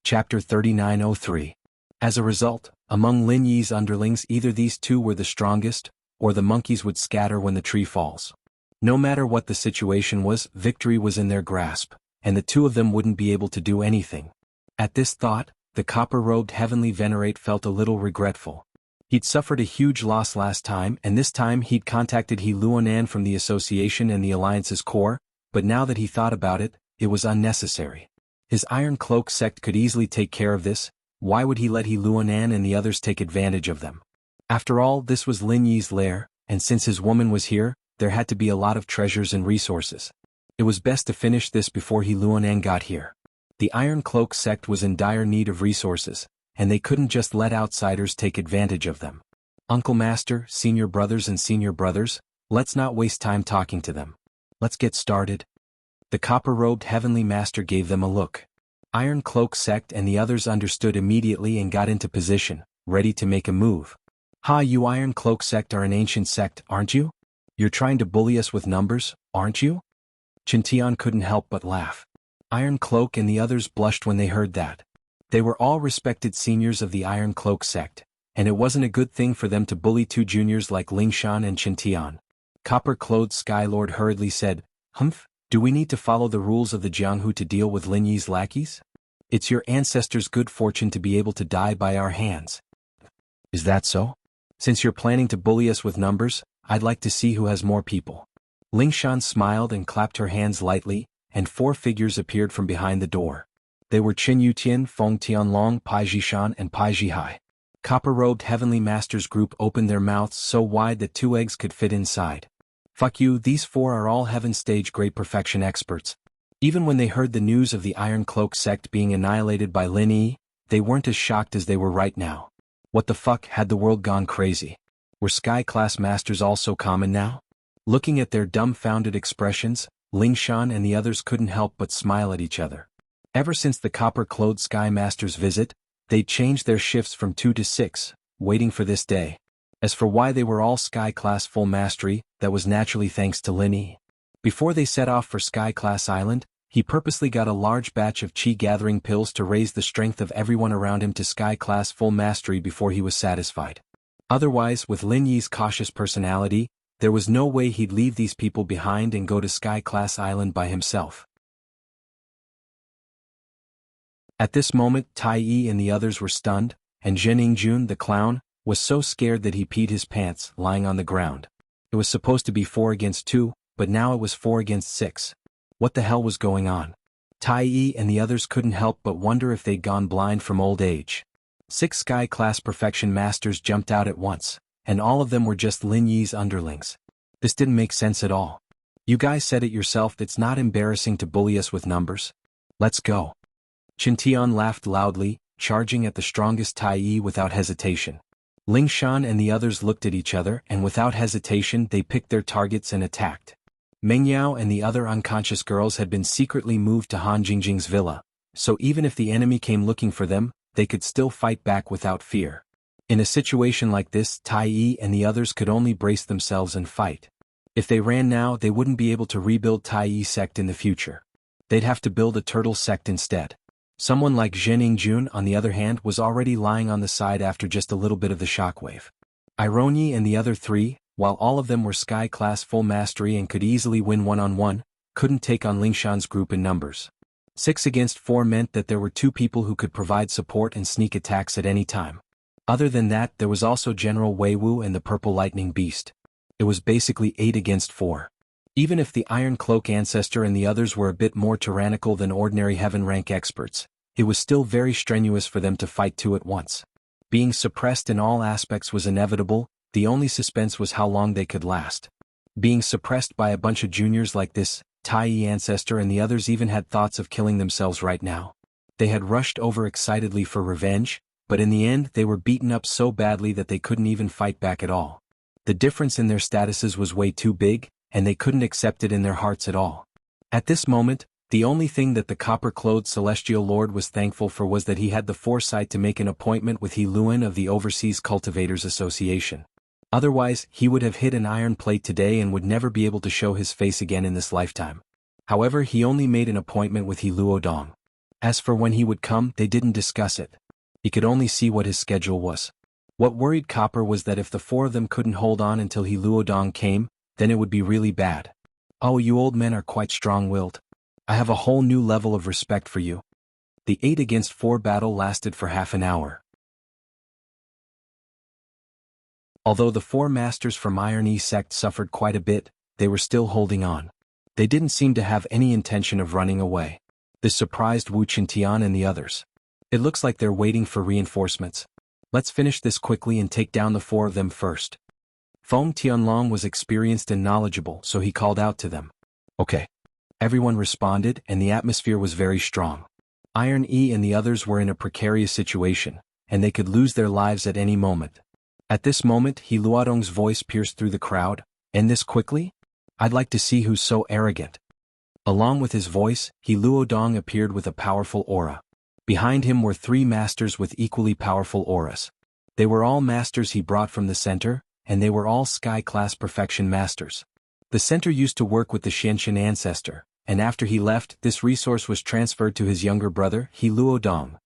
Chapter 3903. As a result, among Lin Yi's underlings either these 2 were the strongest, or the monkeys would scatter when the tree falls. No matter what the situation was, victory was in their grasp, and the 2 of them wouldn't be able to do anything. At this thought, the copper-robed Heavenly Venerate felt a little regretful. He'd suffered a huge loss last time, and this time he'd contacted He Luonan from the Association and the Alliance's core, but now that he thought about it, it was unnecessary. His Iron Cloak sect could easily take care of this. Why would he let He Luonan and the others take advantage of them? After all, this was Lin Yi's lair, and since his woman was here, there had to be a lot of treasures and resources. It was best to finish this before He Luonan got here. The Iron Cloak sect was in dire need of resources, and they couldn't just let outsiders take advantage of them. Uncle Master, senior brothers and senior brothers, let's not waste time talking to them. Let's get started. The copper-robed Heavenly Master gave them a look. Iron Cloak sect and the others understood immediately and got into position, ready to make a move. "Ha, you Iron Cloak sect are an ancient sect, aren't you? You're trying to bully us with numbers, aren't you?" Qintian couldn't help but laugh. Iron Cloak and the others blushed when they heard that. They were all respected seniors of the Iron Cloak sect, and it wasn't a good thing for them to bully 2 juniors like Ling Shan and Qintian. Copper-clothed Skylord hurriedly said, "Humph, do we need to follow the rules of the Jianghu to deal with Lin Yi's lackeys? It's your ancestors' good fortune to be able to die by our hands." "Is that so? Since you're planning to bully us with numbers, I'd like to see who has more people." Ling Shan smiled and clapped her hands lightly, and 4 figures appeared from behind the door. They were Qin Yutian, Feng Tianlong, Pai Jishan and Pai Jihai. Copper-robed Heavenly Masters group opened their mouths so wide that 2 eggs could fit inside. Fuck you, these 4 are all Heaven Stage Great Perfection experts. Even when they heard the news of the Iron Cloak sect being annihilated by Lin Yi, they weren't as shocked as they were right now. What the fuck, had the world gone crazy? Were Sky-class masters also common now? Looking at their dumbfounded expressions, Ling Shan and the others couldn't help but smile at each other. Ever since the copper-clothed Sky Masters' visit, they'd changed their shifts from 2 to 6, waiting for this day. As for why they were all Sky-class full mastery, that was naturally thanks to Lin Yi. Before they set off for Sky-class Island, he purposely got a large batch of chi-gathering pills to raise the strength of everyone around him to Sky-class full mastery before he was satisfied. Otherwise, with Lin Yi's cautious personality, there was no way he'd leave these people behind and go to Sky-class Island by himself. At this moment, Tai Yi and the others were stunned, and Zheningjun, the clown, was so scared that he peed his pants, lying on the ground. It was supposed to be 4 against 2, but now it was 4 against 6. What the hell was going on? Tai Yi and the others couldn't help but wonder if they'd gone blind from old age. 6 Sky-class Perfection Masters jumped out at once, and all of them were just Lin Yi's underlings. This didn't make sense at all. You guys said it yourself, it's not embarrassing to bully us with numbers. Let's go. Qintian laughed loudly, charging at the strongest Tai Yi without hesitation. Ling Shan and the others looked at each other, and without hesitation they picked their targets and attacked. Meng Yao and the other unconscious girls had been secretly moved to Han Jingjing's villa, so even if the enemy came looking for them, they could still fight back without fear. In a situation like this, Tai Yi and the others could only brace themselves and fight. If they ran now, they wouldn't be able to rebuild Tai Yi sect in the future. They'd have to build a turtle sect instead. Someone like Zheningjun, on the other hand, was already lying on the side after just a little bit of the shockwave. Ironyi and the other 3, while all of them were Sky-class full mastery and could easily win one-on-one, couldn't take on Lingshan's group in numbers. 6 against 4 meant that there were 2 people who could provide support and sneak attacks at any time. Other than that, there was also General Weiwu and the Purple Lightning Beast. It was basically 8 against 4. Even if the Iron Cloak Ancestor and the others were a bit more tyrannical than ordinary heaven rank experts, it was still very strenuous for them to fight 2 at once. Being suppressed in all aspects was inevitable, the only suspense was how long they could last. Being suppressed by a bunch of juniors like this, Tai Yi Ancestor and the others even had thoughts of killing themselves right now. They had rushed over excitedly for revenge, but in the end they were beaten up so badly that they couldn't even fight back at all. The difference in their statuses was way too big, and they couldn't accept it in their hearts at all. At this moment, the only thing that the copper-clothed Celestial Lord was thankful for was that he had the foresight to make an appointment with He Luan of the Overseas Cultivators Association. Otherwise, he would have hit an iron plate today and would never be able to show his face again in this lifetime. However, he only made an appointment with He Luodong. As for when he would come, they didn't discuss it. He could only see what his schedule was. What worried Copper was that if the 4 of them couldn't hold on until He Luodong came, then it would be really bad. Oh, you old men are quite strong-willed. I have a whole new level of respect for you. The 8 against 4 battle lasted for half an hour. Although the 4 masters from Iron E sect suffered quite a bit, they were still holding on. They didn't seem to have any intention of running away. This surprised Wu Qintian and the others. It looks like they're waiting for reinforcements. Let's finish this quickly and take down the 4 of them first. Feng Tianlong was experienced and knowledgeable, so he called out to them. Okay. Everyone responded, and the atmosphere was very strong. Iron E and the others were in a precarious situation, and they could lose their lives at any moment. At this moment, He Luodong's voice pierced through the crowd. End this quickly? I'd like to see who's so arrogant. Along with his voice, He Luodong appeared with a powerful aura. Behind him were 3 masters with equally powerful auras. They were all masters he brought from the center, and they were all Sky-class Perfection Masters. The center used to work with the Xianxian Ancestor, and after he left, this resource was transferred to his younger brother, He Luodong.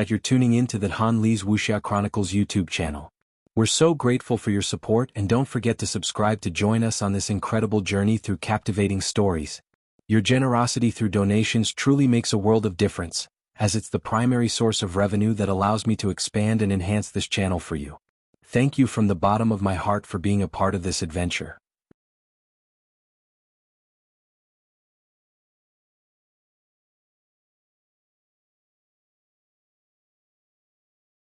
You're tuning in to the Han Li's Wuxia Chronicles YouTube channel. We're so grateful for your support, and don't forget to subscribe to join us on this incredible journey through captivating stories. Your generosity through donations truly makes a world of difference, as it's the primary source of revenue that allows me to expand and enhance this channel for you. Thank you from the bottom of my heart for being a part of this adventure.